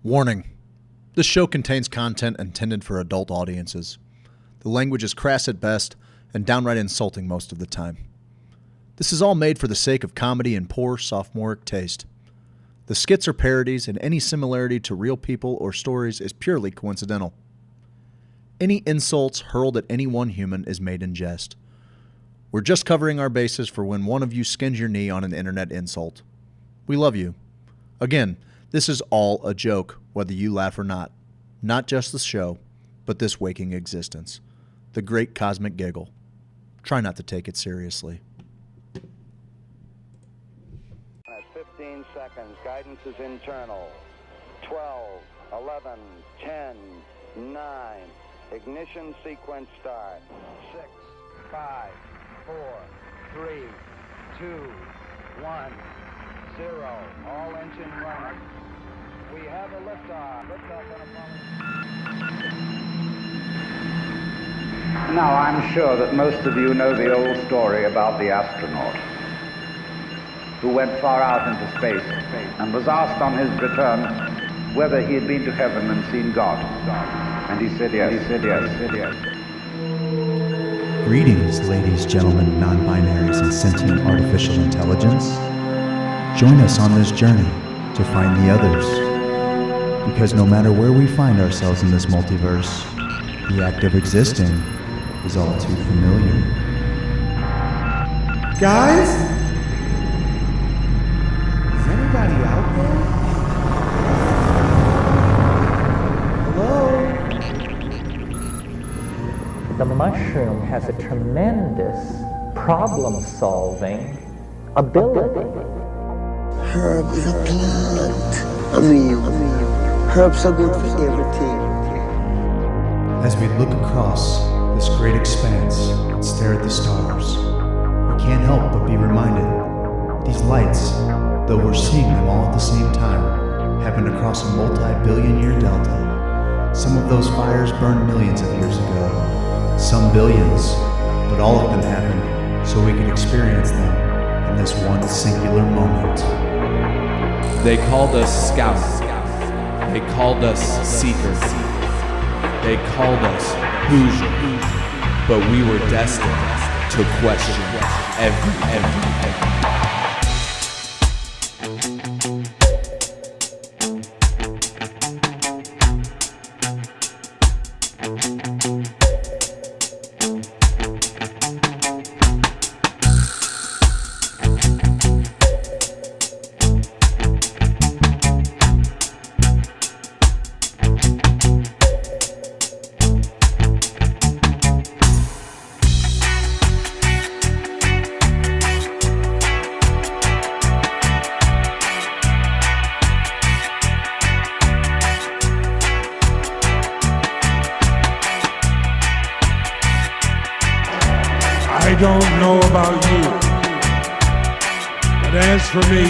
Warning. This show contains content intended for adult audiences. The language is crass at best and downright insulting most of the time. This is all made for the sake of comedy and poor sophomoric taste. The skits are parodies, and any similarity to real people or stories is purely coincidental. Any insults hurled at any one human is made in jest. We're just covering our bases for when one of you skins your knee on an internet insult. We love you. Again, this is all a joke, whether you laugh or not. Not just the show, but this waking existence. The great cosmic giggle. Try not to take it seriously. 15 seconds. Guidance is internal. 12, 11, 10, 9. Ignition sequence start. 6, 5, 4, 3, 2, 1, 0. All engine running. We have a liftoff. Liftoff on Apollo. Now, I'm sure that most of you know the old story about the astronaut who went far out into space and was asked on his return whether he had been to heaven and seen God. And he said yes, he said yes, he said yes. Greetings, ladies, gentlemen, non-binaries, and sentient artificial intelligence. Join us on this journey to find the others. Because no matter where we find ourselves in this multiverse, the act of existing is all too familiar. Guys? Is anybody out there? Hello? The mushroom has a tremendous problem-solving ability. Herbs are plant. Herbs are good for everything. As we look across this great expanse and stare at the stars, we can't help but be reminded these lights, though we're seeing them all at the same time, happen across a multi-billion-year delta. Some of those fires burned millions of years ago, some billions, but all of them happened so we could experience them in this one singular moment. They called us scouts. They called us seekers. They called us Hoosiers. But we were destined to question everything. I don't know about you, but as for me,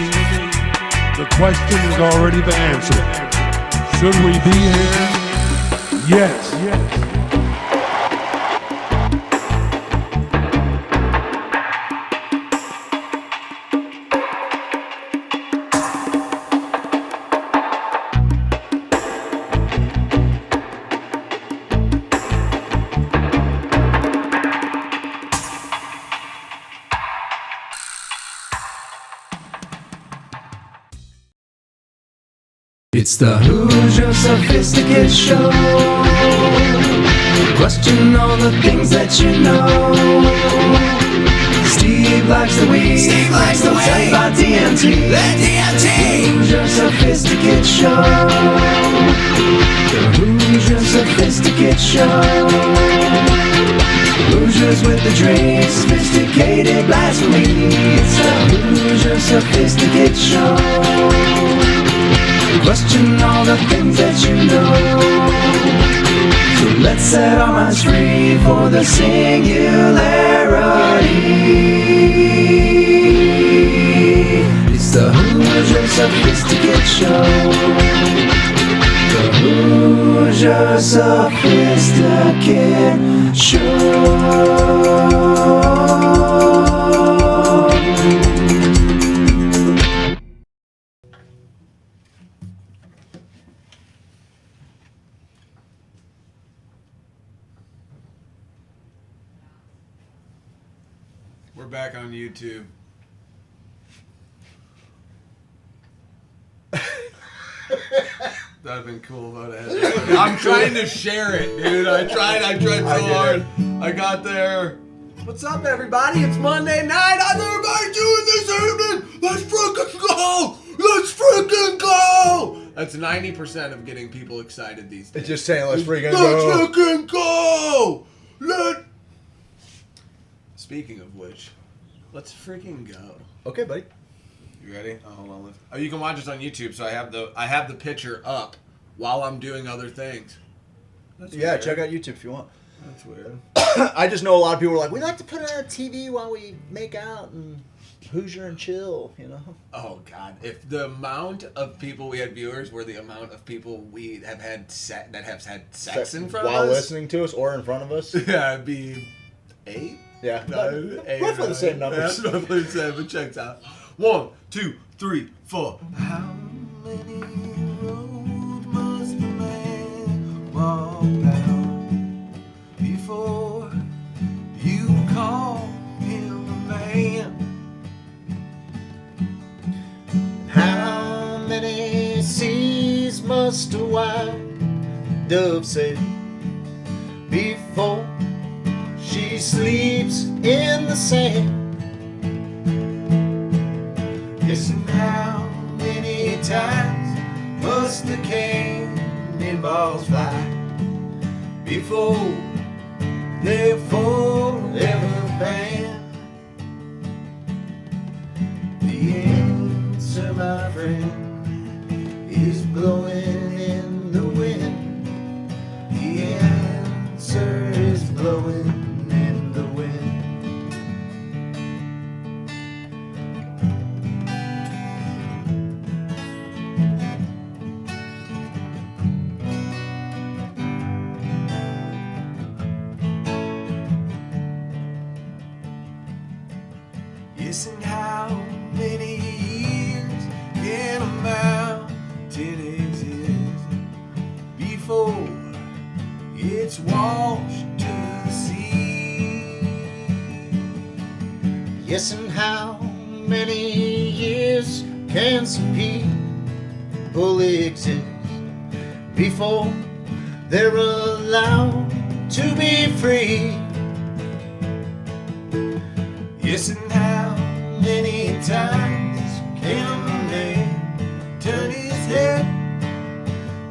the question has already been answered. Should we be here? Yes. It's the Hoosier Sophisticate Show. Question all the things that you know. Steve likes the weed. Steve likes the weed. Tell you about DMT. The DMT. Hoosier Sophisticate Show. The Hoosier Sophisticate Show. Hoosiers with the drink. Sophisticated blasphemy. It's the Hoosier Sophisticate Show. Question all the things that you know. So let's set our minds free for the singularity. It's the Hoosier Sophisticate Show. The Hoosier Sophisticate Show. back on YouTube. That'd been cool if I'd have had that. I'm trying to share it, dude. I tried so hard. I got there. What's up, everybody? It's Monday night. How's everybody doing this evening? Let's freaking go! Let's freaking go! That's 90% of getting people excited these days. It's just saying, let's freaking go. Let's freaking go! Speaking of which, let's freaking go. Okay, buddy. You ready? Oh, hold on. Oh, you can watch us on YouTube. So I have the picture up while I'm doing other things. That's weird. Check out YouTube if you want. That's weird. I just know a lot of people are like, we like to put it on TV while we make out and Hoosier and chill, you know? Oh, God. If the amount of people we had viewers were the amount of people we have had that have had sex in front of us. While listening to us or in front of us? Yeah, it'd be 8? Yeah. Roughly the same numbers. Yeah, roughly the same. It checks out. 1, 2, 3, 4. How many roads must a man walk down before you call him a man? How many seas must a white dove sail before she sleeps in the sand? Yes, and how many times must the cannonballs fly before they're forever banned? The answer, my friend, is blowing in the wind. The answer is blowing in the wind. Yes, and how many years can a mountain exist before it's washed to the sea? Yes, and how many years can some people exist before they're allowed to be free? Yes, and how many times can a man turn his head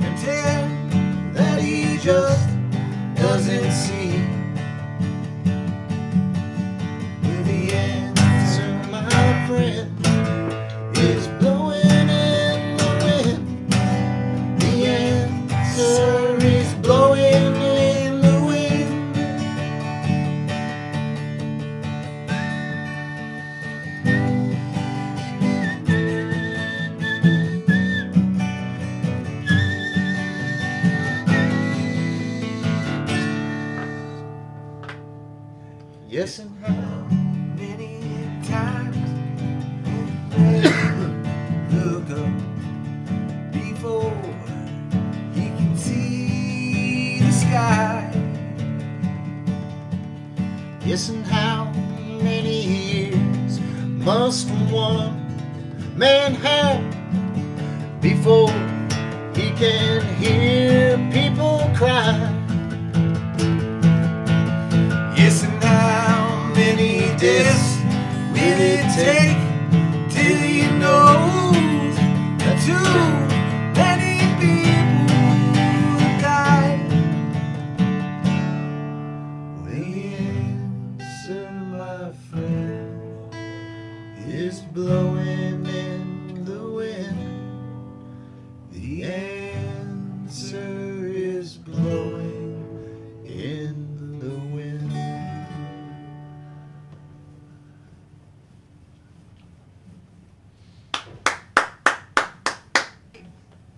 and tell that he just doesn't see? Well, the answer, my friend, is blowing in the wind. The answer is blowing in the wind. Yes, and how many times look up before he can see the sky? Yes, and how many years must one man have before he can hear people cry? Yes, and how many deaths will it take till he knows that too many people have died? The answer, my friend, is blowing in the wind. The answer is blowing in the wind.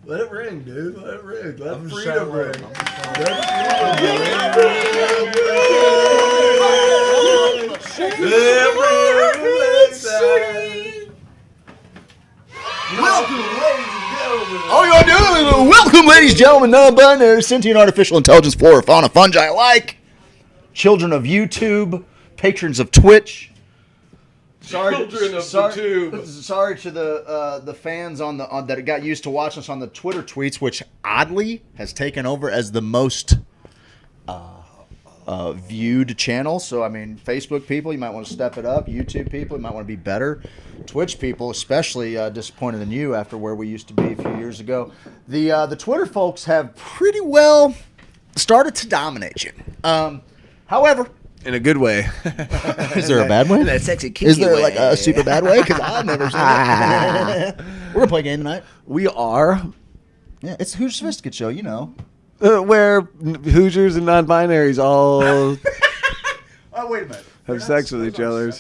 Let it ring, dude. Let it ring. Let freedom ring. All you gotta do is welcome, ladies, gentlemen, non-binary, sentient, artificial intelligence, flora, fauna, fungi alike, children of YouTube, patrons of Twitch, Children of the tube. Sorry to the fans on that got used to watching us on the Twitter tweets, which oddly has taken over as the most viewed channel. So I mean, Facebook people, you might want to step it up. YouTube people, you might want to be better. Twitch people, especially disappointed in you after where we used to be a few years ago. The Twitter folks have pretty well started to dominate you. However, in a good way. Is there a bad way? That sexy kinky Is there way. like a super bad way? Because I've never seen it. We're gonna play a game tonight. We are. Yeah, it's the Hoosier Sophisticate Show, you know. Where Hoosiers and non-binaries all Oh, wait a minute. have sex with each other.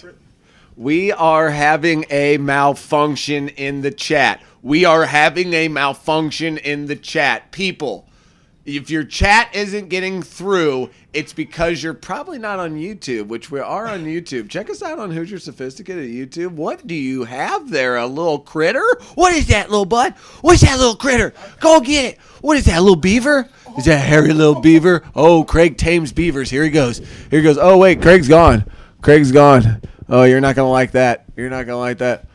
We are having a malfunction in the chat. We are having a malfunction in the chat. People, if your chat isn't getting through, it's because you're probably not on YouTube, which we are on YouTube. Check us out on Hoosier Sophisticate at YouTube. What do you have there? A little critter? What is that, little bud? What's that little critter? Go get it. What is that, little beaver? Is that a hairy little beaver? Oh, Craig tames beavers. Here he goes. Here he goes. Oh, wait, Craig's gone. Craig's gone. Oh, you're not going to like that. You're not going to like that.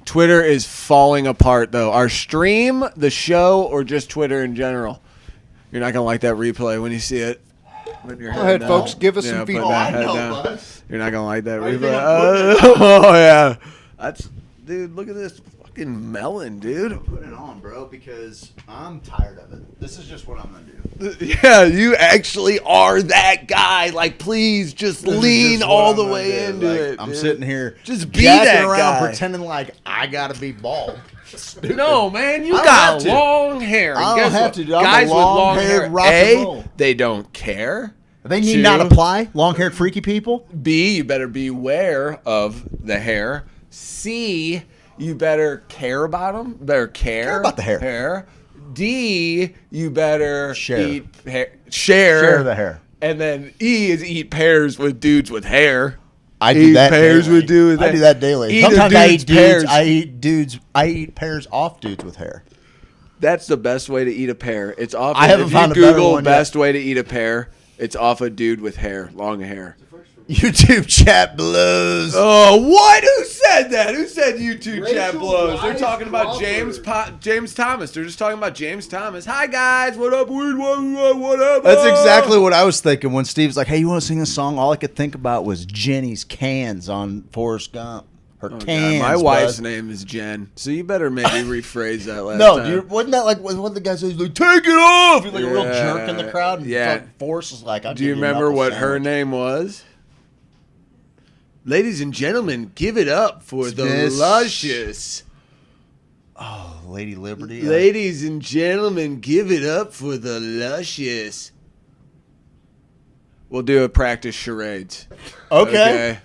Twitter is falling apart, though. Our stream, the show, or just Twitter in general. You're not going to like that replay when you see it. Go ahead, folks. Give us some feedback. You're not going to like that replay. Oh, yeah. Dude, look at this fucking melon, dude. Put it on, bro, because I'm tired of it. This is just what I'm going to do. Yeah, you actually are that guy. Like, please just lean all the way into it. I'm dude. sitting here just be that around guy. pretending like I got to be bald. Stupid. No, man, you I don't got have to. long hair. I don't have to, dude. I'm Guys a with long hair, long-haired rock and roll. they don't care. They need not apply. Long-haired freaky people. B, you better beware of the hair. C, you better care about them. Better care about the hair. D, you better Share the hair. And then E is eat pears with dudes with hair. I do that pears daily. with dudes. I do that daily. Sometimes I eat pears off dudes with hair. That's the best way to eat a pear. It's off. I haven't found a better Google one best yet. way to eat a pear. It's off a dude with hair, long hair. YouTube chat blows. Oh, what? Who said that? Who said YouTube chat blows? They're talking about James Thomas. They're just talking about James Thomas. Hi, guys. What up, weird? What up? That's exactly what I was thinking when Steve's like, hey, you want to sing a song? All I could think about was Jenny's cans on Forrest Gump. Her cans. My wife's bud. name is Jen, so you better maybe rephrase that last No, time. dude, wasn't that like when the guy says, like, take it off? He's like a real jerk in the crowd. And Yeah. Forrest is like, I'll Do you give a remember knuckle what her sandwich. name was? Ladies and gentlemen, give it up for the Miss- luscious. Oh, Lady Liberty. Ladies and gentlemen, give it up for the luscious. We'll do a practice charades. Okay.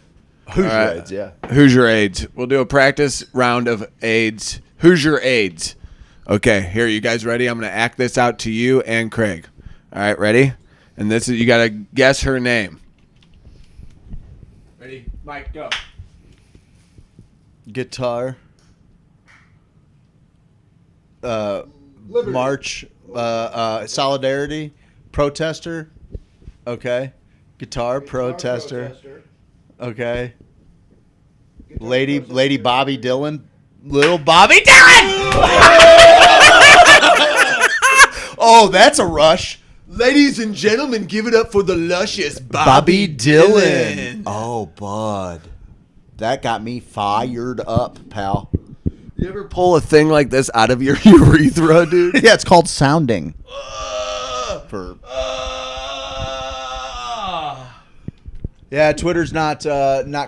Hoosierades, yeah. Hoosierades. We'll do a practice round of AIDS. Hoosierades. Okay, here, you guys ready? I'm going to act this out to you and Craig. All right, ready? And this is, you got to guess her name. Ready? Mike, go. Guitar. March. Solidarity. Protester. Okay. Guitar protester. Okay. Lady Bobby Dylan. Little Bobby Dylan! Oh, that's a rush. Ladies and gentlemen, give it up for the luscious Bobby Dylan. Oh, bud. That got me fired up, pal. You ever pull a thing like this out of your urethra, dude? Yeah, it's called sounding. Yeah, Twitter's not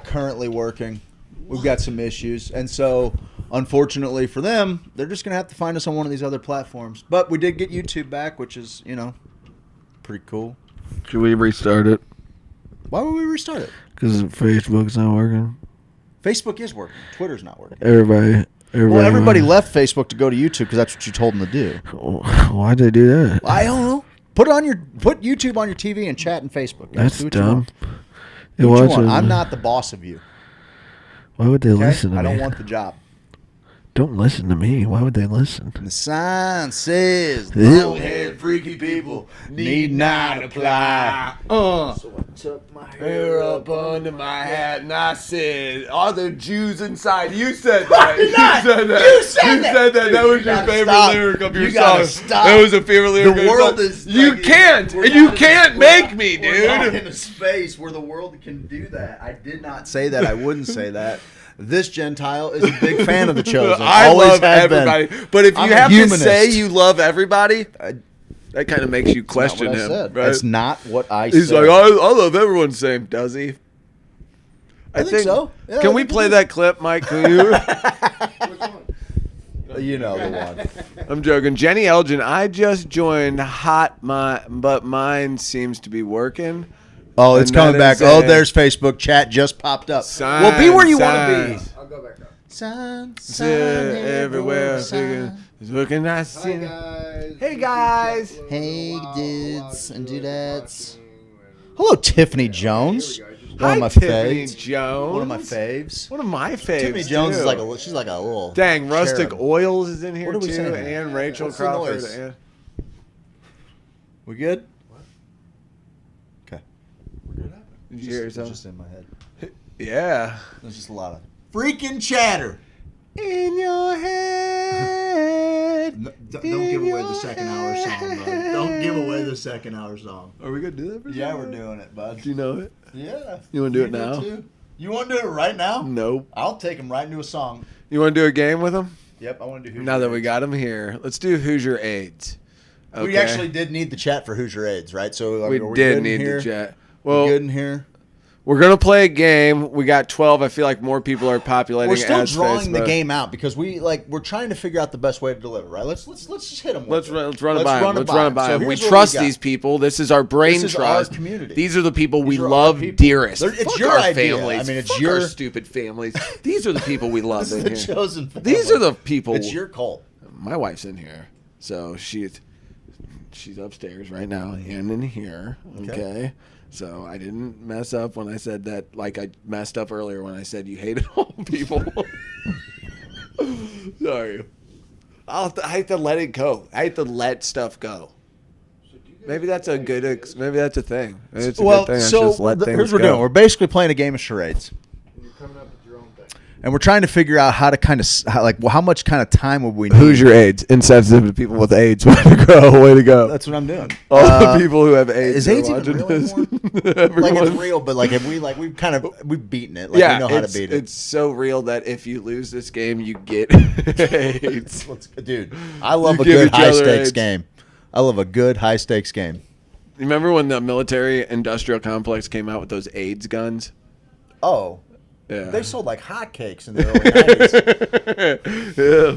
currently working. We've got some issues, and so unfortunately for them, they're just gonna have to find us on one of these other platforms. But we did get YouTube back, which is pretty cool. Should we restart it? Why would we restart it? Because Facebook's not working. Facebook is working. Twitter's not working. Everybody left Facebook to go to YouTube because that's what you told them to do. Why'd they do that? I don't know. Put YouTube on your TV and chat in Facebook. Guys. That's Do what you dumb. want. Do what you want. I'm not the boss of you. Why would they Okay? listen to me? I don't want the job. Don't listen to me. Why would they listen? The sign says Ew. long-haired freaky people need not apply. took my hair up under my hat, and I said, "Are there Jews inside?" You said that. You said that. You said that. That was your favorite lyric of your song. Stop. That was a favorite lyric. The world is. You can't, and you can't make me, dude. We're not in a space where the world can do that. I did not say that. I wouldn't say that. This Gentile is a big fan of the Chosen. I Always love has everybody, been. but if you I'm a have to humanist. say you love everybody, that kind of makes you question That's not him. what I said. Right? That's not what I He's said. like, I love everyone. Same, does he? I think so. Yeah, Can we play that clip, Mike? Can you? You know the one. I'm joking. Jenny Elgin, I just joined but mine seems to be working. Oh, it's And coming that back. is Oh, there's Facebook chat just popped up. Well, be where you want to be. I'll go back up. Sun everywhere. sun. It's looking nice. Hi guys. Hey guys. Hey dudes and dudettes. Hello, Tiffany Jones. One Hi, of my Tiffany faves. Jones. One of my faves. One of my faves. Tiffany Jones too. is like she's like a little. Dang, Rustic cherub. Oils is in here What are we too, saying? and Rachel What's the Crawford. noise? And We good? Okay. Did you hear It's yourself? just in my head. Yeah. There's just a lot of freaking chatter. In your head. Don't give away the second hour song, bud. Don't give away the second hour song. Are we gonna do that? For Yeah, someone? we're doing it, bud. Do you know it? Yeah. You want to do it now? Too. You want to do it right now? Nope. I'll take him right into a song. You want to do a game with him? Yep, I want to do. Now that we got him here, let's do Hoosier AIDS. Okay. We actually did need the chat for Hoosierades, right? So we are we did good in need here? the chat. Well, Well, good in here. we're gonna play a game. We got 12. I feel like more people are populating. We're still as drawing the Facebook. game out because we're trying to figure out the best way to deliver, right? Let's just hit them. Let's run it by them. Let's run it by So them. We here's what trust got. these people. This is our brain This is trust. our community. These are the people we These are our love people. dearest. It's Fuck your our idea. families. I mean, it's Fuck your- our stupid families. These are the people we love This is in the here. chosen family. These are the people. It's your cult. My wife's in here, so she's upstairs right now and in here. Okay. So I didn't mess up when I said that. Like I messed up earlier when I said you hated all people. Sorry. I hate to let it go. I hate to let stuff go. Maybe that's a good. Maybe that's a thing. Maybe it's a Well, good thing. I so just let things here's what we're go. doing. We're basically playing a game of charades. You're coming up with your own thing. And we're trying to figure out how to kind of how much kind of time would we need? Who's your AIDS? Insensitive to people with AIDS. Way to go. Way to go. That's what I'm doing. All the people who have AIDS. Is are AIDS even watching real this. anymore? Like Everyone- it's real, but like we've beaten it. Like yeah, we know how to it's, beat it. it's so real that if you lose this game, you get AIDS. Dude, I love You a give good each high other stakes AIDS. game. I love a good high stakes game. Remember when the military industrial complex came out with those AIDS guns? Oh, Yeah. they sold like hotcakes in the early 90s. Yeah.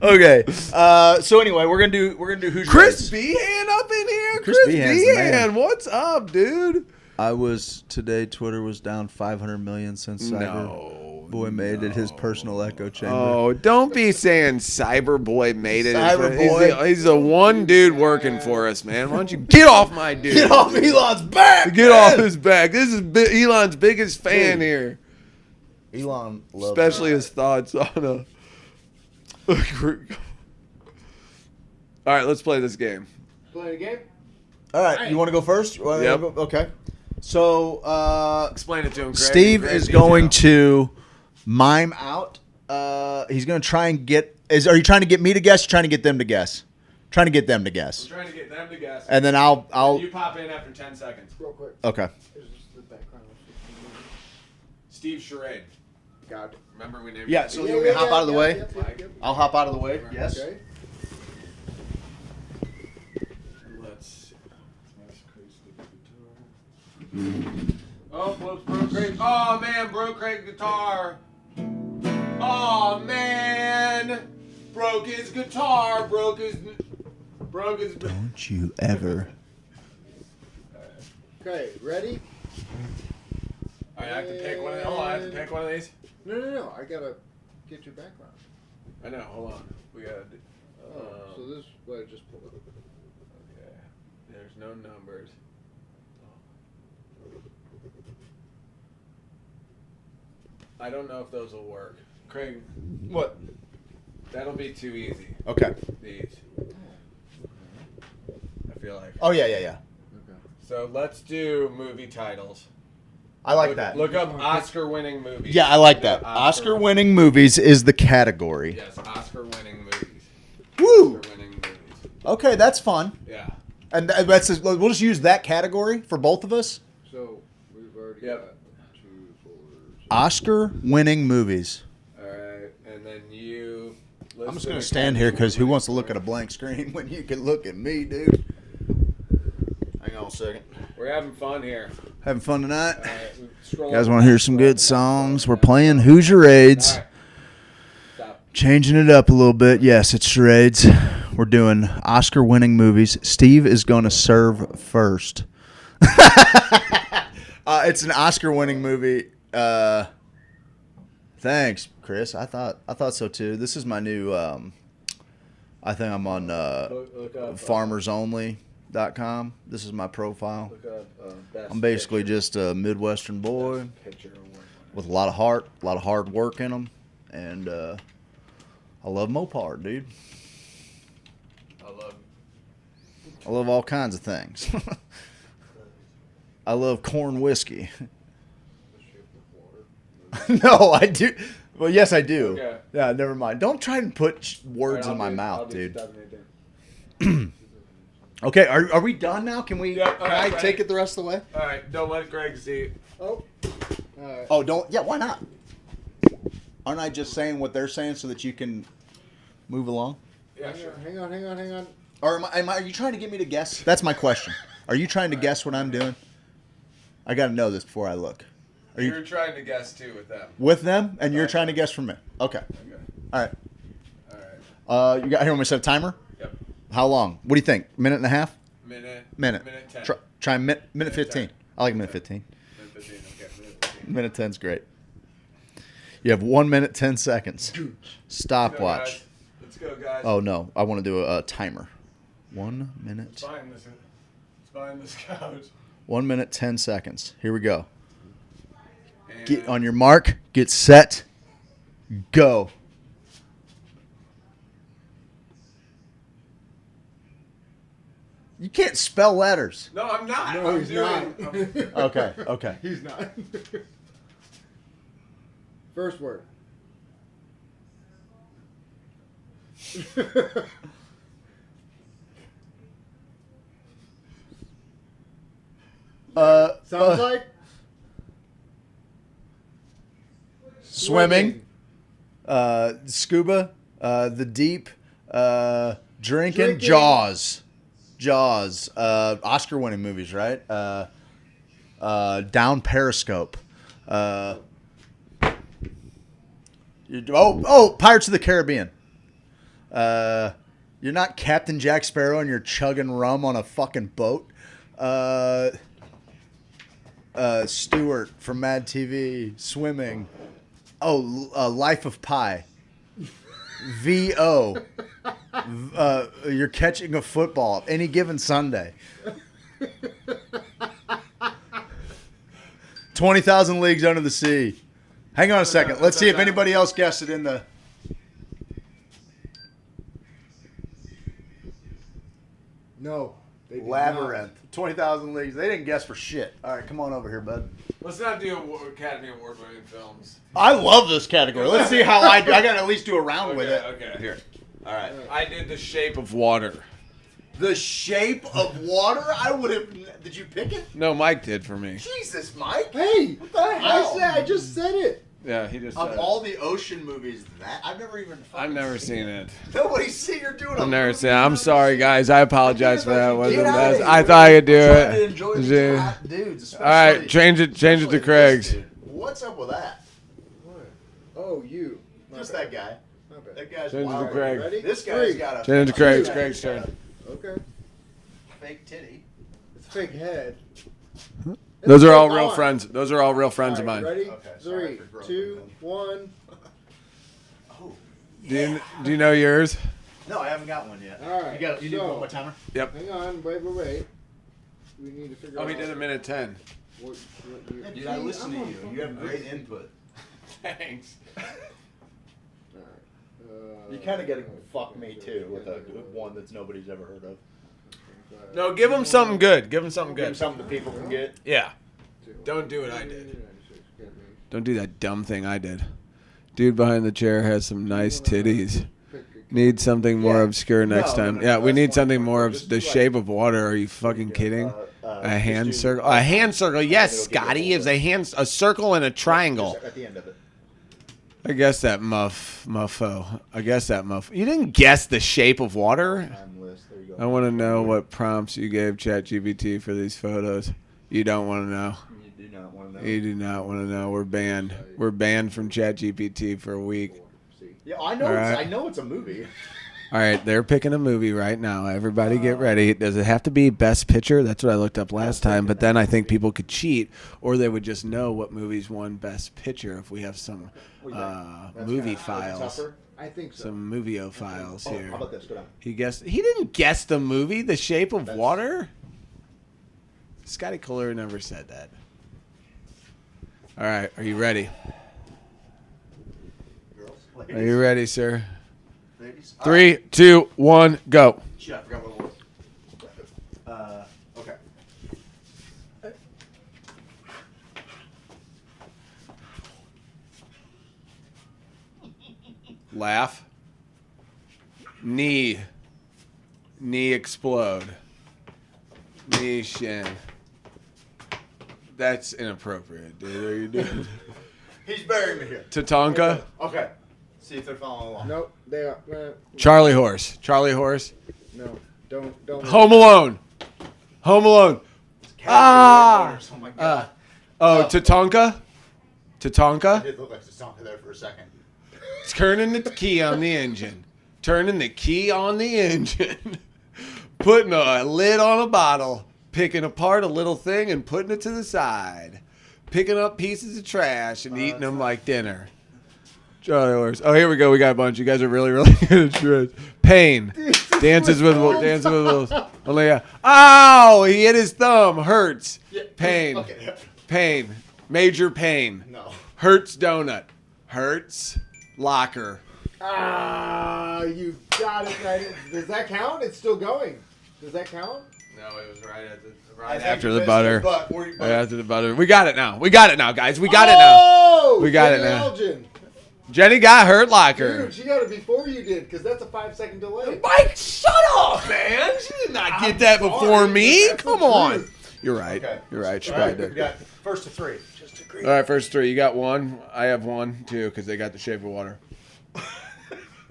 Okay. So anyway, we're gonna do Hoosier Chris Race. Behan up in here. Chris Behan's the man. What's up, dude? I was today. Twitter was down 500 million since Cyberboy made it his personal echo chamber. Oh, don't be saying Cyberboy made it. Cyberboy. He's the one dude working for us, man. Why don't you get off my dude? Get off Elon's back. Get man. off his back. This is Elon's biggest fan Dude. here. Elon loves Especially it. his thoughts on a. All right, let's play this game. Playing a game? All right, you want to go first? Yep. Okay. So Explain it to him, Craig. Steve Great is detail. going to mime out. He's going to try and get. Are you trying to get me to guess? Or trying to get them to guess? Trying to get them to guess. I'm trying to get them to guess. And then I'll. You pop in after 10 seconds. Real quick. Okay. Here's just the background. Steve Charade. Got it. Remember we named Yeah. it So Steve? you want me to hop out of the way? Yeah. I'll hop out of the way. Yes. Okay. Let's see. Oh, whoops, broke Craig. Oh, man, broke Craig guitar. Oh, man. Broke his guitar. Broke his. Don't you ever. Okay, ready? All right, I have to pick one of these. Hold on, I have to pick one of these. No. I gotta get your background. I know, hold on. We gotta do. So this is what I just pulled up. Okay. There's no numbers. I don't know if those will work. Craig, What? that'll be too easy. Okay. These. feel like. Oh yeah. Okay. So let's do movie titles. I like that. Look up Oscar-winning movies. Yeah, I like that. Oscar-winning movies is the category. Yes, Oscar-winning movies. Woo! Oscar-winning movies. Okay, that's fun. Yeah. And we'll just use that category for both of us. So we've already got 2, 4. Oscar-winning movies. All right, and then you. I'm just gonna stand here because who wants to look at a blank screen when you can look at me, dude? Hang on a second. We're having fun here. Having fun tonight. All right, You guys want to hear some good songs? We're playing Hoosierades. All right. Stop. Changing it up a little bit. Yes, it's charades. We're doing Oscar-winning movies. Steve is going to serve first. It's an Oscar-winning movie. Thanks, Chris. I thought so too. This is my new. I think I'm on FarmersOnly.com. This is my profile. I'm basically just a Midwestern boy with a lot of heart, a lot of hard work in them, and I love Mopar, dude. I love all kinds of things. I love corn whiskey. No, I do. Well, yes, I do. Okay. Yeah, never mind. Don't try and put words in my mouth, dude. Okay, are we done now? Can we? Yep, can I take it the rest of the way? All right, don't let Greg see. Oh. All right. Oh, don't. Yeah, why not? Aren't I just saying what they're saying so that you can move along? Yeah, sure. Hang on. Or are you trying to get me to guess? That's my question. Are you trying to guess what I'm doing? I got to know this before I look. Are You're trying to guess too with them. with them, and you're trying to guess from me? Okay. All right. You got here when we set a timer? Yep. How long? What do you think? Minute and a half? Minute 10. Try minute 15. 10. I like minute 15. Minute 15. Okay. Minute 15. Minute 10's great. You have 1 minute 10 seconds. Stopwatch. Let's go, guys. Oh no, I want to do a timer. 1 minute. It's behind this couch. 1 minute 10 seconds. Here we go. Get on your mark. Get set. Go. You can't spell letters. No, I'm not. No, he's not. Okay. He's not. First word. Sounds like swimming. Scuba. The deep. Drinking. Jaws. Oscar-winning movies, right? Down Periscope. Pirates of the Caribbean. You're not Captain Jack Sparrow and you're chugging rum on a fucking boat. Stewart from Mad TV. Swimming. Life of Pi. VO. You're catching a football any given Sunday. 20,000 Leagues Under the Sea. Hang on a second. Let's see if anybody else guessed it in the... no. They did Labyrinth. 20,000 Leagues. They didn't guess for shit. All right, come on over here, bud. Let's not do Academy Award-winning films. I love this category. Let's see how I do. I got to at least do a round with it. Okay. Here. All right. I did The Shape of Water. The Shape of Water? I would have... Did you pick it? No, Mike did for me. Jesus, Mike. Hey, what the hell? I just said it. Yeah, he just Of said all the ocean movies, I've never seen it. Nobody's seen you're doing. I've never seen it. I'm sorry, guys. I apologize for that. Get out of here. I thought I could do I'm trying to it. enjoy these hot dudes, All right, change it to Craig's. What's up with that? What? Oh, you. Just that guy. Not bad. That guy's Change it to wild. Craig. Ready? This guy's 3. got a Change it to Craig's. This Craig's guy's got turn. Okay. a fake titty. It's a fake head. Those are all real friends. Those are all real friends of All right, mine. Ready? Okay, sorry 3, for groping 2, them. 1. Oh. Do you know yours? No, I haven't got one yet. All right. You need one more timer? Yep. Hang on. Wait. We need to figure out. Oh, he did a minute 10. What you, Dude, I listen to you. You have great input. Thanks. All right. You kind of got to fuck me too with a one that's nobody's ever heard of. No, give him something good. Give him something Give him good. something that people can get. Yeah. Don't do what I did. Don't do that dumb thing I did. Dude behind the chair has some nice titties. Need something more obscure next time. Yeah, we need something more The Shape of Water. Are you fucking kidding? A hand circle. A hand circle. Yes, Scotty. Is a circle and a triangle. At the end of it. I guess that muffo. I guess that muff. You didn't guess The Shape of Water? There you go. I want to know what prompts you gave ChatGPT for these photos. You don't want to know. You do not want to know. You do not want to know. We're banned. We're banned from ChatGPT for a week. Yeah, I know. All right. I know it's a movie. All right, they're picking a movie right now. Everybody get ready. Does it have to be Best Picture? That's what I looked up last time. But then I think people could cheat, or they would just know what movies won Best Picture if we have some movie files. I think so. Some movie files here. How about this? Go down. He didn't guess the movie, The Shape of Water? Scotty Kohler never said that. All right, are you ready? Are you ready, sir? Ladies? 3, 2, 1, go. Shit, I forgot what it was. Okay. Laugh. Knee explode. Knee shin. That's inappropriate, dude. Are you doing He's burying me here. Tatanka? Okay. See if they're following along. Nope, they are. Charlie Horse. Charlie Horse. No, don't. Home Alone. Home Alone. Ah! Oh my god. Tatanka? Tatanka? It did look like Tatanka there for a second. Turning the key on the engine. Turning the key on the engine. Putting a lid on a bottle. Picking apart a little thing and putting it to the side. Picking up pieces of trash and eating them like dinner. Charlie Horse. Oh, here we go. We got a bunch. You guys are really, really good at shreds. Pain. Dances with wolves. Only, ow! He hit his thumb. Hurts. Pain. Okay. Pain. Major pain. No. Hurts donut. Hurts locker. You got it right. Does that count? It's still going. Does that count? No, it was right I after think the butter. but Right after the butter. We got it now. We got it now, guys. We got it now. We got it now. Elgin. Jenny got hurt locker. Dude, she got it before you did, because that's a 5-second delay. Mike, shut up, man. She did not get that before me. Come on. You're right. Okay. You're right. She All probably right, we did. got first to 3. Just agree. All right, first 3. You got 1. I have 1, 2, because they got The Shape of Water.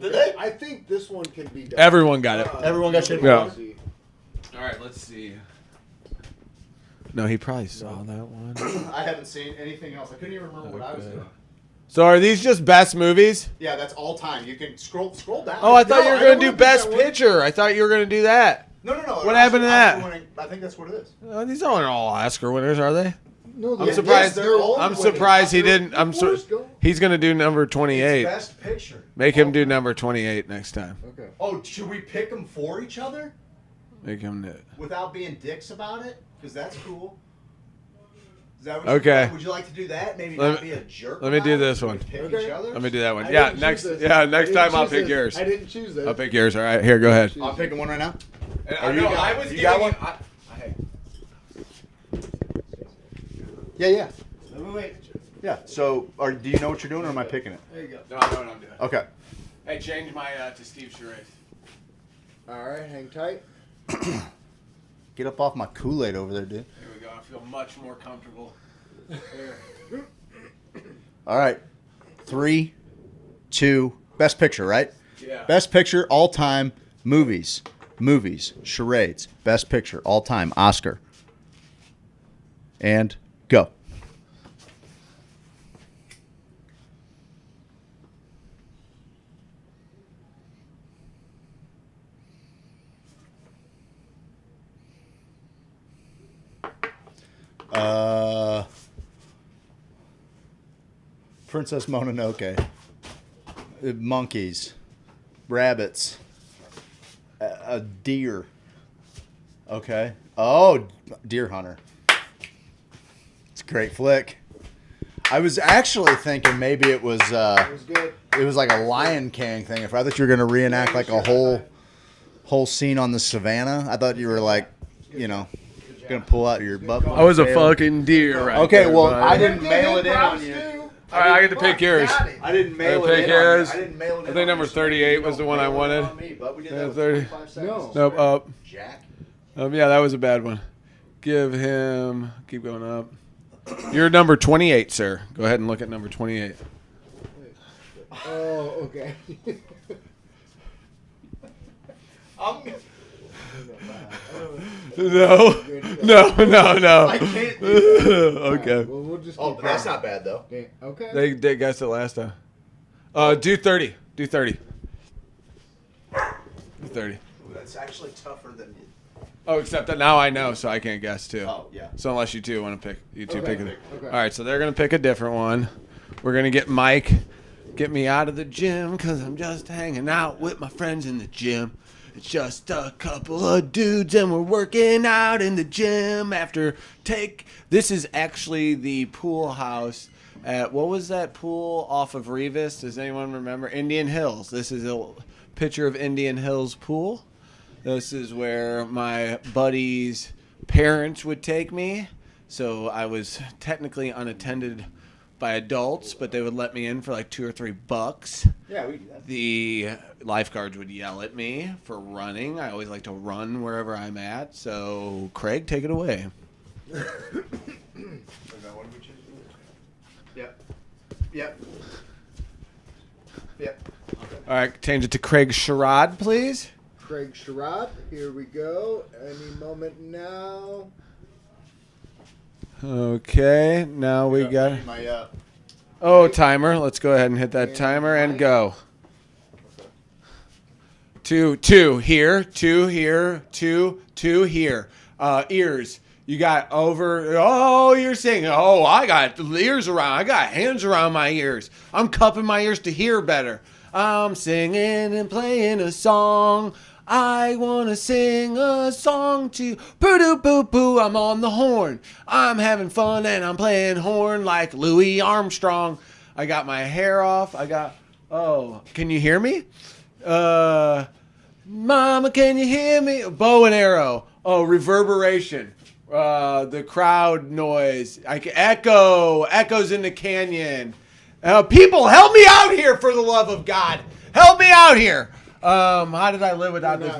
Did they? I think this one can be done. Everyone got it. Everyone got Shape of Yeah. Water? All right, let's see. No, he probably saw that one. I haven't seen anything else. I couldn't even remember what I was doing. So are these just best movies? Yeah, that's all time. You can scroll down. Oh, I thought you were going to do don't best think that one- picture. I thought you were going to do that. No. What happened to that? I think that's what it is. These aren't all Oscar winners, are they? No, I'm yes, surprised. they're all I'm winning. surprised he didn't. Forrest Gump. He's going to do number 28. Best picture. Make him do number 28 next time. Okay. Oh, should we pick them for each other Make him do it. without being dicks about it? Because that's cool. Is that what Okay. Would you like to do that? Maybe Let not me- be a jerk. let me about do it, this but one. Pick Okay. each other? Let me do that one. I Yeah, didn't next. choose this. Yeah, I next didn't time I'll choose pick this. yours. I didn't choose this. I'll pick yours. All right, here, go ahead. I'm picking one right now. I you know. got- I was you got giving one? you. Yeah. Wait. Yeah. So, do you know what you're doing, or am I picking it? There you go. No, I know what I'm doing. Okay. Hey, change my to Steve Charades. All right, hang tight. Get up off my Kool-Aid over there, dude. Here we go. I feel much more comfortable. Here. All right. 3, 2. Best picture, right? Yeah. Best picture all time. Movies. Charades. Best picture all time. Oscar. And go. Princess Mononoke. Monkeys. Rabbits. A deer. Okay. Oh, Deer Hunter. It's a great flick. I was actually thinking maybe it was It was good. it was like a Lion King thing. If I thought you were gonna reenact like a whole scene on the savannah. I thought you were like, gonna pull out your butt. I was a fucking deer. Right Okay, there, well, bud. I didn't mail it in on you. All right, I get to pick yours. I didn't mail pick it in yours. on you. I didn't mail it in. I think number 38 was the one I wanted. Yeah, 30. No. Nope, up. Jack. Yeah, that was a bad one. Give him. Keep going up. You're number 28, sir. Go ahead and look at number 28. Oh, okay. No. I can't do that. Okay. Well, we'll just Oh, that's not bad though. Okay. They guessed it last time. Do 30. Do 30. Do 30. That's actually tougher than. Oh, except that now I know, so I can't guess too. Oh, yeah. So unless you two want to pick, you two pick it. Okay. All right, so they're gonna pick a different one. We're gonna get Mike. Get me out of the gym, cause I'm just hanging out with my friends in the gym. It's just a couple of dudes and we're working out in the gym after this is actually the pool house at, what was that pool off of Revis? Does anyone remember? Indian Hills. This is a picture of Indian Hills pool. This is where my buddy's parents would take me. So I was technically unattended by adults, but they would let me in for like $2 or $3. Yeah, we do that. The lifeguards would yell at me for running. I always like to run wherever I'm at. So, Craig, take it away. Yep. Yep. Yep. Okay. All right, change it to Craig Sherrod, please. Craig Sherrod, here we go. Any moment now. Okay, now we got... My, timer. Let's go ahead and hit that timer and go. Two here, two here, two here. Ears. You got you're singing. Oh, I got ears around. I got hands around my ears. I'm cupping my ears to hear better. I'm singing and playing a song. I want to sing a song to poo-doo-poo-poo. I'm on the horn. I'm having fun and I'm playing horn like Louis Armstrong. I got my hair off. Can you hear me? Mama, can you hear me? Bow and arrow. Oh, reverberation. The crowd noise. Echoes in the canyon. People, help me out here for the love of God. Help me out here. How did I live without this?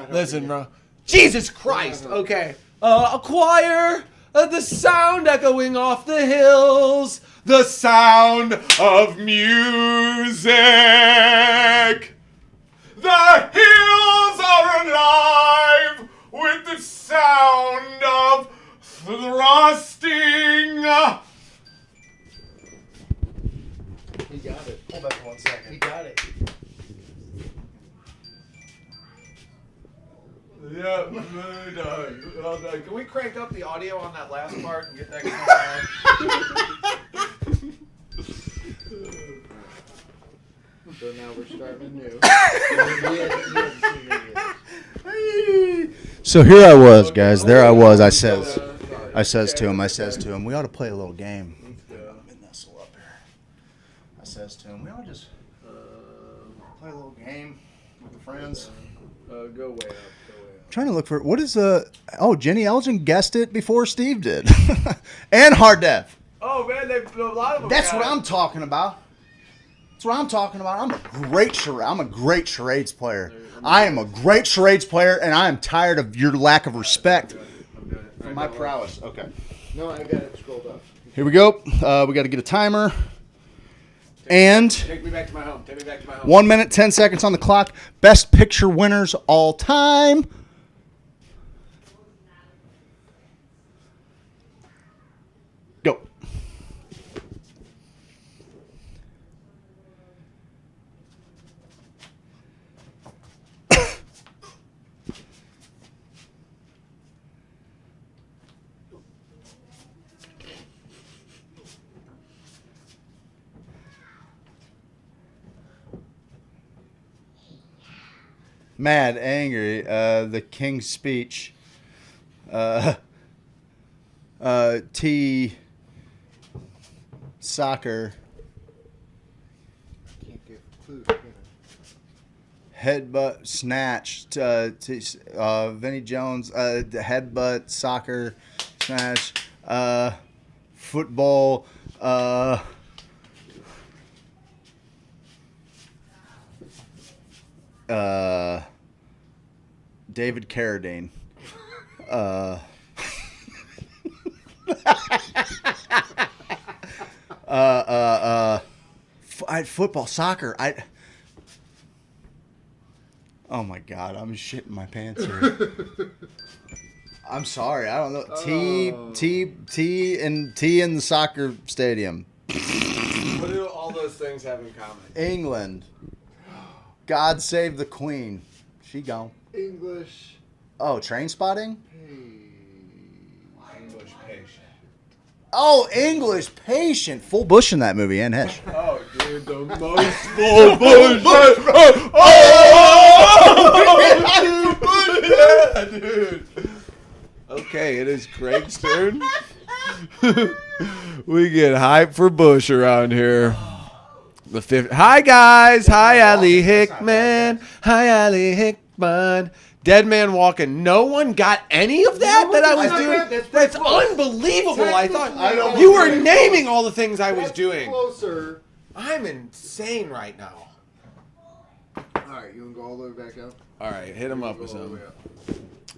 Listen, bro. Jesus Christ. Okay. A choir. The sound echoing off the hills. The sound of music. The hills are alive with the sound of thrusting. He got it. Hold that for 1 second. He got it. Yeah, well done. Can we crank up the audio on that last part and get that going? So now we're starting anew. So here I was, guys. There I was. I says to him, we ought to play a little game. Let me nestle up here. I says to him, we ought to just play a little game with the friends. Go way up. Trying to look for what is Jenny Elgin guessed it before Steve did, and Hard Dev. Oh man, a lot of them. That's what I'm talking about. That's what I'm talking about. I'm a great charades player. I am a great charades player, and I am tired of your lack of respect for my prowess. Okay. No, I got it scrolled up. Here we go. We got to get a timer. And Take me back to my home. 1 minute, 10 seconds on the clock. Best picture winners all time. Go. Mad, angry, the King's Speech, T, soccer, Can't get clues, can headbutt, snatch, Vinnie Jones, headbutt, soccer, snatch, football, David Carradine. Football, soccer. Oh my God, I'm shitting my pants here. I'm sorry, I don't know. T in the soccer stadium. What do all those things have in common? England. God save the Queen. She gone. English. Oh, Train Spotting? English patient. Oh, English Patient. Full Bush in that movie, and Hesh. Oh, dude, the most full Bush. Yeah, dude. Okay, it is Craig's turn. We get hype for Bush around here. Hi, guys. Hi, Ali Hickman. Hi, Ali Hickman. Dead Man Walking. No one got any of that I was doing? That's unbelievable. I thought you were naming all the things I was doing. Closer. I'm insane right now. All right, you want to go all the way back up? All right, hit him up with something.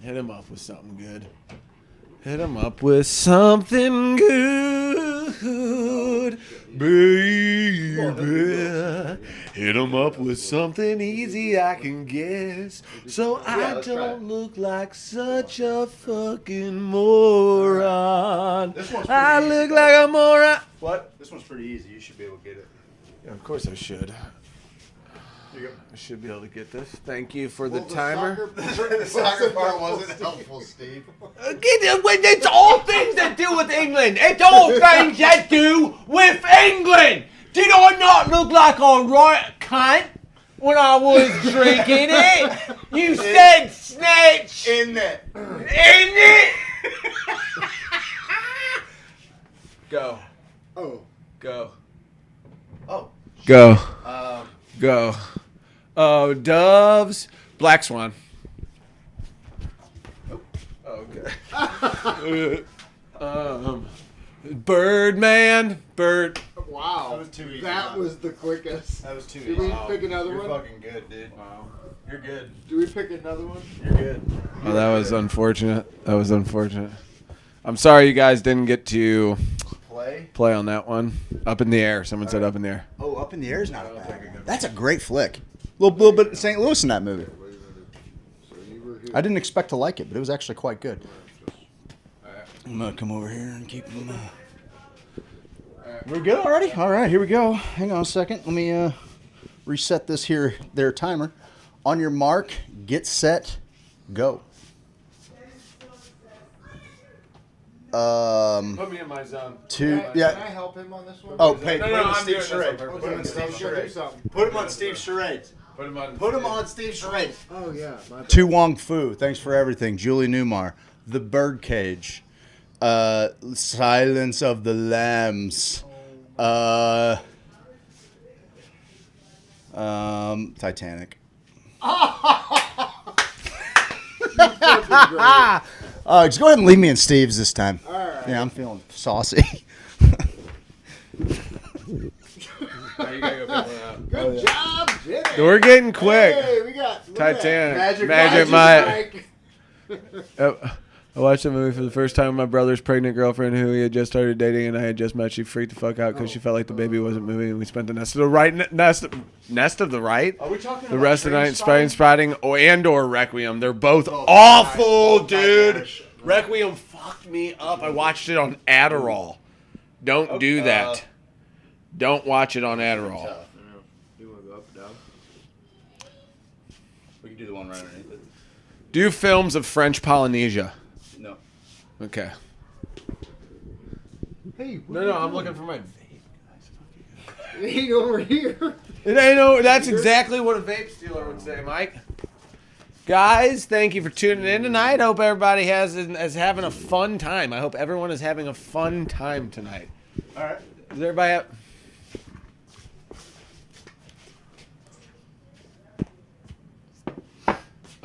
Hit him up with something good. Hit him up with something good, baby. Hit him up with something easy I can guess, so I don't look like such a fucking moron. I look like a moron. What? This one's pretty easy. You should be able to get it. Yeah, of course I should. Here you go. I should be able to get this. Thank you for the timer. The soccer part wasn't helpful, Steve. It's all things that do with England. It's all things that do with England. Did I not look like a right cunt when I was drinking it? You said snatch. In it. In it. Go. Oh. Go. Oh. Go. Go. Oh, doves. Black Swan. Oh, okay. Birdman. Bird. Wow. That was too easy. That was the quickest. That was too Do easy. we pick another You're one? fucking good, dude. Wow. You're good. Do we pick another one? You're good. Oh, that was unfortunate. That was unfortunate. I'm sorry you guys didn't get to play on that one. Up in the air. Someone said up in the air. Oh, Up in the Air is not bad. That's a great flick. Little bit of St. Louis in that movie. I didn't expect to like it, but it was actually quite good. I'm gonna come over here and keep them. We're good already? All right, here we go. Hang on a second. Let me reset this their timer. On your mark, get set, go. Put me in my zone. Can I help him on this one? Oh, put him I'm on Steve doing Charade. this on Put him on purpose. Steve Charade. Something. Put him on Steve Charade. Put him on. Put him on Steve Charade. Oh, yeah. My bad. Tu Wong Fu, thanks for everything. Julie Newmar, The Birdcage, Silence of the Lambs, Titanic. Just go ahead and leave me in Steve's this time. All right. Yeah, I'm feeling saucy. Good job, Jimmy. We're getting quick. Hey, we got Titanic. Magic Mike. Mike. I watched the movie for the first time with my brother's pregnant girlfriend who he had just started dating and I had just met. She freaked the fuck out because she felt like the baby wasn't moving and we spent the nest of the right. Are we talking The rest of the night Train Spotting or Requiem. They're both awful, dude. Requiem fucked me up. I watched it on Adderall. Don't do that. Don't watch it on Adderall. You want to go up and down? We can do the one right underneath it. Do films of French Polynesia. No. Okay. Hey, No, I'm looking for my vape. Hey, over here. That's exactly what a vape stealer would say, Mike. Guys, thank you for tuning in tonight. Hope everybody is having a fun time. I hope everyone is having a fun time tonight. All right. Does everybody have...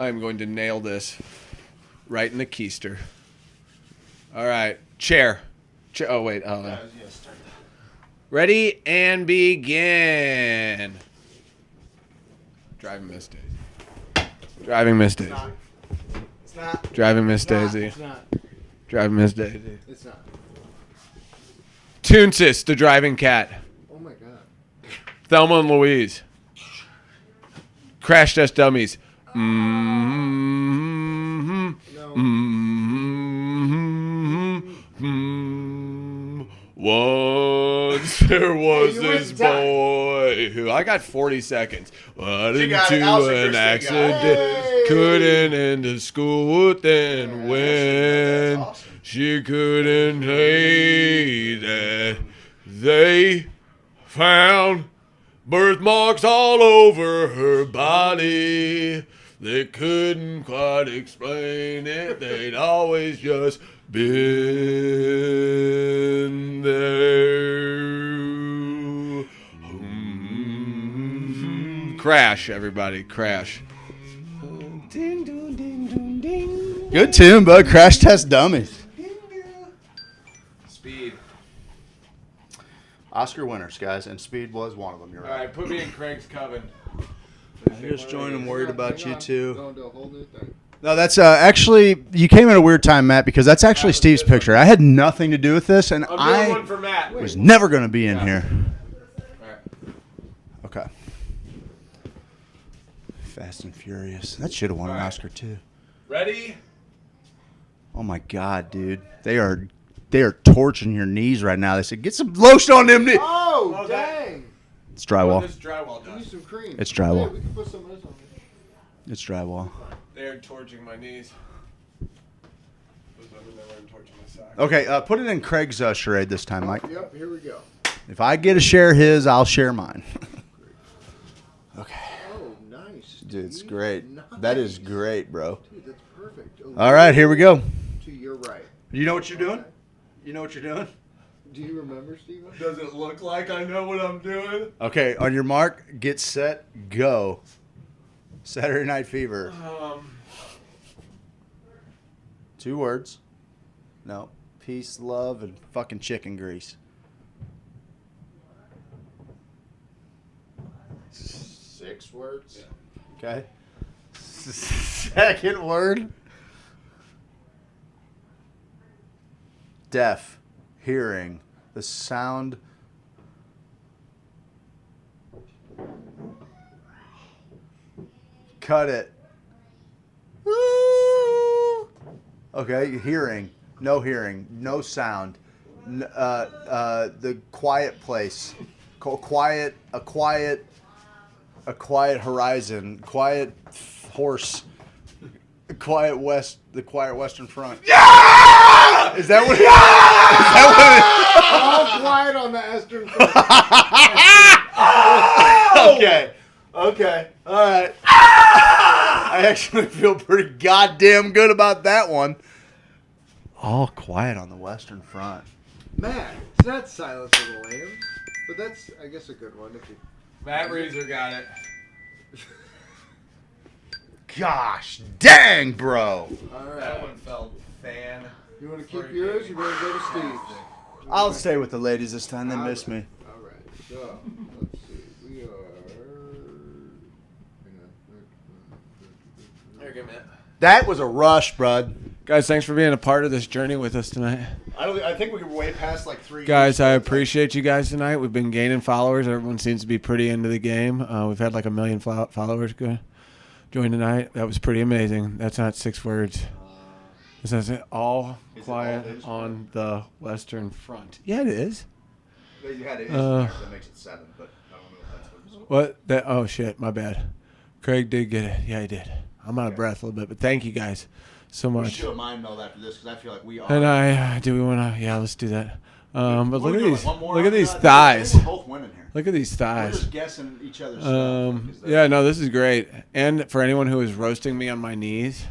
I'm going to nail this right in the keister. All right. Chair. Oh, wait. Ready and begin. Driving Miss Daisy. Driving Miss Daisy. It's not. Driving Miss Daisy. It's not. Driving Miss Daisy. It's not. Toonsis, the driving cat. Oh my god. Thelma and Louise. Crash Test Dummies. Once there was this boy who I got 40 seconds. Got into an accident. Couldn't into school then when she couldn't say that they found birthmarks all over her body. They couldn't quite explain it. They'd always just been there. Crash, everybody, crash. Good tune, bud. Crash Test Dummies. Speed. Oscar winners, guys, and Speed was one of them. You're All right. right, put me in Craig's coven. I just joined. I'm worried about you too. Going to a whole new thing. No, that's actually, you came at a weird time, Matt, because that's actually Steve's picture. I had nothing to do with this, and I'm doing I one for Matt. was never going to be in here. All right. Okay. Fast and Furious. That should have won an Oscar too. Ready? Oh my God, dude. They are torching your knees right now. They said, get some lotion on them knees. Oh, dang. It's drywall. This drywall Give me dust. some cream. It's drywall. Hey, we can put some of this on there. It's drywall. They're torching my knees. Torching my socks. Okay, put it in Craig's charade this time, Mike. Yep, here we go. If I get to share his, I'll share mine. Okay. Oh, nice. Dude, it's Steve. great. Nice. That is great, bro. Dude, that's perfect. Oh, All right, here we go. To your right. You know what you're doing? You know what you're doing? Do you remember, Steven? Does it look like I know what I'm doing? Okay, on your mark, get set, go. Saturday Night Fever. 2 words. No. Peace, love, and fucking chicken grease. 6 words. Okay. Second word. Deaf. Hearing. The sound. Cut it. Okay, hearing. No hearing. No sound. The quiet place. A quiet horizon. Quiet horse. The quiet western front. Yeah! Is that what? All quiet on the Eastern Front. Okay. All right. I actually feel pretty goddamn good about that one. All quiet on the Western Front. Matt, it's not Silence of the Lambs, but that's, I guess, a good one. If you... Matt Reeser got it. Gosh dang, bro. All right. That one felt fan. You want to keep yours? You want to go to Steve's? I'll stay with the ladies this time. They miss me. All right. So, let's see. We are... There you go, Matt. That was a rush, bud. Guys, thanks for being a part of this journey with us tonight. I think we were way past like 3 Guys, I appreciate you guys tonight. We've been gaining followers. Everyone seems to be pretty into the game. We've had like 1 million followers join tonight. That was pretty amazing. That's not 6 words. This is all quiet on the Western Front. Yeah, it is. You had it. That makes it 7, but I don't know if that's what that? Oh shit, my bad. Craig did get it. Yeah, he did. I'm out of breath a little bit, but thank you guys so much. We should have mind meld after this because I feel like we are. And do we want to? Yeah, let's do that. But look at these. One more Look at these I thighs. think we're both winning here. Look at these We're thighs. just guessing each other's stuff. Yeah, no, this is great. And for anyone who is roasting me on my knees,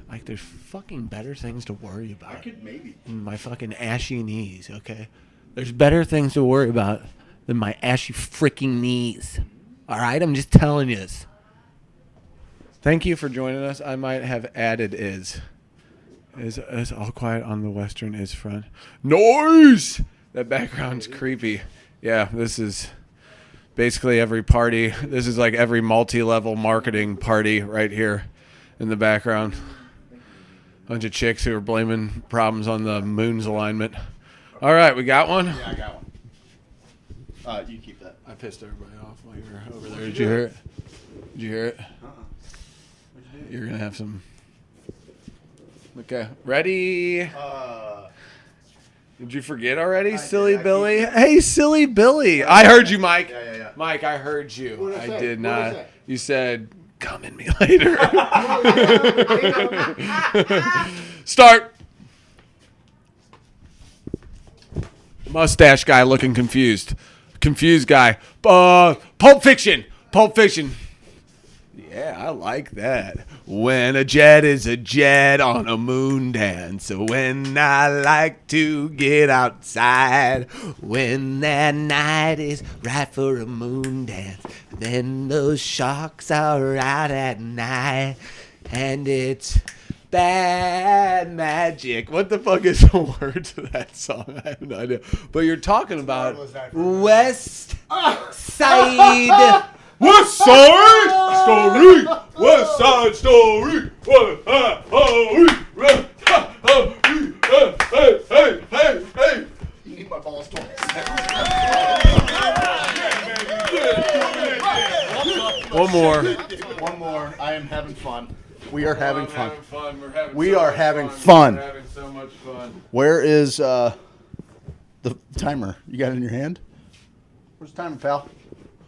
like there's fucking better things to worry about. I could maybe. Than my fucking ashy knees, okay? There's better things to worry about than my ashy freaking knees. All right, I'm just telling you this. Thank you for joining us. I might have added is all quiet on the western is front. Noise! That background's creepy. Yeah, this is basically every party. This is like every multi-level marketing party right here in the background. Bunch of chicks who are blaming problems on the moon's alignment. All right, we got one? Yeah, I got one. You keep that. I pissed everybody off while you were over there. Did you hear it? Did you hear it? You're going to have some... Okay, ready? Did you forget already, Silly Billy? Hey, Silly Billy. I heard you, Mike. Yeah. Mike, I heard you. I did What not. did I say? You said, come in me later. Start. Mustache guy looking confused. Confused guy. Pulp Fiction. Pulp Fiction. Yeah, I like that. When a jet is a jet on a moon dance. When I like to get outside. When that night is right for a moon dance. Then those sharks are out at night. And it's bad magic. What the fuck is the word to that song? I have no idea. But you're talking about West Side. West Side Story. West Side Story. Hey. You need my balls twice. One more. One more. I am having fun. We are having fun. We are having fun. We're having so much fun. Where is the timer? You got it in your hand? Where's the timer, pal?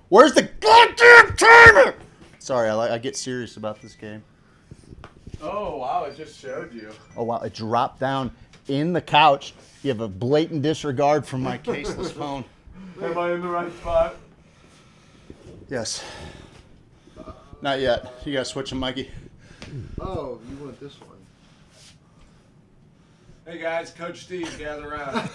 Where's the goddamn timer? Sorry, I get serious about this game. Oh, wow, it just showed you. Oh, wow, it dropped down in the couch. You have a blatant disregard from my caseless phone. Am I in the right spot? Yes. Not yet. You gotta switch them, Mikey. Oh, you want this one? Hey guys, Coach Steve, gather around.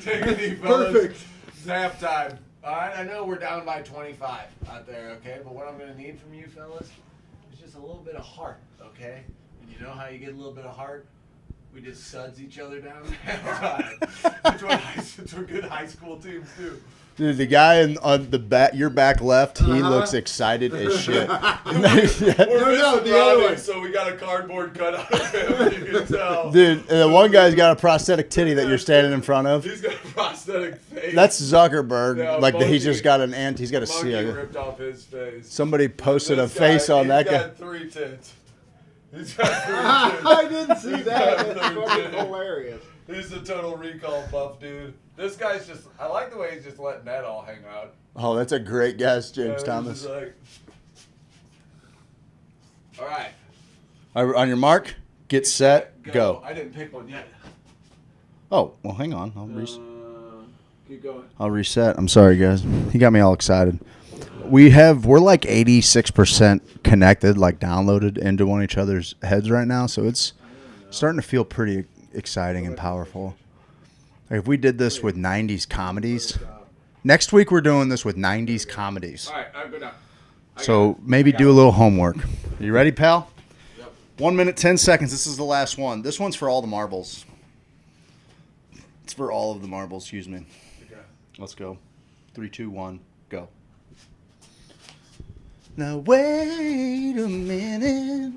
Take a knee, fellas. Perfect. It's halftime. All right, I know we're down by 25 out there, okay? But what I'm going to need from you fellas is just a little bit of heart, okay? And you know how you get a little bit of heart? We just suds each other down halftime. That's what good high school teams do. Dude, the guy on the back, your back left, he looks excited as shit. We're No, the other one. So we got a cardboard cutout of him, you can tell. Dude, the one guy's got a prosthetic titty that you're standing in front of. He's got a prosthetic face. That's Zuckerberg. Yeah, like monkey. He's just got an ant. He's got a Monkey C. ripped off his face. Somebody posted This a face guy, on that guy. He's got 3 tits. He's got 3 tits. I didn't see that. He's That's got 3 fucking tits. hilarious. He's a total recall buff, dude. This guy's just, I like the way he's just letting that all hang out. Oh, that's a great guess, Yeah, James he's Thomas. just like, all right. On your mark, get set, go. I didn't pick one yet. Oh, well, hang on. Keep going. I'll reset. I'm sorry, guys. He got me all excited. We're like 86% connected, like downloaded into one of each other's heads right now. So it's starting to feel pretty exciting and powerful. Like if we did this with 90s comedies, next week we're doing this with 90s comedies. All right, I'll go down. So maybe do a little homework. Are you ready, pal? Yep. 1 minute, 10 seconds. This is the last one. This one's for all the marbles. It's for all of the marbles, excuse me. Okay. Let's go. 3, 2, 1, go. Now wait a minute.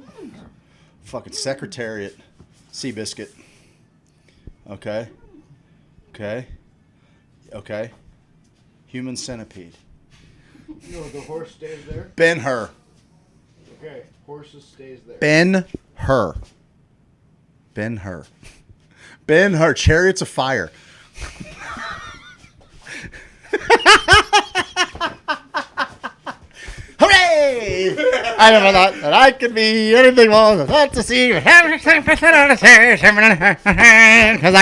Fucking Secretariat. Seabiscuit. Okay. Human Centipede. No, the horse stays there. Ben-Hur. Okay, horses stays there. Ben-Hur. Ben-Hur. Chariots of Fire. Hooray! I never thought that I could be anything more than that to see everything because I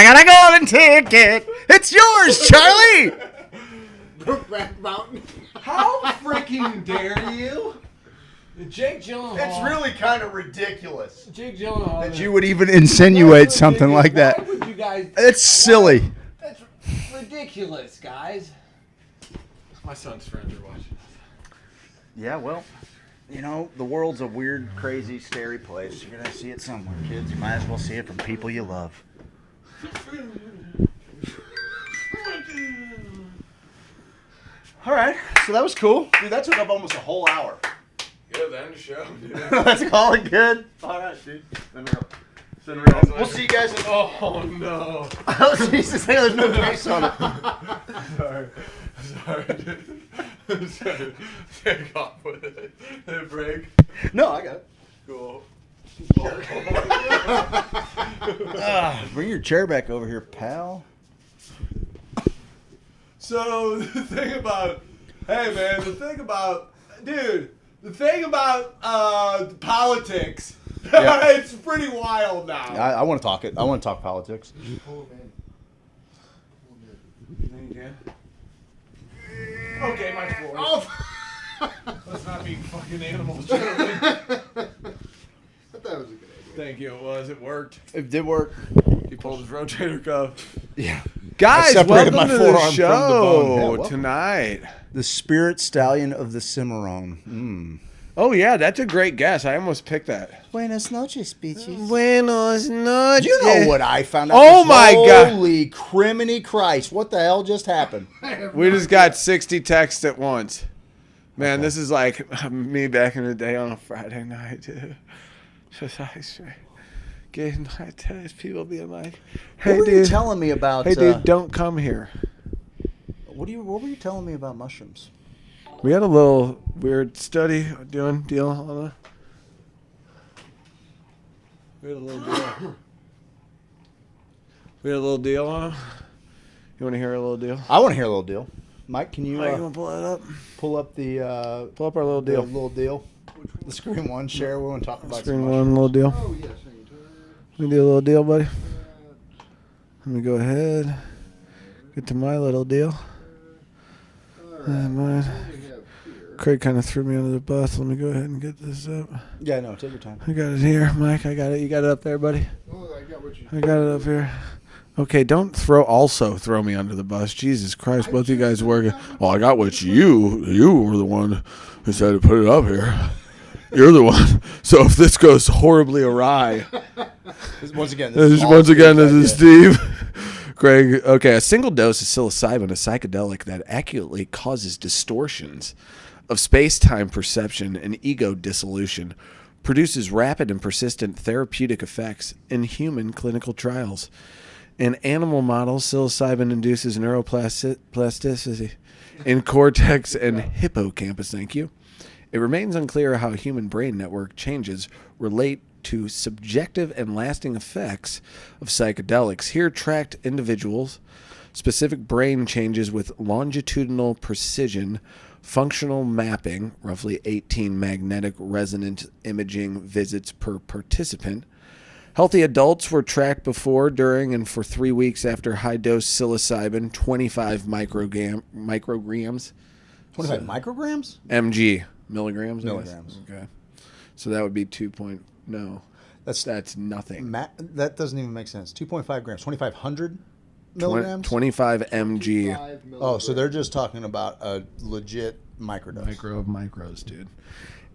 got a golden ticket. It's yours, Charlie. Brokeback Mountain. How freaking dare you? Jake Gyllenhaal. It's really kind of ridiculous Jake Gyllenhaal. that you would even insinuate something like that. Why would you guys? It's silly. That's ridiculous, guys. My son's friends are watching. Yeah, well, you know, the world's a weird, crazy, scary place. You're going to see it somewhere, kids. You might as well see it from people you love. All right, so that was cool. Dude, that took up almost a whole hour. Yeah, the end of the show, dude. Let's call it good. All right, dude. It's been real. We'll see you guys in... Oh, no. Oh, Jesus. Hey, there's no case on it. Sorry, dude. I'm sorry. Take off with it. Did it break? No, I got it. Cool. Bring your chair back over here, pal. So, the thing about... Hey, man, Dude, the thing about politics... Yeah. It's pretty wild now. I want to talk it. I want to talk politics. Oh, man. Okay, my floor. Oh. Let's not be fucking animals. I thought it was a good idea. Thank you. It was. It worked. It did work. He pulled his rotator cuff. Yeah. Guys, I separated welcome my to the forearm from the show bone. Yeah, tonight. The spirit stallion of the Cimarron. Oh, yeah, that's a great guess. I almost picked that. Buenas noches, bitches. Buenos noches. You know what I found out? Oh, my God. Holy criminy Christ. What the hell just happened? We just got 60 texts at once. Man, this is like me back in the day on a Friday night, dude. Just getting like text, people being like, hey, What were dude. you telling me about? Hey, dude, don't come here. What were you telling me about mushrooms? We had a little weird study doing deal on it. We had a little deal on it. You want to hear a little deal? I want to hear a little deal. Mike, can you, Mike, you want to pull that up? pull up our little deal. The little deal. The screen one. Share. We want to talk about Screen some one, little deal. Oh, yes. We do a little deal, buddy. Let me go ahead. Get to my little deal. And mine. Craig kind of threw me under the bus. Let me go ahead and get this up. Yeah, no, take your time. I got it here, Mike. I got it. You got it up there, buddy? Oh, I got what you... I got it up here. Okay, don't throw me under the bus. Jesus Christ, both you guys working. Well, I got what you were the one who said to put it up here. You're the one. So if this goes horribly awry. Once again, this is Steve. Craig, okay, a single dose of psilocybin, a psychedelic that accurately causes distortions of space-time perception and ego dissolution, produces rapid and persistent therapeutic effects in human clinical trials. In animal models, psilocybin induces neuroplasticity in cortex and hippocampus. Thank you. It remains unclear how human brain network changes relate to subjective and lasting effects of psychedelics. Here tracked individuals, specific brain changes with longitudinal precision, functional mapping, roughly 18 magnetic resonance imaging visits per participant. Healthy adults were tracked before, during, and for 3 weeks after high-dose psilocybin, 25 micrograms. 25 micrograms? Mg. Milligrams? Milligrams. Okay. So that would be 2. No. That's nothing. That doesn't even make sense. 2.5 grams. 2,500 milligrams? 25 mg. Oh, so they're just talking about a legit microdose. Micro of micros, dude.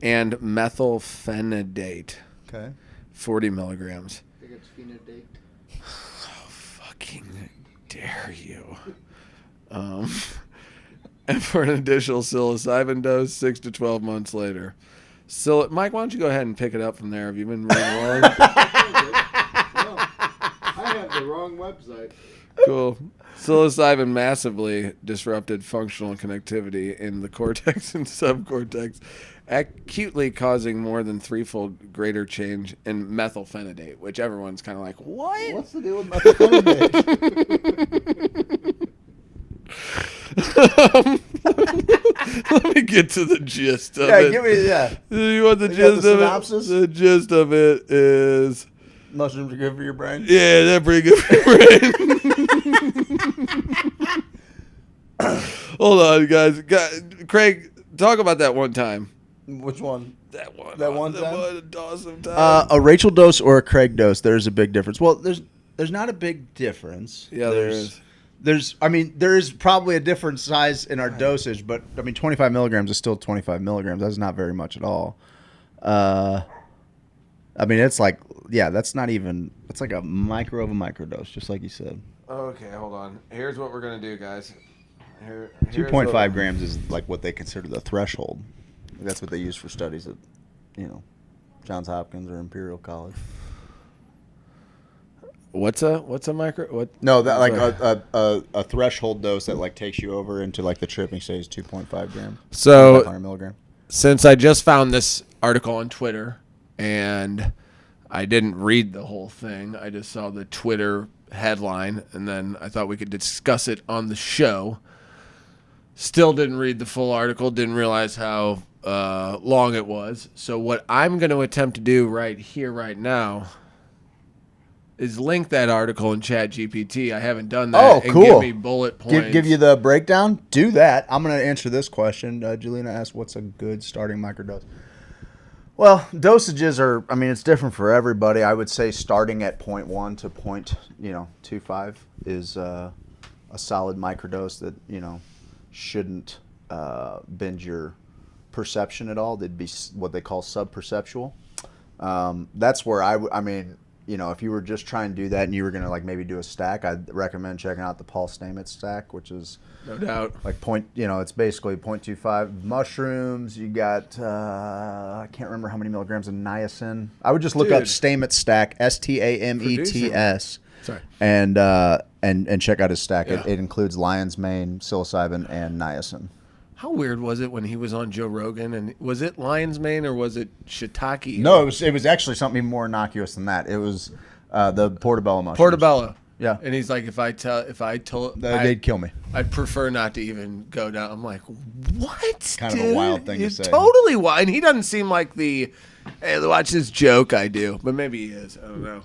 And methylphenidate. Okay. 40 milligrams. I think it's phenidate. Oh, fucking dare you. And for an additional psilocybin dose 6 to 12 months later. Mike, why don't you go ahead and pick it up from there? Have you been reading along? I have the wrong website. Cool. Psilocybin massively disrupted functional connectivity in the cortex and subcortex, acutely causing more than threefold greater change in methylphenidate, which everyone's kind of like, what? What's the deal with methylphenidate? Let me get to the gist of it. Yeah, give me, yeah. You want the You gist got the of synopsis? it? The gist of it is... Mushrooms are good for your brain? Yeah, they're pretty good for your brain. Hold on, guys. Craig, talk about that one time. Which one? That one. That one that time? one awesome time. A Rachel dose or a Craig dose, there's a big difference. Well, there's not a big difference. Yeah, there is. there is probably a different size in our dosage, but 25 milligrams is still 25 milligrams. That's not very much at all. It's like, that's not even. It's like a micro of a microdose, just like you said. Okay, hold on. Here's what we're gonna do, guys. 2.5 grams is like what they consider the threshold. That's what they use for studies at, Johns Hopkins or Imperial College. What's a micro? What? No, that like a threshold dose that like takes you over into like the tripping stage, 2.5 grams. So 500 milligram. Since I just found this article on Twitter and I didn't read the whole thing, I just saw the Twitter headline and then I thought we could discuss it on the show. Still didn't read the full article. Didn't realize how long it was. So what I'm going to attempt to do right here, right now, is link that article in ChatGPT. I haven't done that. Oh, cool. And give me bullet points. Give you the breakdown? Do that. I'm going to answer this question. Julina asked, what's a good starting microdose? Well, dosages are, it's different for everybody. I would say starting at 0.1 to 0.25 is a solid microdose that, shouldn't bend your perception at all. They'd be what they call subperceptual. That's where if you were just trying to do that and you were going to like maybe do a stack, I'd recommend checking out the Paul Stamets stack, which is no doubt like it's basically 0.25 mushrooms. You got I can't remember how many milligrams of niacin. I would just look up Stamets stack, STAMETS. Sorry. And check out his stack. Yeah. It includes lion's mane, psilocybin, and niacin. How weird was it when he was on Joe Rogan? And was it lion's mane or was it shiitake? No, it was actually something more innocuous than that. It was the portobello mushrooms. Portobello. Yeah. And he's like, if I told, they'd kill me. I'd prefer not to even go down. I'm like, what? Kind of a wild thing to say. Totally wild. And he doesn't seem like the, hey, watch this joke I do, but maybe he is. I don't know.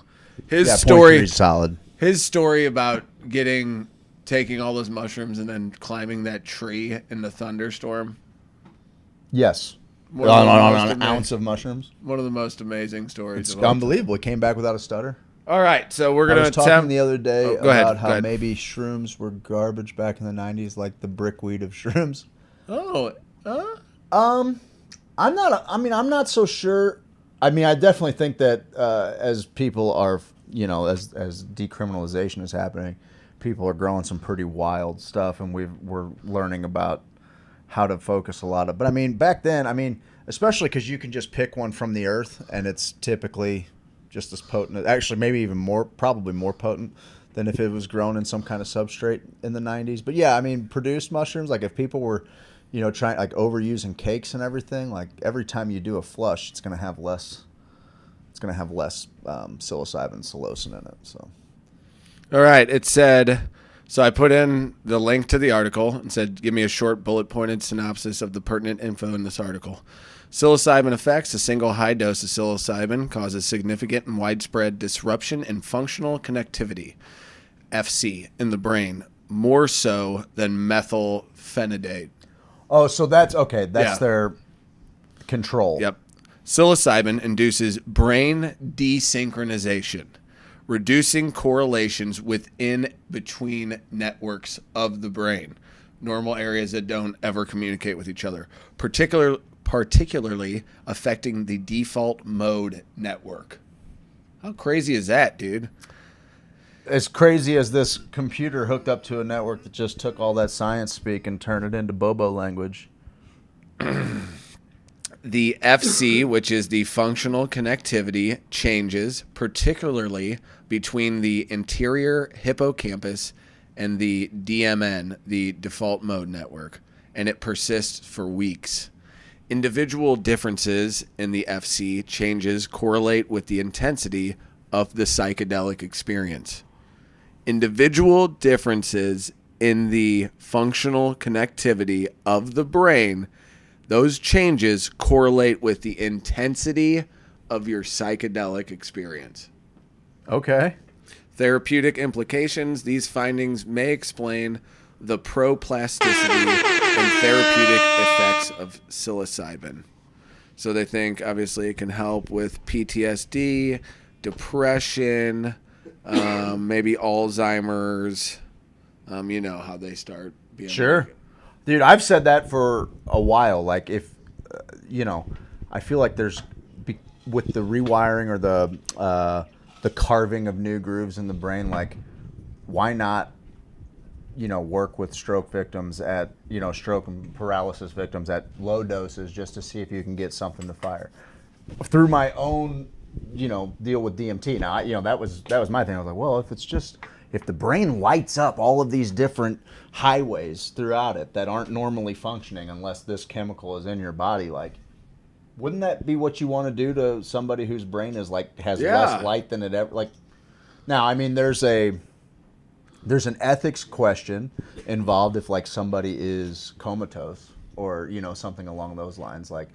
His story, solid. His story about taking all those mushrooms and then climbing that tree in the thunderstorm. Yes. On an ounce of mushrooms. One of the most amazing stories. It's unbelievable. He came back without a stutter. All right, so we're going to attempt. I was talking the other day about how ahead. maybe shrooms were garbage back in the 90s, like the brickweed of shrooms. I'm not so sure. I definitely think that as people are, as decriminalization is happening, people are growing some pretty wild stuff, and we're learning about how to focus a lot of. But back then, especially because you can just pick one from the earth, and it's typically just as potent. Actually, maybe probably more potent than if it was grown in some kind of substrate in the 90s. But yeah, produced mushrooms, like if people were, trying like overusing cakes and everything, like every time you do a flush, it's going to have less. It's going to have less psilocybin, psilocin in it. So. All right. It said, so I put in the link to the article and said, give me a short bullet-pointed synopsis of the pertinent info in this article. Psilocybin effects. A single high dose of psilocybin causes significant and widespread disruption in functional connectivity, FC, in the brain, more so than methylphenidate. Oh, so that's okay. That's their control. Yep. Psilocybin induces brain desynchronization, reducing correlations within between networks of the brain, normal areas that don't ever communicate with each other, particularly affecting the default mode network. How crazy is that, dude? As crazy as this computer hooked up to a network that just took all that science speak and turned it into Bobo language. The FC, which is the functional connectivity, changes particularly between the interior hippocampus and the DMN, the default mode network, and it persists for weeks. Individual differences in the FC changes correlate with the intensity of the psychedelic experience. Individual differences in the functional connectivity of the brain, those changes correlate with the intensity of your psychedelic experience. Okay. Therapeutic implications. These findings may explain the proplasticity and therapeutic effects of psilocybin. So they think, obviously, it can help with PTSD, depression, maybe Alzheimer's, You know how they start being Sure. Dude, I've said that for a while. Like, if, I feel like there's, with the rewiring or the carving of new grooves in the brain, like, why not, work with stroke victims at, stroke and paralysis victims at low doses just to see if you can get something to fire. Through my own, deal with DMT. Now, that was my thing. I was like, well, if the brain lights up all of these different highways throughout it that aren't normally functioning unless this chemical is in your body, like, wouldn't that be what you want to do to somebody whose brain is has less light than it ever? Like, now, I mean, there's an ethics question involved if like somebody is comatose or something along those lines. Like,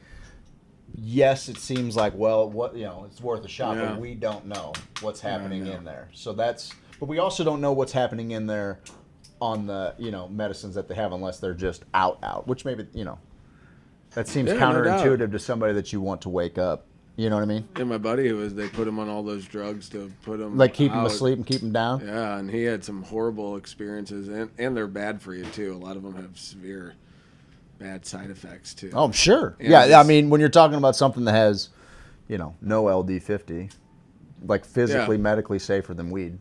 yes, it seems like, well, it's worth a shot, but we don't know what's happening in there. So but we also don't know what's happening in there on the medicines that they have unless they're just out, which maybe that seems counterintuitive to somebody that you want to wake up. You know what I mean? Yeah, my buddy they put him on all those drugs to put him keep him asleep and keep him down. Yeah, and he had some horrible experiences, and they're bad for you too. A lot of them have severe bad side effects too. Oh, sure. And I mean, when you're talking about something that has, no LD50, like physically, medically safer than weed,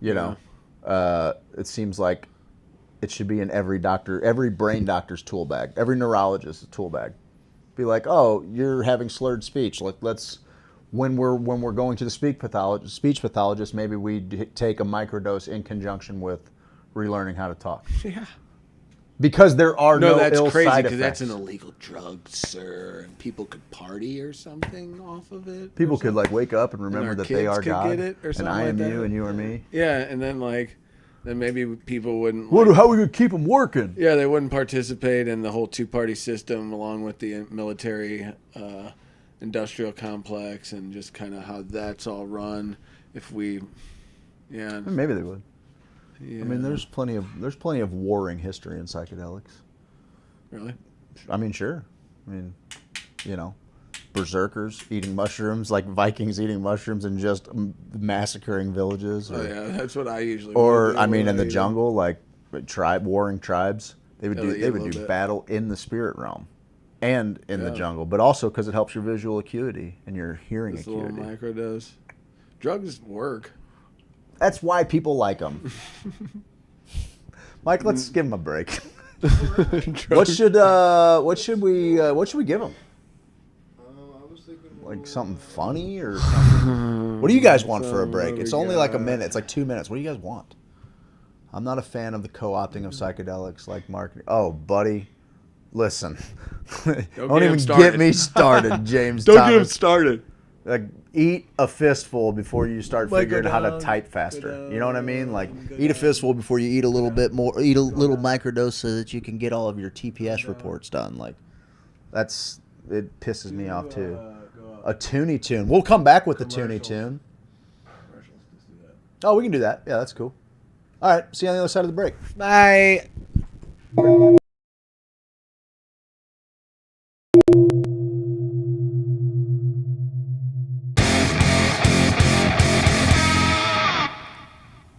it seems like it should be in every brain doctor's tool bag, every neurologist's tool bag. Be like, oh, you're having slurred speech. Let's when we're going to the speech pathologist, maybe we take a microdose in conjunction with relearning how to talk. Yeah. Because there are no that's ill crazy, side because effects. that's an illegal drug, sir, and people could party or something off of it. People could wake up and remember that they are God, get it or and I am like you, and you are me. Yeah, and then then maybe people wouldn't. How are we gonna keep them working? Yeah, they wouldn't participate in the whole two-party system along with the military industrial complex and just kind of how that's all run. If we, maybe they would. Yeah. I mean, there's plenty of warring history in psychedelics. Really? I mean, sure. I mean, berserkers eating mushrooms, like Vikings eating mushrooms and just massacring villages. That's what I usually. Or in the jungle, like warring tribes, they would do battle in the spirit realm, and in the jungle, but also because it helps your visual acuity and your hearing acuity. Little microdose. Drugs work. That's why people like them. Mike, let's give him a break. What should we give him? Like something funny or something? What do you guys want for a break? It's only like a minute. It's like 2 minutes. What do you guys want? I'm not a fan of the co-opting of psychedelics like marketing. Oh, buddy, listen. Don't even get me started, James. Don't get him started. Like, eat a fistful before you start figuring out how to type faster. You know what I mean? Like, eat a fistful before you eat a little bit more. Eat a little microdose so that you can get all of your TPS reports done. Like, it pisses me off too. A Toonie Tune. We'll come back with the Toonie Tune. Oh, we can do that. Yeah, that's cool. All right. See you on the other side of the break. Bye.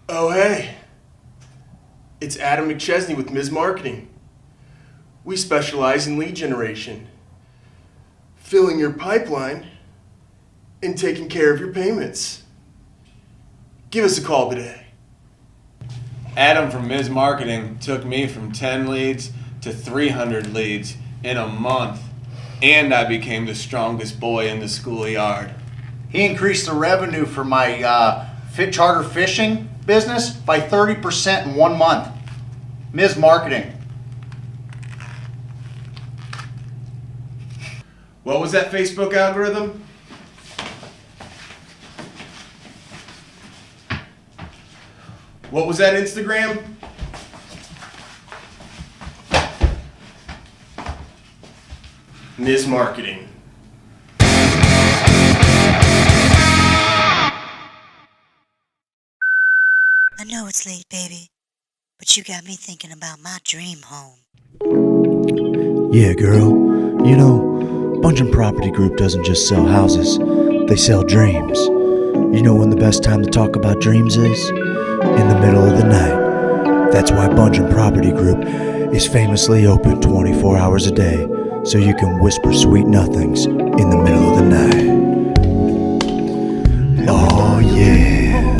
Oh, hey. It's Adam McChesney with Ms. Marketing. We specialize in lead generation, filling your pipeline, and taking care of your payments. Give us a call today. Adam from Ms. Marketing took me from 10 leads to 300 leads in a month, and I became the strongest boy in the schoolyard. He increased the revenue for my charter fishing business by 30% in 1 month. Ms. Marketing. What was that Facebook algorithm? What was that Instagram? Ms. Marketing. I know it's late, baby, but you got me thinking about my dream home. Yeah, girl. You know, Bungeon Property Group doesn't just sell houses, they sell dreams. You know when the best time to talk about dreams is? In the middle of the night. That's why Bungeon Property Group is famously open 24 hours a day, so you can whisper sweet nothings in the middle of the night. Oh yeah.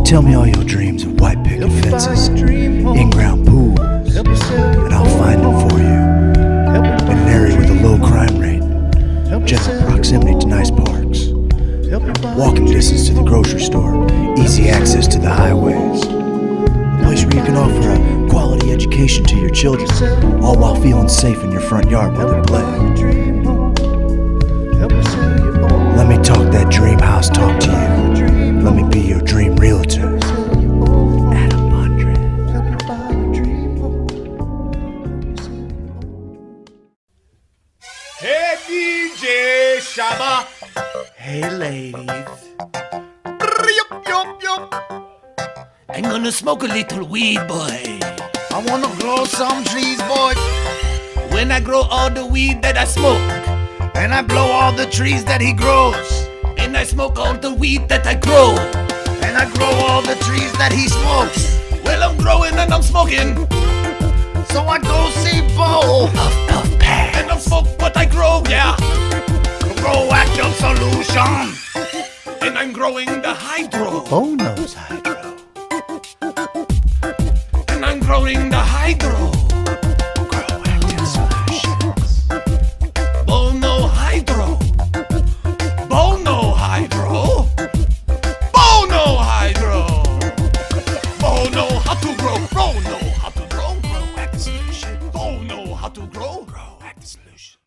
Tell me all your dreams of white picket fences, in-ground pools, and I'll find them for you. In an area with a low crime rate, general proximity to nice parks, walking distance to the grocery store, easy access to the highways. A place where you can offer a quality education to your children, all while feeling safe in your front yard while they play. Let me talk that dream house talk to you. Let me be your dream realtor. Adam Bondred. Hey, DJ Shabba. Hey, ladies. I'm gonna smoke a little weed, boy. I wanna grow some trees, boy. When I grow all the weed that I smoke, and I blow all the trees that he grows, and I smoke all the weed that I grow, and I grow all the trees that he smokes. Well, I'm growing and I'm smoking, so I go see Bo. And I smoke what I grow, yeah. Proactive solution. And I'm growing the hydro. Bo knows hydro. And I'm growing the hydro. Proactive solutions. Bo no hydro. Bo no hydro. Bo no hydro. Bo know how to grow. Bo know how to grow. Proactive solutions. Bo know how to grow. Proactive solutions.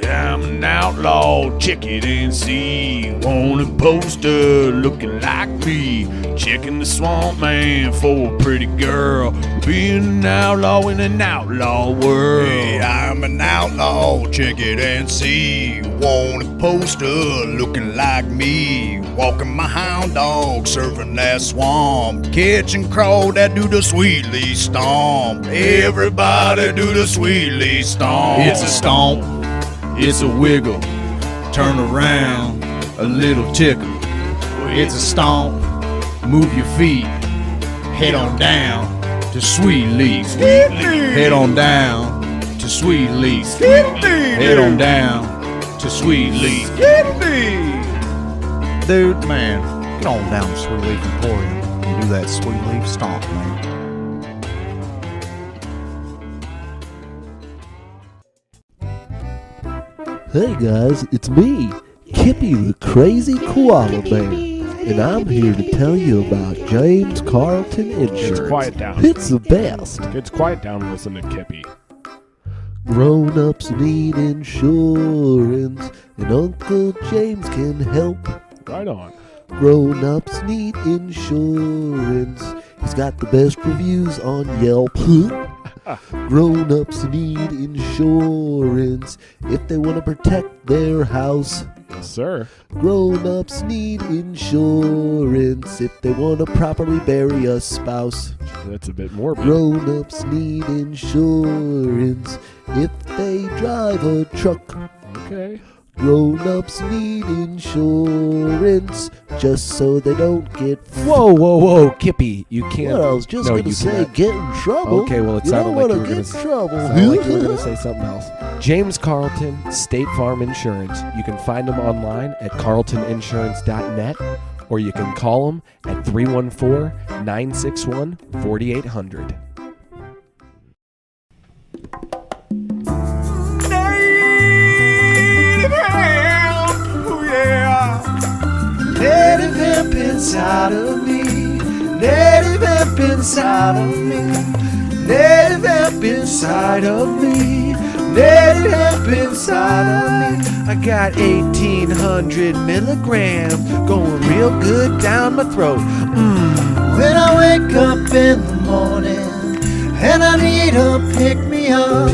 I'm an outlaw, check it and see. Wanted poster looking like me. Checking the swamp man for a pretty girl. Being an outlaw in an outlaw world. Hey, I'm an outlaw, check it and see. Wanted poster looking like me. Walking my hound dog, surfing that swamp. Catching crow that do the sweetly stomp. Everybody do the sweetly stomp. It's a stomp. It's a wiggle, turn around, a little tickle. It's a stomp, move your feet, head on down to Sweet Leaf. Head on down to Sweet Leaf. Head on down to Sweet Leaf. Dude, man, get on down to Sweet Leaf Emporium and do that Sweet Leaf stomp, man. Hey guys, it's me, Kippy the Crazy Koala Bear, and I'm here to tell you about James Carlton Insurance. Kids, quiet down. It's the best. Kids, quiet down and listen to Kippy. Grown-ups need insurance, and Uncle James can help. Right on. Grown-ups need insurance. He's got the best reviews on Yelp. Grown-ups need insurance if they want to protect their house. Yes, sir. Grown-ups need insurance if they want to properly bury a spouse. That's a bit morbid. Grown-ups need insurance if they drive a truck. Okay. Grown-ups need insurance just so they don't get... Whoa, Kippy, you can't... Well, I was just going to say cannot. get in trouble. Okay, well, it you sounded don't like you want were to going get to in trouble. sounded like you were going to say something else. James Carlton, State Farm Insurance. You can find him online at carltoninsurance.net, or you can call him at 314-961-4800. Native hemp inside of me. Native hemp inside of me. Native hemp inside of me. Native hemp inside of me. I got 1,800 milligrams going real good down my throat. When I wake up in the morning and I need a pick-me-up,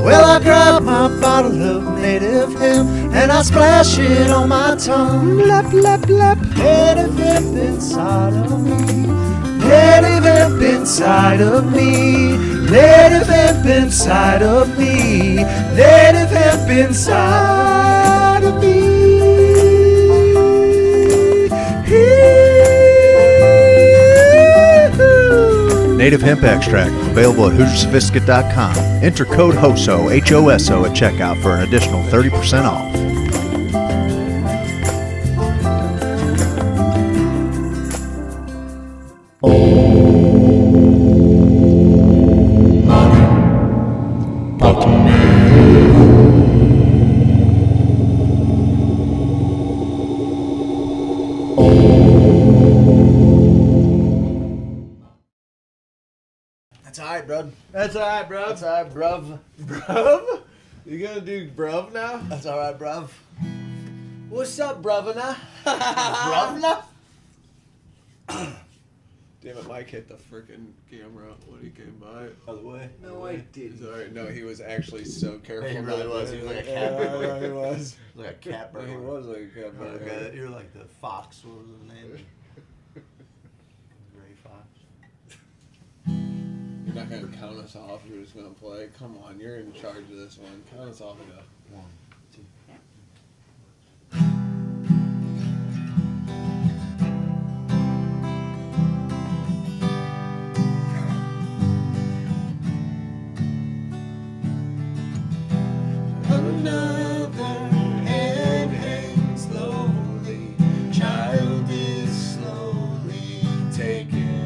well, I grab my bottle of native hemp and I splash it on my tongue. Lap, lap, lap. Native hemp inside of me. Native hemp inside of me. Native hemp inside of me. Native hemp inside of me. native hemp extract, available at HoosierSophisticate.com. Enter code HOSO, H-O-S-O, at checkout for an additional 30% off. That's alright, bruv. That's alright, bruv. That's alright, bruv. Bruv? You gonna do bruv now? That's alright, bruv. What's up, bruvna? Bruvna? Damn it, Mike hit the freaking camera when he came by. By the way. No, I didn't. Sorry, no, he was actually so careful. He really not was. to- He was like a cat burglar. Yeah, he was. Like a cat burglar. He was like a cat burglar. You're like the fox. What was his name? Gray Fox. You're not gonna count us off. You're just gonna play. Come on, you're in charge of this one. Count us off and go. 1, 2. Another hand hangs slowly. Child is slowly taken.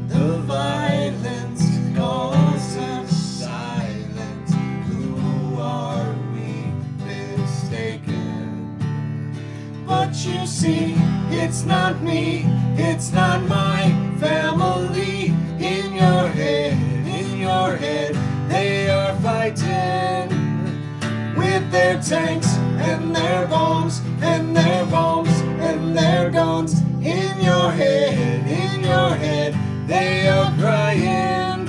The violence causes silence. Who are we mistaken? But you see, it's not me, it's not my family. In your head, they are fighting with their tanks and their bombs and their bombs and their guns. In your head, they are crying.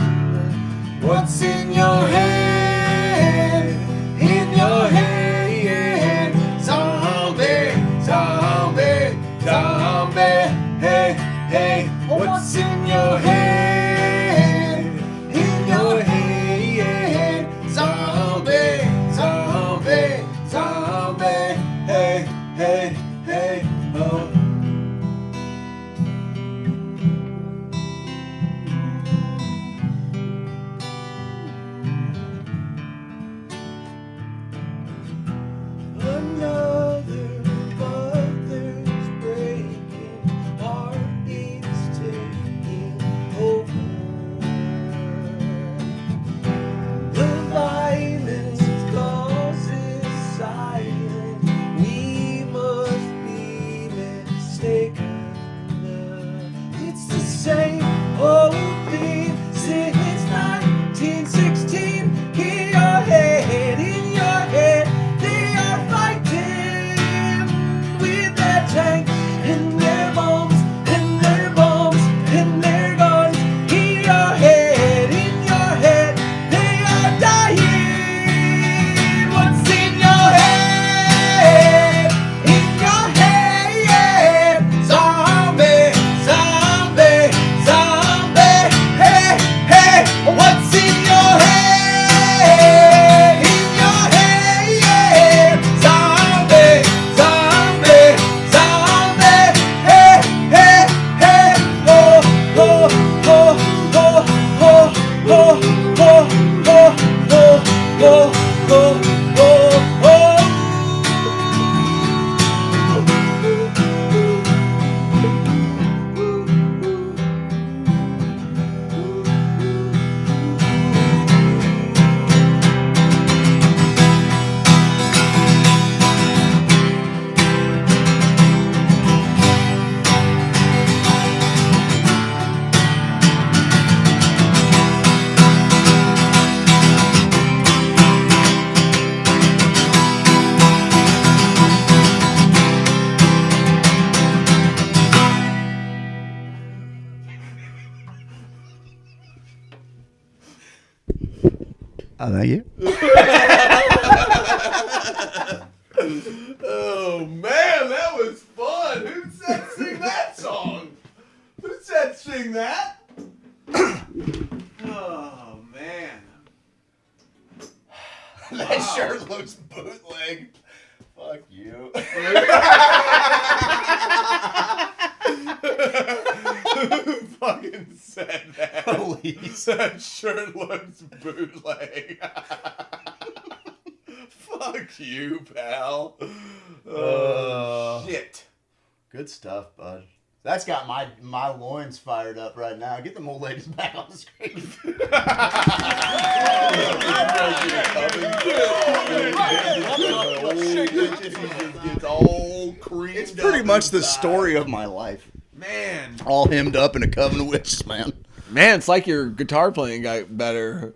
What's in your head? In your head, zombie, zombie, zombie. Hey, hey, what's in your head? In your head, zombie, zombie, zombie. Hey, hey, hey, oh. Another mother's breaking, heartbeats taking over. The violence causes silence. We must be mistaken. It's the same old thing since 1916. In your head, they are fighting with their tanks and their bombs and their bombs and their guns. In your head, they are dying. What's in your head? In your head, zombie, zombie, zombie. Hey, hey, what's in your head? In your head, zombie, zombie, zombie. Hey, hey, hey, oh, oh, oh, oh, oh, oh, oh, oh, oh, oh, oh, oh. Oh, thank you. Oh man, that was fun. Who said sing that song? Who said sing that? Oh man. That shirt looks bootleg. Fuck you. fucking said that. Police. That shirt looks bootleg. Fuck you, pal. Shit. Good stuff, bud. That's got my loins fired up right now. Get them old ladies back on the screen. It's pretty much the story of my life. Man. All hemmed up in a coven of witches, man. Man, it's like your guitar playing got better.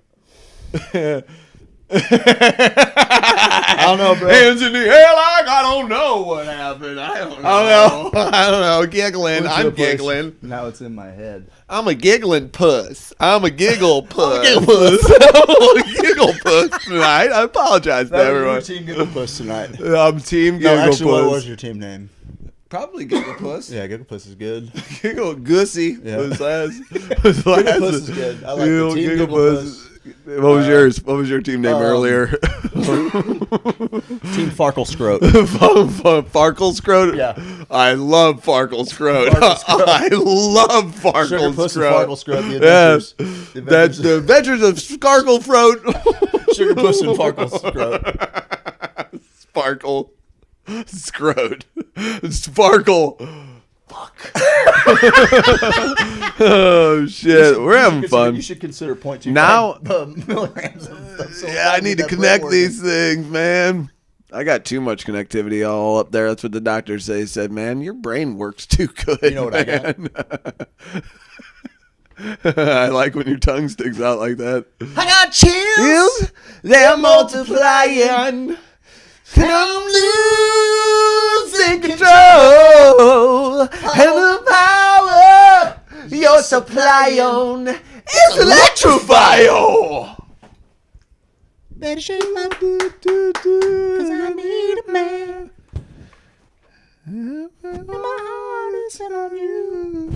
I don't know, bro. Hands in the air like I don't know what happened. I don't know. Giggling. I'm giggling. Now it's in my head. I'm a giggling puss. I'm a giggle puss. I'm a giggle puss. I'm a giggle puss tonight. I apologize to everyone. Team Giggle Puss tonight. I'm Team Giggle No, actually, Puss. what was your team name? Probably Giggle Puss. Yeah, Giggle Puss is good. Giggle Gussy Yeah. was last. Giggle Puss is good. I like the team Giggle Puss. What was yours? What was your team name earlier? Team Farkle Scroat. Farkle Scroat? Yeah. I love Farkle Scroat. I love Farkle Sugar Puss and Scroat. Farkle Scroat, the adventures. Yeah. That's the adventures of Sparkle Throat. Sugar Puss and Farkle Scroat. Sparkle Scroat. Sparkle. Fuck. Oh shit, we're having fun. You should consider 0.25 now. milligrams of Yeah, I need to connect these things, man. I got too much connectivity all up there. That's what the doctor said. He said, "Man, your brain works too good." You know what I got? I like when your tongue sticks out like that. I got chills. They're multiplying. I'm losing control. And the power you're supplying is electrifying. Better shape my cause I need a man. And my heart is set on you.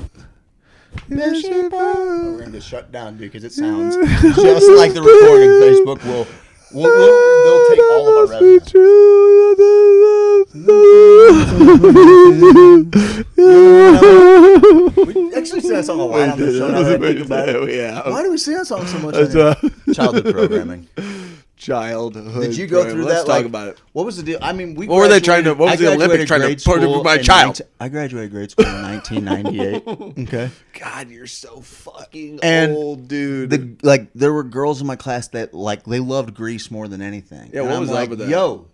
Better shape We're going to shut down, dude, because it sounds just like the recording. Facebook will... they'll take all of our revenue. We actually sing that song a lot on the show. Now that I think about it. Yeah. Why do we sing that song so much? Childhood programming. Childhood. Did you go through Let's that? talk about it. What was the deal? I mean, What were they trying to? What was the Olympics trying to put over my child? I graduated grade school in 1998. Okay. God, you're so fucking And old, dude. There were girls in my class that they loved Grease more than anything. Yeah, and what I'm was like, up with that? Yo,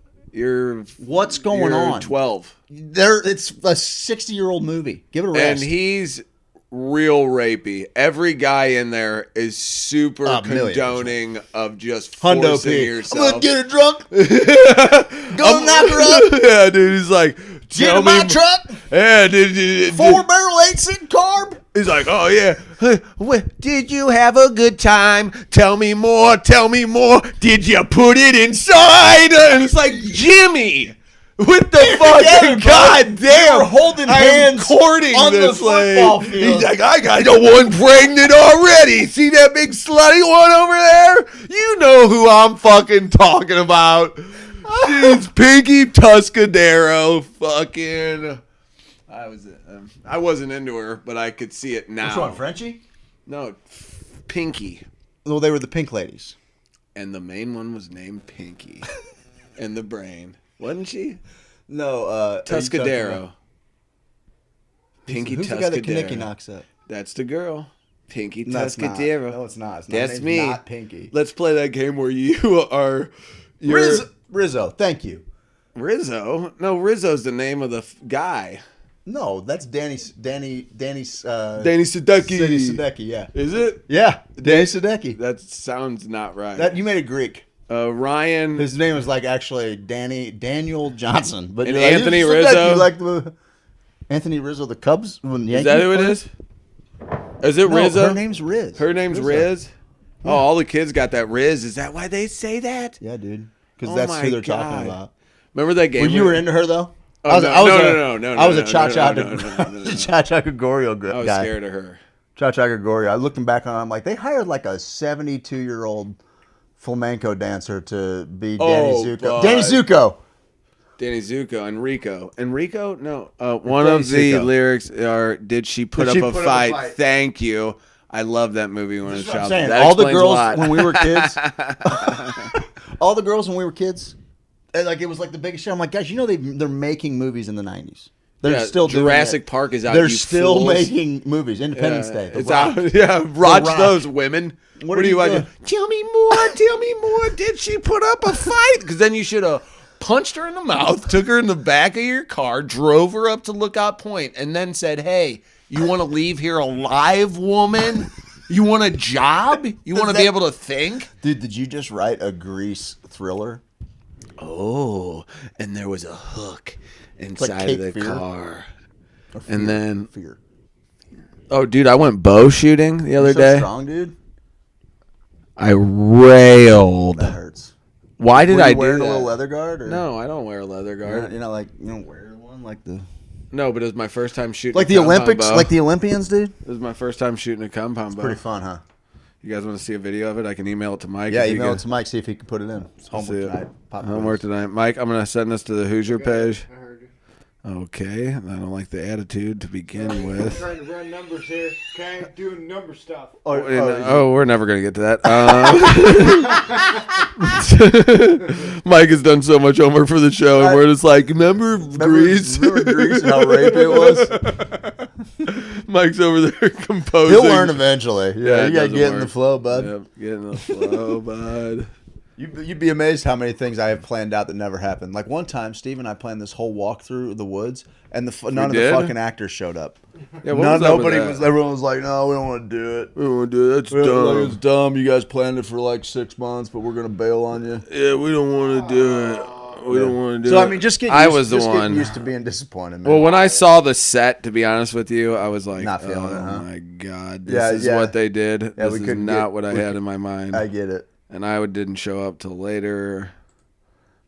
what's going on? 12. It's a 60-year-old movie. Give it a rest. And he's real rapey. Every guy in there is super condoning of just Hundo forcing P. yourself. I'm gonna get her drunk. Go knock her up. Yeah, dude. He's like, Get in my truck. Yeah, dude. 4-barrel 8-cent carb. He's like, oh yeah. Did you have a good time? Tell me more. Tell me more. Did you put it inside? And it's like, Jimmy. With the fucking goddamn, we're holding hands courting on this the football lady. field. He's like, I got the one pregnant already. See that big slutty one over there? You know who I'm fucking talking about. She's Pinky Tuscadero. Fucking. I wasn't into her, but I could see it now. Which one, Frenchie? No, Pinky. Well, they were the pink ladies. And the main one was named Pinky. In the brain. Wasn't she? No, Tuscadero. Pinky Who's Tuscadero. the guy that Kaneki knocks up? That's the girl. Pinky No, it's not. Tuscadero. No, it's not. It's not. That's It's me. not Pinky. Let's play that game where you are... Rizzo, thank you. Rizzo? No, Rizzo's the name of the guy. No, that's Danny Danny Sadecki. Danny Sadecki, yeah. Is it? Yeah, Danny Sadecki. That sounds not right. That you made it Greek. Ryan. His name was actually Daniel Johnson, but And Anthony Rizzo. like the Anthony Rizzo, the Cubs. Is that who it is? Is it No, Rizzo? her name's Riz. Her name's Riz. Yeah. Oh, all the kids got that Riz. Is that why they say that? Yeah, dude. Because Oh that's my who they're God. talking about. Remember that game? When you were into her though? Oh, no, I was a Cha-Cha no. Cha-Cha Gregorio guy. I was scared of her. Cha-Cha Gregorio. I looking back on it, I'm like, they hired like a 72-year-old flamenco dancer to be Danny Zuko. God. Danny Zuko. Danny Zuko, Enrico. No, one Danny of the Zuko. lyrics are, "Did she put up a fight? Thank you." I love that movie when I was a child. saying. That All the explains a girls lot. when we were kids, all the girls when we were kids, like it was like the biggest show. I'm like, guys, you know they're making movies in the '90s. They're Yeah, still doing Jurassic it. Park is out. They're you still fools. making movies. Independence Day. It's out. Yeah, watch those women. What are you watching? Tell me more. Did she put up a fight? Because then you should have punched her in the mouth, took her in the back of your car, drove her up to Lookout Point, and then said, "Hey, you want to leave here alive, woman? You want a job? You want to be able to think?" Dude, did you just write a Grease thriller? Oh, and there was a hook inside Cape of the Fear? car. Or Fear? And then Fear. Oh, dude, I went bow shooting the other You're so day. strong, dude. I railed. That hurts. Why did Were you I do wearing that? a little leather guard? Or? No, I don't wear a leather guard. You're not like you don't wear one like the No, but it was my first time shooting. like a the compound Olympics, bow. like the Olympians, dude. It was my first time shooting a compound bow. Pretty fun, huh? You guys want to see a video of it? I can email it to Mike. Yeah, if you email can- it to Mike. See if he can put it in. It's homework See it. tonight. Pop Homework tonight. Mike, I'm going to send this to the Hoosier page. I heard you. Okay. I don't like the attitude to begin I'm with. trying to run numbers here. Okay, doing number stuff. We're never going to get to that. Mike has done so much homework for the show, and we're just like, remember Grease? Remember Grease and how rapey it was? Mike's over there composing. He'll learn eventually. Yeah, you it gotta doesn't get in the work. flow, bud. Yep, get in the flow, bud. You'd be amazed how many things I have planned out that never happened. Like one time, Steve and I planned this whole walk through the woods, and none of the did? fucking actors showed up. Yeah, what was up with nobody that? was. Everyone was like, "No, we don't want to do it. We don't want to do it. That's Like, dumb. it's dumb. You guys planned it for like 6 months, but we're gonna bail on you." Yeah, we don't want to do it. We don't want to do So it. I mean, just get. I used, was the just one. Getting used to being disappointed, man. Well, when I saw the set, to be honest with you, I was like, Not feeling "Oh it, huh? my god, this is what they did. Yeah, this we is couldn't not what I had in my mind." I get it. And I didn't show up till later.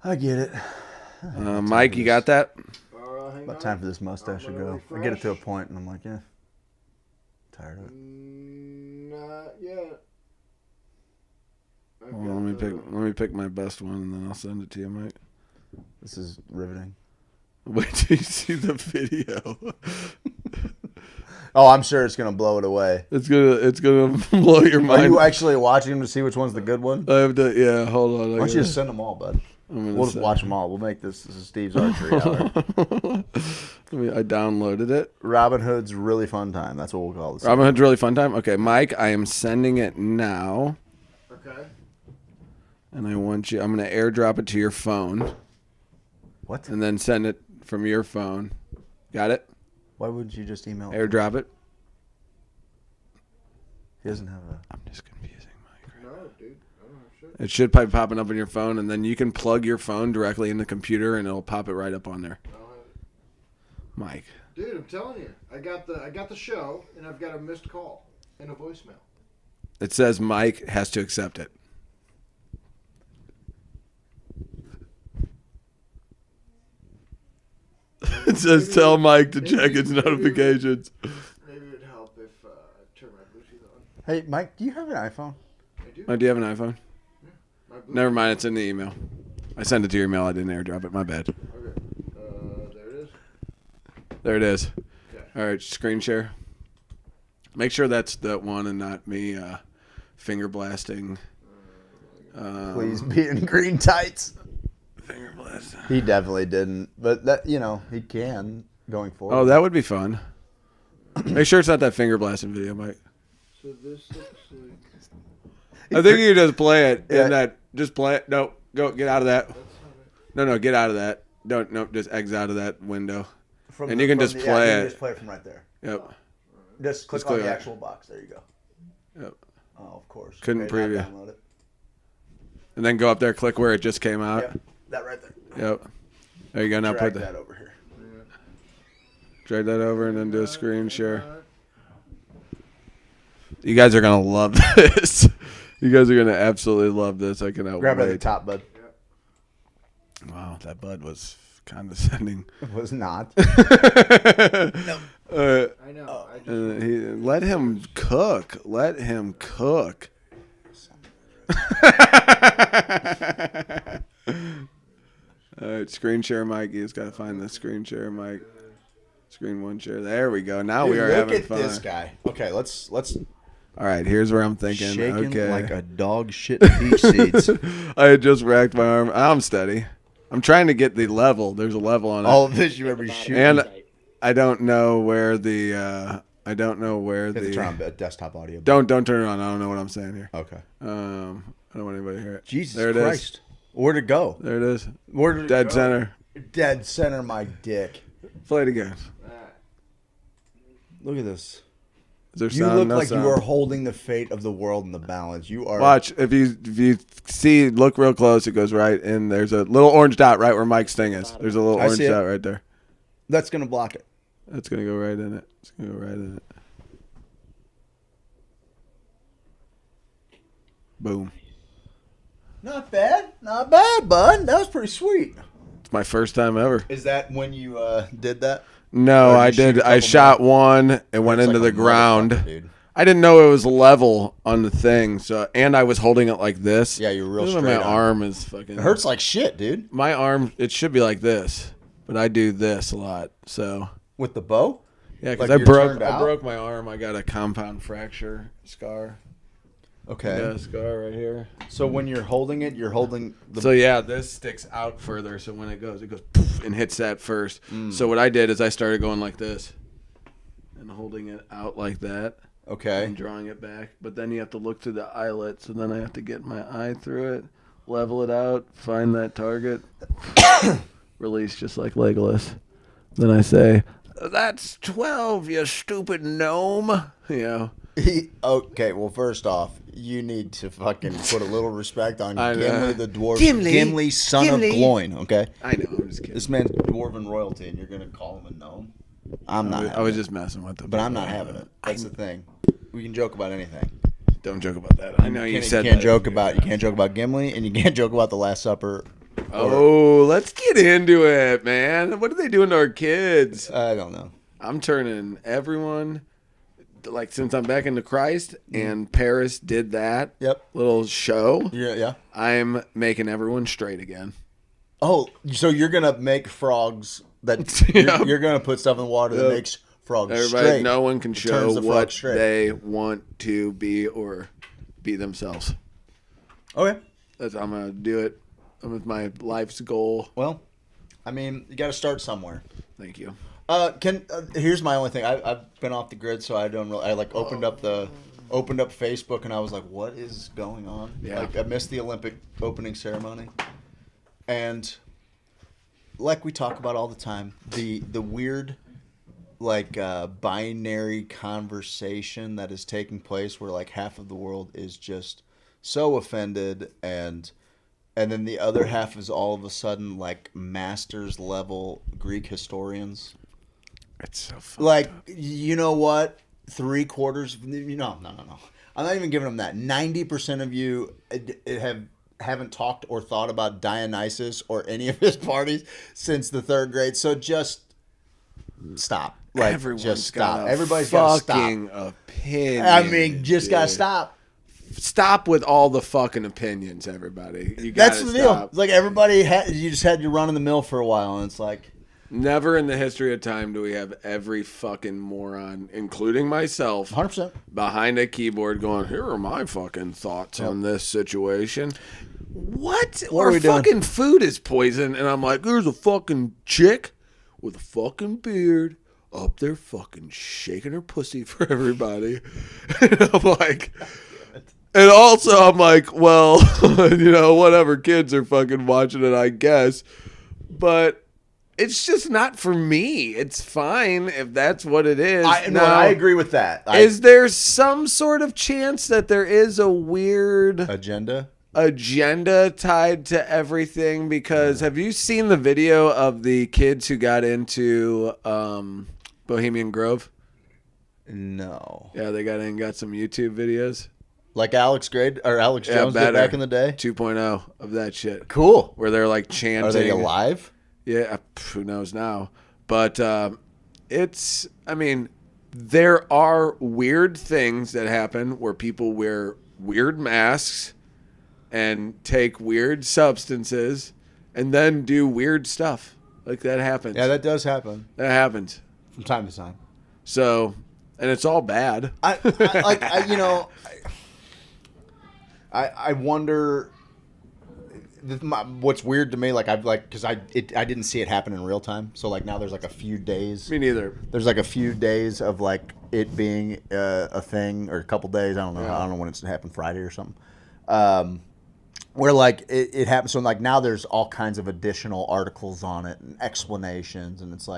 I get it. Mike, you got that? About time for this mustache to go. I get it to a point, and I'm like, yeah, tired of it. Not yet. Well, let me pick my best one, and then I'll send it to you, Mike. This is riveting. Wait till you see the video. Oh, I'm sure it's gonna blow it away. It's gonna blow your mind. Are you actually watching them to see which one's the good one? I have to. Yeah, hold on. Why don't you just send them all, bud? We'll just watch them all. We'll make this is Steve's archery hour. I downloaded it. Robin Hood's really fun time. That's what we'll call this. Robin Hood's really fun time. Okay, Mike, I am sending it now. Okay. And I want you. I'm gonna airdrop it to your phone. What? And then send it from your phone. Got it? Why wouldn't you just email? Airdrop it. He doesn't have a. I'm just confusing Mike. No, dude. I don't have shit. It should probably popping up on your phone, and then you can plug your phone directly in the computer, and it'll pop it right up on there. Mike. Dude, I'm telling you, I got the show, and I've got a missed call and a voicemail. It says Mike has to accept it. It says tell Mike to check his notifications. Maybe it would help if I turn my Bluetooth on. Hey, Mike, do you have an iPhone? I do. Oh, do you have an iPhone? My Bluetooth. Never mind, it's in the email. I sent it to your email. I didn't airdrop it. My bad. Okay. There it is. There it is. Okay. All right, screen share. Make sure that's the one and not me finger blasting. Please be in green tights. Finger blast. He definitely didn't, but that he can going forward. Oh, that would be fun. Make sure it's not that finger blasting video, Mike. So this looks like. I think you just play it Yeah. in that. Just play it. No, go get out of that. No, get out of that. Just exit out of that window. And you can just play you it. can just play it from right there. Yep. Just click Just on click the on it. actual box. There you go. Yep. Oh, of course. Couldn't Okay, now preview. download it. And then go up there, click where it just came out. Yep, that right there. Yep. There you go. Now Drag put that over here. drag that over and then do a screen share. You guys are gonna love this. You guys are gonna absolutely love this. I cannot Grab it wait. at the top, bud. Wow, that bud was condescending. It was not. I know. I just. Let him cook. Let him cook. All right, screen share mic. You just got to find the screen share mic. Screen one share. There we go. Now Dude, we are look having at fun. this guy. Okay, let's. All right, here's where I'm thinking. Shaking okay. like a dog shit peach seeds. I had just racked my arm. I'm steady. I'm trying to get the level. There's a level on it. All of this you ever shooting. And I don't know where the. I don't know where Hit the. turn on desktop audio. Don't turn it on. I don't know what I'm saying here. Okay. I don't want anybody to hear it. Jesus there it Christ. is. Where'd it go? There it is. Where did it Dead go? center. Dead center, my dick. Play it again. Look at this. Is there You sound? look No like sound. you are holding the fate of the world in the balance. You are. Watch. If you see, look real close. It goes right in. There's a little orange dot right where Mike's thing is. There's a little I orange see it. dot right there. That's gonna block it. That's gonna go right in it. It's gonna go right in it. Boom. Not bad, bud. That was pretty sweet. It's my first time ever. Is that when you did that? No, Or I did you shoot did. a I couple shot more? one. It went That's into like the a ground. motherfucker, dude. I didn't know it was level on the thing. So, and I was holding it like this. Yeah, you're real Look at straight my on. arm is fucking. It hurts like shit, dude. My arm. It should be like this, but I do this a lot. So with the bow. Yeah, because Like I you're turned out? broke my arm. I got a compound fracture scar. Okay. I got a scar right here. So when you're holding it, you're holding the. So yeah, this sticks out further. So when it goes poof, and hits that first. So what I did is I started going like this, and holding it out like that. Okay. And drawing it back, but then you have to look through the eyelet. So then I have to get my eye through it, level it out, find that target, release just like Legolas. Then I say, "That's 12, you stupid gnome." You know. Okay, well, first off, you need to fucking put a little respect on I know. Gimli the dwarf. Gimli. Son Gimli. of Gloin, okay? I know, I'm just kidding. This man's dwarven royalty, and you're going to call him a gnome? I'm not I was having just it. messing with it. But I'm not having it. That's the thing. We can joke about anything. Don't joke about that. I know you said you can't that. joke about Gimli, and you can't joke about the Last Supper. Oh, let's get into it, man. What are they doing to our kids? I don't know. I'm turning everyone, like, since I'm back into Christ and Paris did that little show. Yeah. I'm making everyone straight again. Oh, so you're going to make frogs that you're going to put stuff in the water that makes frogs Everybody, straight. no one can show Turns the frog what straight. they want to be or be themselves. Okay. I'm going to do it. With my life's goal. Well, I mean, you got to start somewhere. Thank you. Here's my only thing. I've been off the grid, so I don't really. I like opened up Facebook, and I was like, "What is going on?" Yeah. Like I missed the Olympic opening ceremony, and like we talk about all the time, the weird, like binary conversation that is taking place, where like half of the world is just so offended and then the other half is all of a sudden like master's level Greek historians. It's so fun. Like, you know what? 3/4. No. I'm not even giving them that. 90% of you haven't talked or thought about Dionysus or any of his parties since the 3rd grade. So just stop. Like, Everyone's just stop. got a Everybody's got to fucking stop. opinion. I mean, just got to dude. stop. Stop with all the fucking opinions, everybody. You gotta That's the deal. stop. It's like everybody, you just had your run in the mill for a while, and it's like. Never in the history of time do we have every fucking moron, including myself, 100%, behind a keyboard going, "Here are my fucking thoughts on this situation." What? What are Our we doing? fucking food is poison, and I'm like, "There's a fucking chick with a fucking beard up there fucking shaking her pussy for everybody," and I'm like. And also, I'm like, well, whatever. Kids are fucking watching it, I guess. But it's just not for me. It's fine if that's what it is. I agree with that. Is there some sort of chance that there is a weird agenda tied to everything? Because have you seen the video of the kids who got into Bohemian Grove? No. Yeah, they got in and got some YouTube videos. Like Alex Jones did back in the day? 2.0 of that shit. Cool. Where they're like chanting. Are they alive? Yeah, who knows now. But there are weird things that happen where people wear weird masks and take weird substances and then do weird stuff. Like that happens. Yeah, that does happen. That happens from time to time. So, and it's all bad. I wonder. What's weird to me, because I didn't see it happen in real time. So now there's a few days. Me neither. There's a few days of it being a thing, or a couple days. I don't know. Yeah. I don't know when it's happened, Friday or something. Where it happens. So now there's all kinds of additional articles on it and explanations, and it's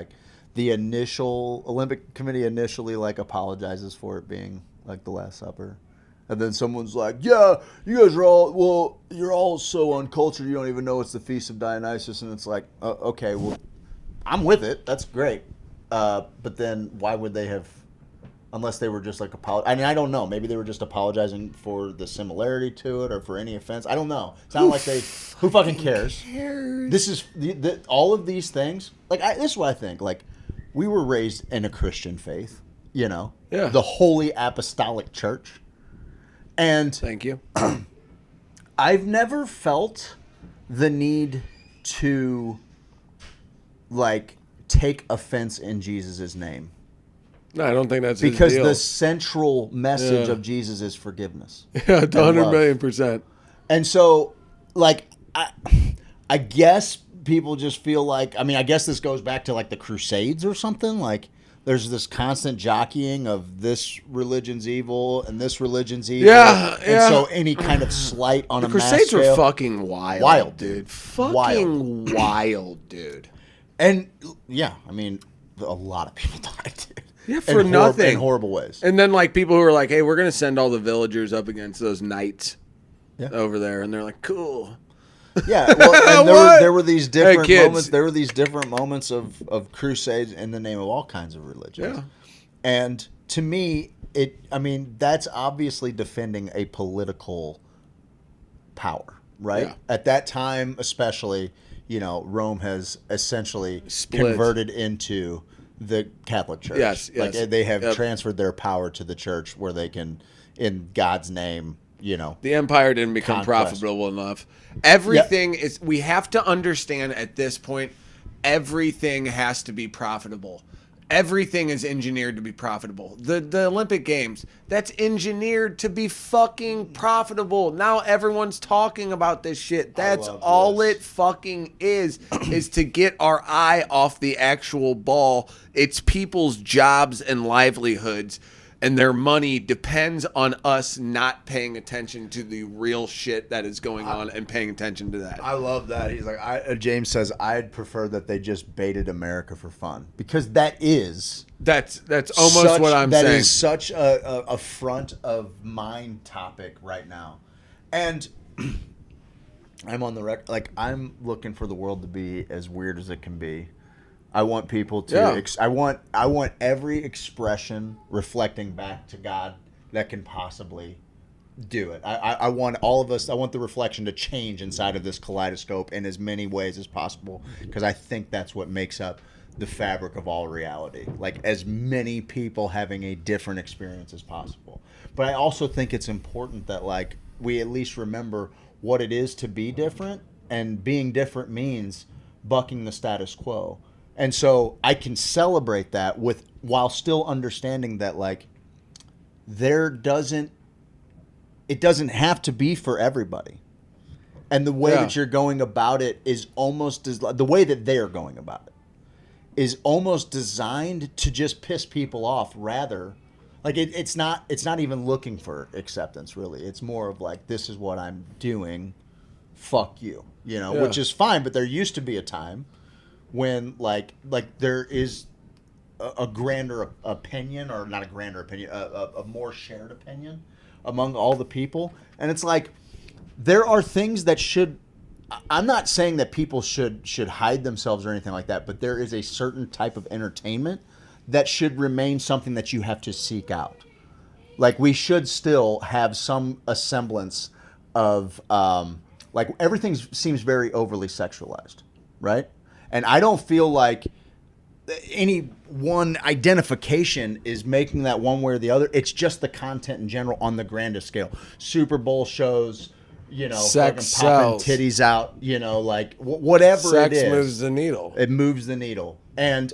the initial Olympic Committee initially apologizes for it being the Last Supper. And then someone's like, yeah, you guys are you're all so uncultured, you don't even know it's the Feast of Dionysus. And it's okay, well, I'm with it. That's great. But then why would they have, unless they were just I don't know. Maybe they were just apologizing for the similarity to it or for any offense. I don't know. It's not who fucking cares? This is, all of these things, this is what I think. We were raised in a Christian faith, Yeah. the Holy Apostolic Church. And thank you. I've never felt the need to take offense in Jesus' name. No, I don't think that's because his deal. The central message of Jesus is forgiveness. Yeah, 100,000,000%. And so, I guess people just feel I guess this goes back to the Crusades or something. There's this constant jockeying of this religion's evil and this religion's evil. Yeah, and so any kind of slight on the a Crusades mass scale, were fucking wild, dude. Fucking wild, dude. And yeah, a lot of people died, dude. Yeah, for nothing. In horrible ways. And then people who were hey, we're gonna send all the villagers up against those knights over there, and they're cool. Yeah, well, and there were these different moments. There were these different moments of crusades in the name of all kinds of religions. Yeah. And to me, that's obviously defending a political power, right? Yeah. At that time, especially, Rome has essentially Split. converted into the Catholic Church. Yes. They have transferred their power to the church, where they can, in God's name, the empire didn't become profitable enough. Everything is, we have to understand at this point, everything has to be profitable. Everything is engineered to be profitable. The Olympic Games, that's engineered to be fucking profitable. Now everyone's talking about this shit. That's all it fucking is to get our eye off the actual ball. It's people's jobs and livelihoods. And their money depends on us not paying attention to the real shit that is going on and paying attention to that. I love that. He's James says, I'd prefer that they just baited America for fun. Because that's almost what I'm saying. That is such a front of mind topic right now. And I'm on the record. I'm looking for the world to be as weird as it can be. I want people to. Yeah. I want every expression reflecting back to God that can possibly do it. I want all of us. I want the reflection to change inside of this kaleidoscope in as many ways as possible, because I think that's what makes up the fabric of all reality. As many people having a different experience as possible. But I also think it's important that we at least remember what it is to be different, and being different means bucking the status quo. And so I can celebrate that while still understanding that it doesn't have to be for everybody. And the way that you're going about it is the way that they're going about it is almost designed to just piss people off, rather. It's not even looking for acceptance, really. It's more of this is what I'm doing, fuck you, which is fine. But there used to be a time when there is a grander opinion, or not a grander opinion, a more shared opinion among all the people. And it's there are things that should, I'm not saying that people should hide themselves or anything like that, but there is a certain type of entertainment that should remain something that you have to seek out. We should still have some semblance of, everything seems very overly sexualized, right? And I don't feel like any one identification is making that one way or the other. It's just the content in general on the grandest scale. Super Bowl shows, Sex fucking popping sells. titties out, like whatever Sex it is. moves the needle. It moves the needle. And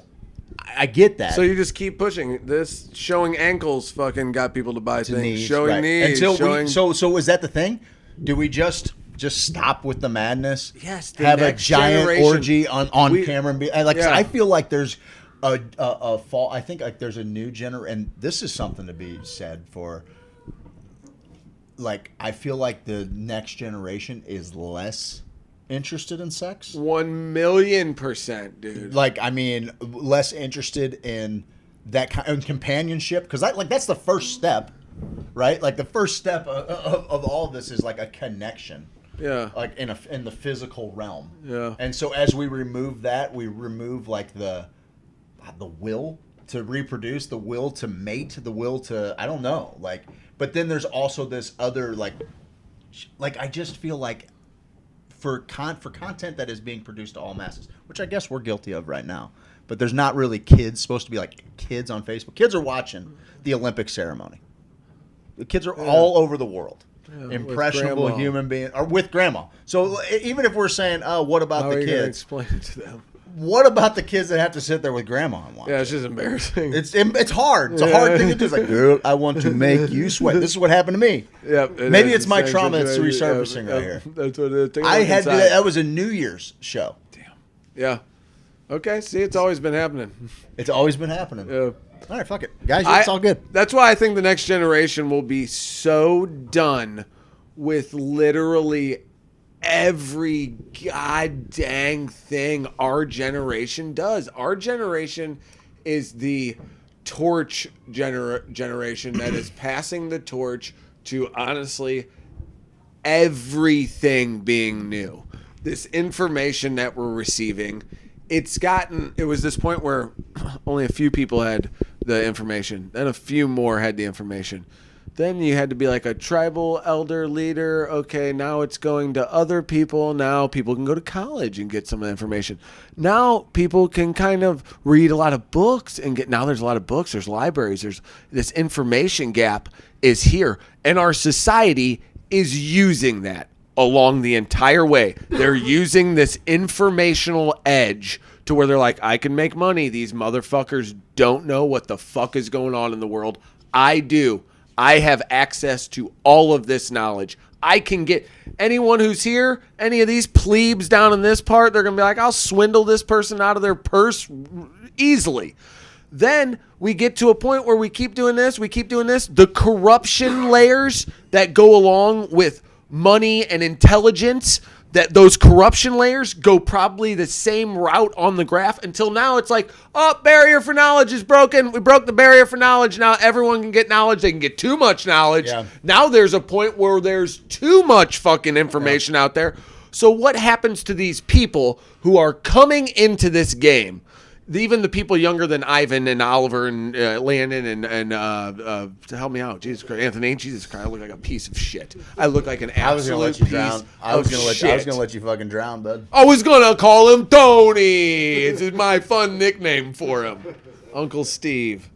I get that. So you just keep pushing this. Showing ankles fucking got people to buy things. Knees, Showing right. knees. So is that the thing? Do we just stop with the madness? Yes. Have a giant orgy on camera and I feel like there's a fall. I think like there's a new generation, and this is something to be said for. Like I feel like the next generation is less interested in sex. 1,000,000%, dude. Like I mean, less interested in that kind of companionship because that's the first step, right? Like the first step of all of this is like a connection. Yeah. Like in the physical realm. Yeah. And so as we remove that, we remove like the will to reproduce, the will to mate, the will to I don't know, like. But then there's also this other like I just feel like for content that is being produced to all masses, which I guess we're guilty of right now. But there's not really kids supposed to be like kids on Facebook. Kids are watching the Olympic ceremony. The kids are all over the world. Yeah, impressionable human being or with grandma. So even if we're saying, "Oh, what about the kids?" Explain it to them. What about the kids that have to sit there with grandma and watch? Yeah, it's just embarrassing. It's hard. It's a hard thing to do. It's like, girl, I want to make you sweat. This is what happened to me. Yep. Maybe it's my trauma that's resurfacing right here. That's what it is. I had to do that. That was a New Year's show. Damn. Yeah. Okay. See, it's always been happening. It's always been happening. Yeah. All right, fuck it, guys. It's all good. That's why I think the next generation will be so done with literally every god dang thing our generation does. Our generation is the torch generation that is passing the torch to honestly everything being new. This information that we're receiving, it was this point where only a few people had the information, then a few more had the information. Then you had to be like a tribal elder leader. Okay, now it's going to other people. Now people can go to college and get some of the information. Now people can kind of read a lot of books and now there's a lot of books. There's libraries. There's this information gap is here. And our society is using that along the entire way. They're using this informational edge to where they're like, I can make money. These motherfuckers don't know what the fuck is going on in the world. I do. I have access to all of this knowledge. I can get anyone who's here, any of these plebes down in this part, they're going to be like, I'll swindle this person out of their purse easily. Then we get to a point where we keep doing this. The corruption layers that go along with money and intelligence, that those corruption layers go probably the same route on the graph until now it's like, oh, barrier for knowledge is broken. We broke the barrier for knowledge. Now everyone can get knowledge. They can get too much knowledge. Yeah. Now there's a point where there's too much fucking information out there. So what happens to these people who are coming into this game? Even the people younger than Ivan and Oliver and Landon and help me out, Jesus Christ, Anthony, Jesus Christ, I look like a piece of shit. I look like an absolute piece of shit. I was gonna let you fucking drown, bud. I was gonna call him Tony. It's my fun nickname for him, Uncle Steve.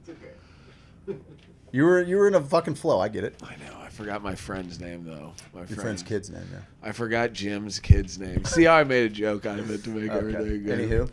You were in a fucking flow. I get it. I know. I forgot my friend's name though. Your friend's kid's name. Yeah. I forgot Jim's kid's name. See how I made a joke out of it to make everything good.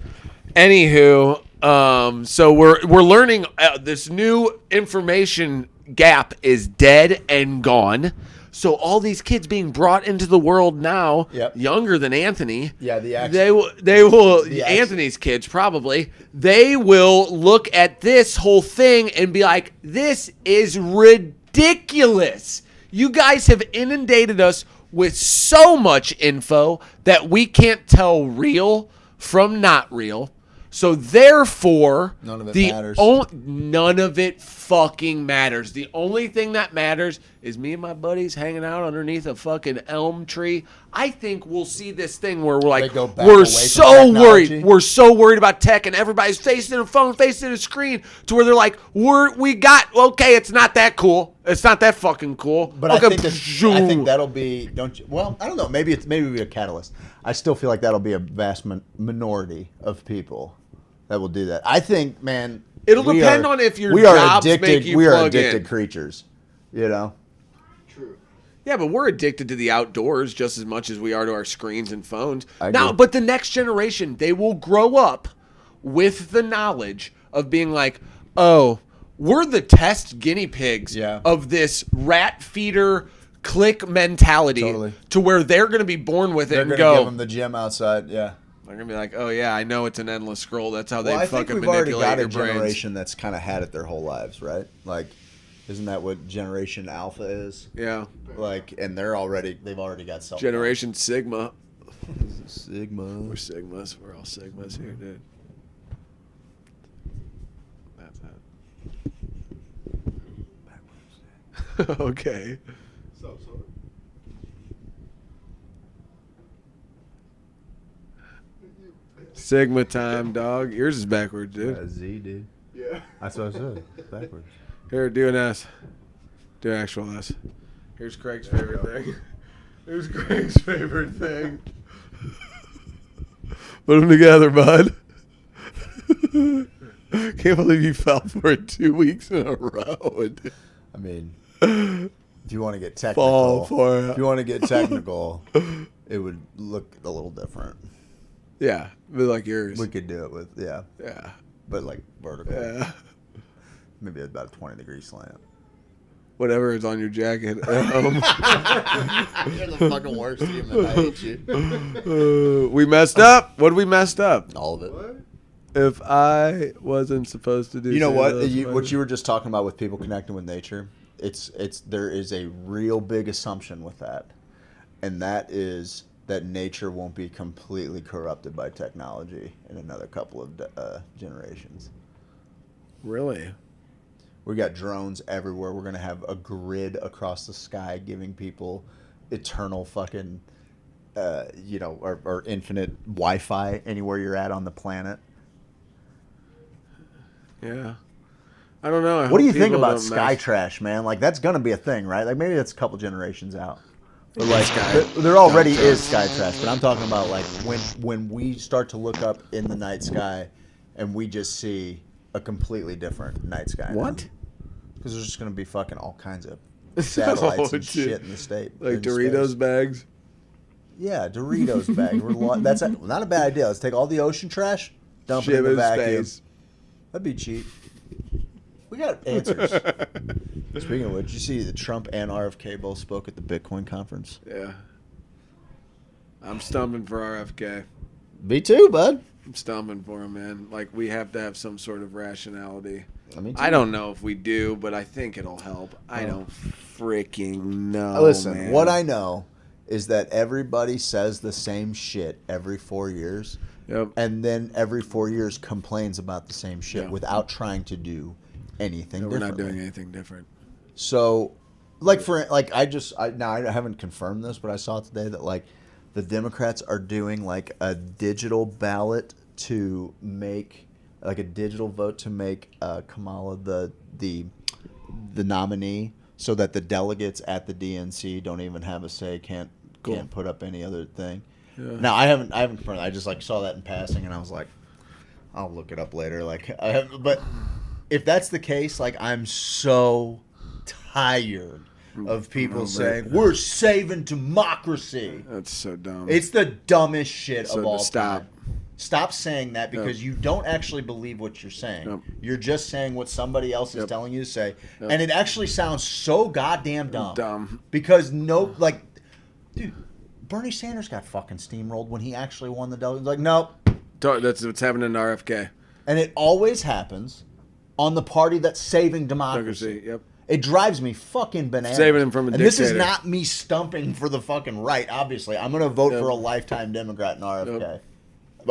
Anywho, so we're learning this new information gap is dead and gone. So all these kids being brought into the world now, younger than Anthony, they will Anthony's kids probably, they will look at this whole thing and be like, this is ridiculous. You guys have inundated us with so much info that we can't tell real from not real. So therefore, none of it matters. None of it fucking matters. The only thing that matters is me and my buddies hanging out underneath a fucking elm tree. I think we'll see this thing where we're like, we're so worried. We're so worried about tech, and everybody's facing a phone, facing a screen, to where they're like, okay, it's not that cool. It's not that fucking cool. But okay, I think that'll be, well, I don't know. Maybe it'll be a catalyst. I still feel like that'll be a vast minority of people that will do that. I think, man, it'll depend on if your jobs make you we plug are addicted in. creatures, you know. True. Yeah, but we're addicted to the outdoors just as much as we are to our screens and phones. I Now, agree. but the next generation, they will grow up with the knowledge of being like, oh, we're the test guinea pigs of this rat feeder click mentality to where they're going to be born with it They're and gonna go. give them the gym outside. Yeah. They're going to be like, oh, yeah, I know it's an endless scroll. That's how they I think fucking we've already manipulate got a your brains. generation that's kind of had it their whole lives, right? Like, isn't that what Generation Alpha is? Yeah. Like, and they've already got self. Generation Sigma. Sigma. We're Sigmas. We're all Sigmas here, dude. That's that. Okay. Sigma time, dog. Yours is backwards, dude. Z, dude. Yeah. That's what I said. Backwards. Here, do an S. Do an actual S. Here's Craig's favorite thing. Here's Craig's favorite thing. Put them together, bud. Can't believe you fell for it 2 weeks in a row. I mean, if you want to get technical, Fall for it. if you want to get technical, it would look a little different. Yeah, but like yours. We could do it with Yeah. but like vertical. Yeah. Maybe about a 20-degree slant. Whatever is on your jacket. You're the fucking worst human. I hate you. We messed up. What did we messed up? All of it. If I wasn't supposed to do, You know what? those What you were just talking about with people connecting with nature. There is a real big assumption with that, and that is that nature won't be completely corrupted by technology in another couple of generations. Really? We got drones everywhere. We're gonna have a grid across the sky, giving people eternal fucking, or infinite Wi-Fi anywhere you're at on the planet. Yeah. I don't know. What do you think about sky trash, man? Like, that's gonna be a thing, right? Like, maybe that's a couple generations out. But like, there already is sky trash. But I'm talking about like when we start to look up in the night sky, and we just see a completely different night sky. What? Because there's just gonna be fucking all kinds of satellites and shit in the state. Like in Doritos space. bags? Yeah, Doritos bag. That's not a bad idea. Let's take all the ocean trash, dump it in the vacuum. Space. That'd be cheap. We got answers. Speaking of which, did you see that Trump and RFK both spoke at the Bitcoin conference? Yeah. I'm stumping for RFK. Me too, bud. I'm stumping for him, man. Like, we have to have some sort of rationality. Me too. I don't know if we do, but I think it'll help. I don't freaking know. Listen, man. what I know is that everybody says the same shit every 4 years. Yep. And then every 4 years complains about the same shit without trying to do anything We're different. not doing anything different. So, I haven't confirmed this, but I saw today that like the Democrats are doing like a digital ballot to make like a digital vote to make Kamala the nominee, so that the delegates at the DNC don't even have a say, can't put up any other thing. Yeah. Now I haven't confirmed. I just like saw that in passing, and I was like, I'll look it up later. But if that's the case, like I'm so tired of people saying we're saving democracy. That's so dumb. It's the dumbest shit So of all stop. time. Stop saying that because you don't actually believe what you're saying. You're just saying what somebody else is telling you to say. And it actually sounds so goddamn dumb. Because dude, Bernie Sanders got fucking steamrolled when he actually won the delegate. Like, nope. That's what's happening in RFK. And it always happens on the party that's saving democracy. Yep. It drives me fucking bananas. Saving him from a And this is dictator. not me stumping for the fucking right, obviously. I'm going to vote for a lifetime Democrat in RFK.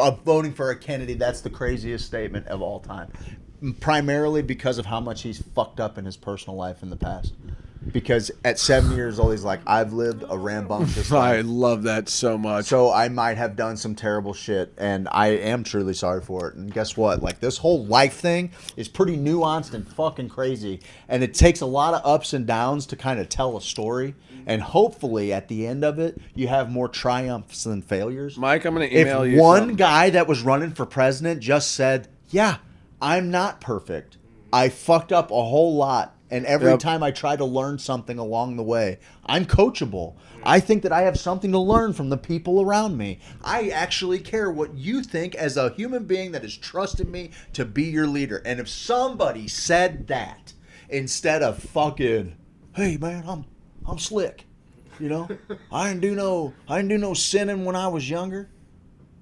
I'm voting for a Kennedy. That's the craziest statement of all time. Primarily because of how much he's fucked up in his personal life in the past. Because at 7 years old, he's like, I've lived a rambunctious life. I love that so much. So I might have done some terrible shit, and I am truly sorry for it. And guess what? Like, this whole life thing is pretty nuanced and fucking crazy. And it takes a lot of ups and downs to kind of tell a story. And hopefully, at the end of it, you have more triumphs than failures. Mike, I'm going to email you If one something. guy that was running for president just said, yeah, I'm not perfect. I fucked up a whole lot And every time I try to learn something along the way, I'm coachable. I think that I have something to learn from the people around me. I actually care what you think as a human being that has trusted me to be your leader. And if somebody said that instead of fucking, hey man, I'm slick, you know, I didn't do no sinning when I was younger,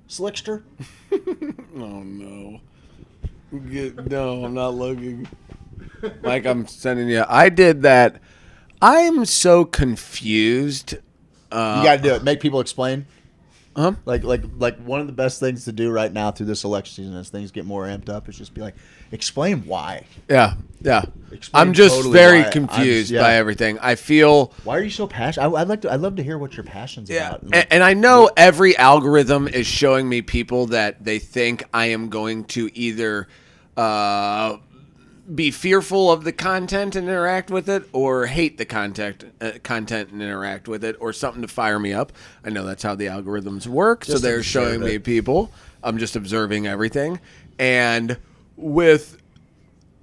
slickster. Oh no, no, I'm not looking. Mike, I'm sending you. I did that. I'm so confused. You got to do it. Make people explain. Huh? Like one of the best things to do right now through this election season as things get more amped up is just be like, explain why. Yeah. Explain I'm just totally very why. confused by everything. I feel. Why are you so passionate? I'd love to hear what your passion's about. And I know every algorithm is showing me people that they think I am going to either be fearful of the content and interact with it, or hate the content and interact with it, or something to fire me up. I know that's how the algorithms work. So they're showing me people. I'm just observing everything. And if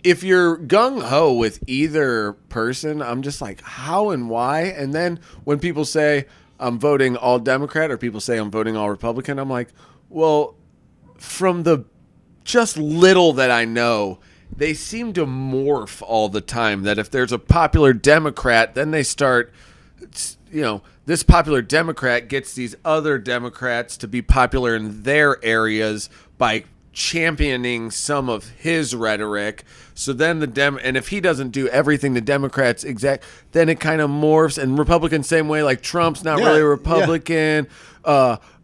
you're gung-ho with either person, I'm just like, how and why? And then when people say I'm voting all Democrat or people say I'm voting all Republican, I'm like, well, from the just little that I know, they seem to morph all the time. That if there's a popular Democrat, then they start, this popular Democrat gets these other Democrats to be popular in their areas by championing some of his rhetoric. So then and if he doesn't do everything the Democrats then it kind of morphs. And Republicans same way, like Trump's not really a Republican.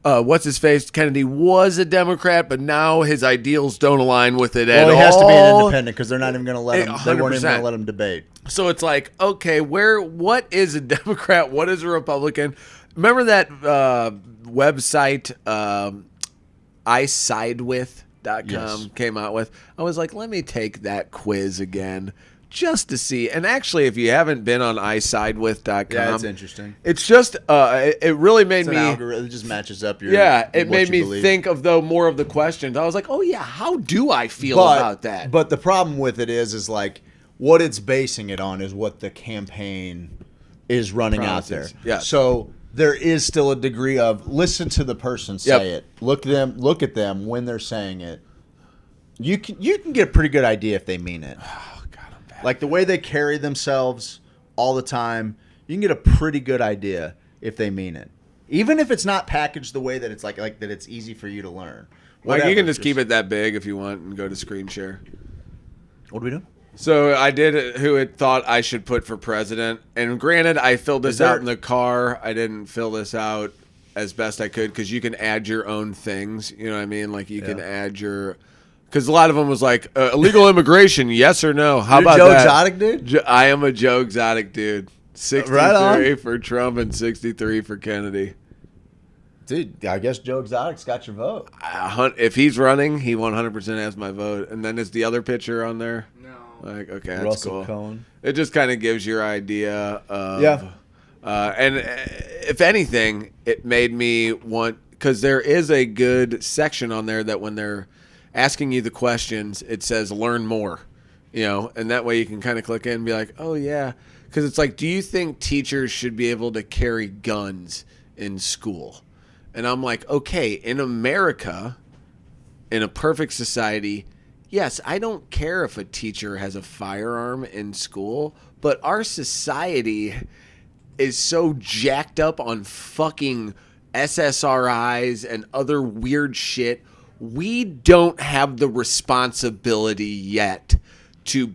What's his face? Kennedy was a Democrat, but now his ideals don't align with it at all. Well, he has to be an independent because they're not even going to let him. They weren't even going to let him debate. So it's like, okay, what is a Democrat? What is a Republican? Remember that website isidewith.com came out with? I was like, let me take that quiz again. Just to see. And actually, if you haven't been on isidewith.com, yeah, it's interesting. It's just it really made me algorithm. It just matches up your it made me think of more of the questions. I was like, oh yeah, how do I feel about that? But the problem with it is like what it's basing it on is what the campaign is running out there. Yeah. So there is still a degree of listen to the person say it. Look at them when they're saying it. You can get a pretty good idea if they mean it. Like the way they carry themselves all the time, you can get a pretty good idea if they mean it. Even if it's not packaged the way that it's like that it's easy for you to learn. Like you can just keep it that big if you want and go to screen share. What do we do? So I did who it thought I should put for president. And granted, I filled this out in the car. I didn't fill this out as best I could because you can add your own things. You know what I mean? Like you can add your... Because a lot of them was like, illegal immigration, yes or no? How about Joe that? Exotic dude? I am a Joe Exotic dude. 63 for Trump and 63 for Kennedy. Dude, I guess Joe Exotic's got your vote. If he's running, he 100% has my vote. And then is the other picture on there? No. Like, okay, that's Russell cool. Cohen. It just kind of gives your idea of... and if anything, it made me want... Because there is a good section on there that when they're asking you the questions, it says learn more, and that way you can kind of click in and be like, oh yeah, because it's like, do you think teachers should be able to carry guns in school? And I'm like, okay, in America, in a perfect society, yes, I don't care if a teacher has a firearm in school, but our society is so jacked up on fucking SSRIs and other weird shit. We don't have the responsibility yet to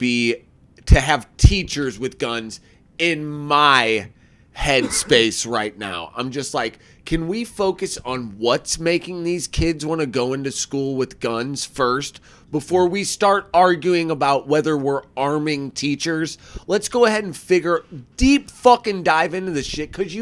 have teachers with guns in my headspace right now. I'm just like, can we focus on what's making these kids want to go into school with guns first before we start arguing about whether we're arming teachers? Let's go ahead and deep fucking dive into this shit, because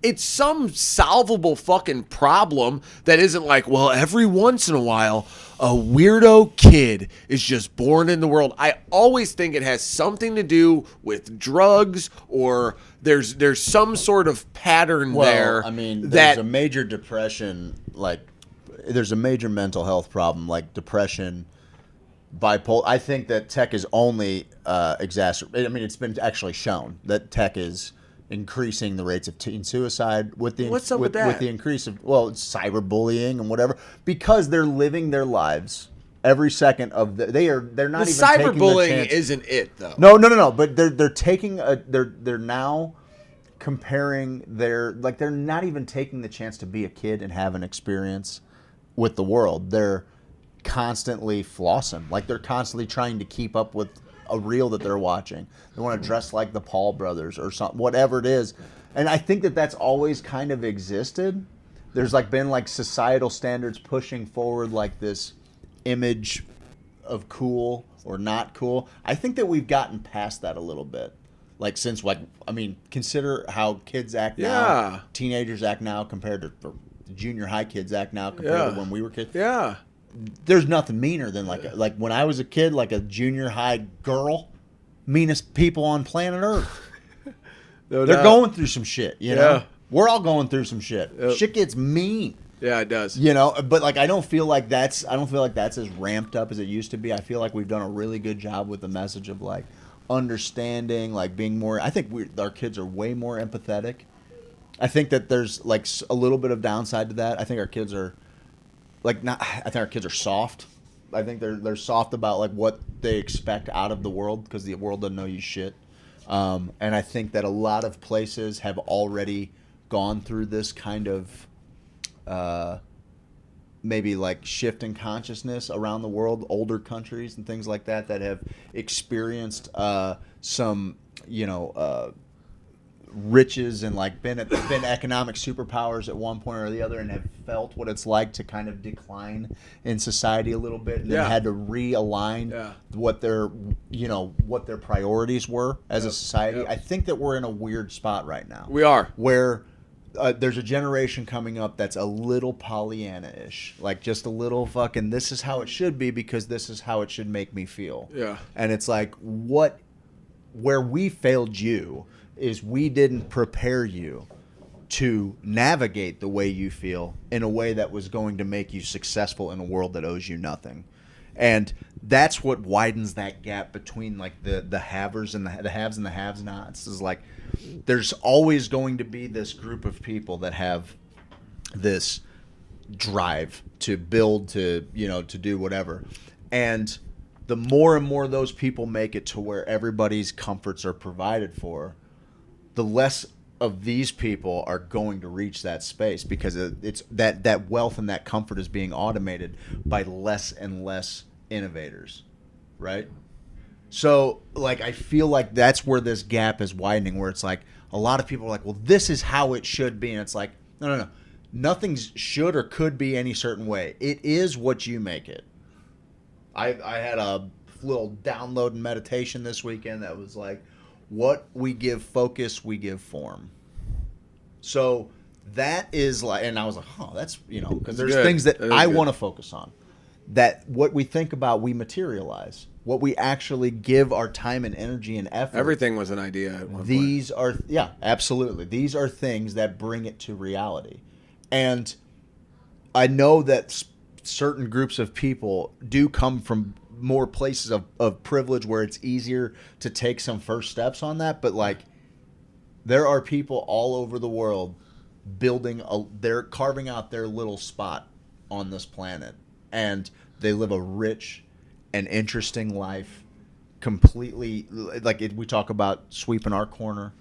it's some solvable fucking problem that isn't like, well, every once in a while a weirdo kid is just born in the world. I always think it has something to do with drugs, or there's some sort of pattern there. I mean, there's a major depression, there's a major mental health problem like depression bipolar. I think that tech is only exacerbated. I mean, it's been actually shown that tech is increasing the rates of teen suicide with the What's up with that? with the increase of it's cyberbullying and whatever, because they're living their lives every second of they're not The even taking the cyberbullying chance. isn't it though. No. But they're taking they're now comparing they're not even taking the chance to be a kid and have an experience with the world. They're constantly flossing. Like they're constantly trying to keep up with a reel that they're watching. They want to dress like the Paul brothers or something, whatever it is. And I think that that's always kind of existed. There's been societal standards pushing forward this image of cool or not cool. I think that we've gotten past that a little bit. Since consider how kids act now, teenagers act now compared to junior high kids act now compared to when we were kids. Yeah. There's nothing meaner than like when I was a kid, a junior high girl, meanest people on planet Earth. They're going through some shit, you know. We're all going through some shit. Shit gets mean. Yeah, it does. But I don't feel like that's as ramped up as it used to be. I feel like we've done a really good job with the message of understanding, being more. I think our kids are way more empathetic. I think that there's a little bit of downside to that. I think our kids are I think our kids are soft. I think they're soft about what they expect out of the world because the world doesn't know you shit. And I think that a lot of places have already gone through this kind of maybe shift in consciousness around the world, older countries and things like that have experienced some riches and been economic superpowers at one point or the other and have felt what it's like to kind of decline in society a little bit and then had to realign what their priorities were as a society. I think that we're in a weird spot right now. We are. Where there's a generation coming up that's a little Pollyanna-ish, just a little fucking this is how it should be because this is how it should make me feel. Yeah. And it's where we failed you is we didn't prepare you to navigate the way you feel in a way that was going to make you successful in a world that owes you nothing. And that's what widens that gap between the havers and the haves and the have-nots. Is there's always going to be this group of people that have this drive to build, to do whatever. And the more and more those people make it to where everybody's comforts are provided for, the less of these people are going to reach that space because it's that wealth and that comfort is being automated by less and less innovators, right? So I feel like that's where this gap is widening, where it's a lot of people are well, this is how it should be, and it's no, nothing should or could be any certain way. It is what you make it. I had a little download and meditation this weekend that was what we give focus, we give form. So that is and I was that's, because there's things that I want to focus on. That what we think about, we materialize. What we actually give our time and energy and effort. Everything was an idea at one point. Absolutely. These are things that bring it to reality. And I know that certain groups of people do come from more places of privilege where it's easier to take some first steps on that, but there are people all over the world they're carving out their little spot on this planet, and they live a rich and interesting life completely. We talk about sweeping our corner.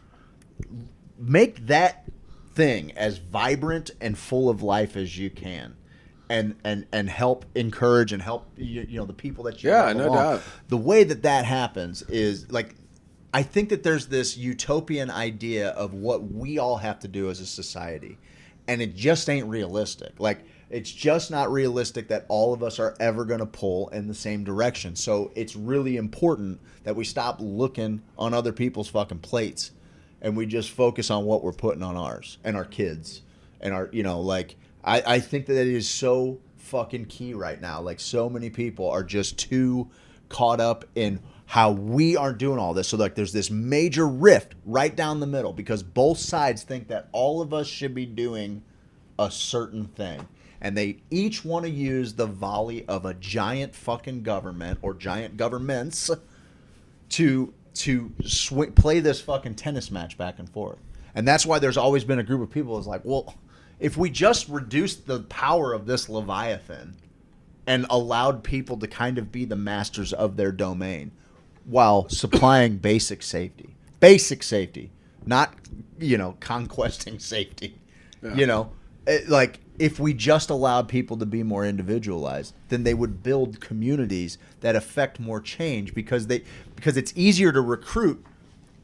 Make that thing as vibrant and full of life as you can. And help encourage and help the people that you no doubt. The way that happens is I think that there's this utopian idea of what we all have to do as a society, and it just ain't realistic. It's just not realistic that all of us are ever going to pull in the same direction. So it's really important that we stop looking on other people's fucking plates and we just focus on what we're putting on ours and our kids and our I think that it is so fucking key right now. So many people are just too caught up in how we aren't doing all this. So there's this major rift right down the middle because both sides think that all of us should be doing a certain thing. and they each want to use the volley of a giant fucking government or giant governments to play this fucking tennis match back and forth. And that's why there's always been a group of people that's like, well, if we just reduced the power of this Leviathan and allowed people to kind of be the masters of their domain while supplying basic safety, not, conquesting safety, like if we just allowed people to be more individualized, then they would build communities that affect more change because it's easier to recruit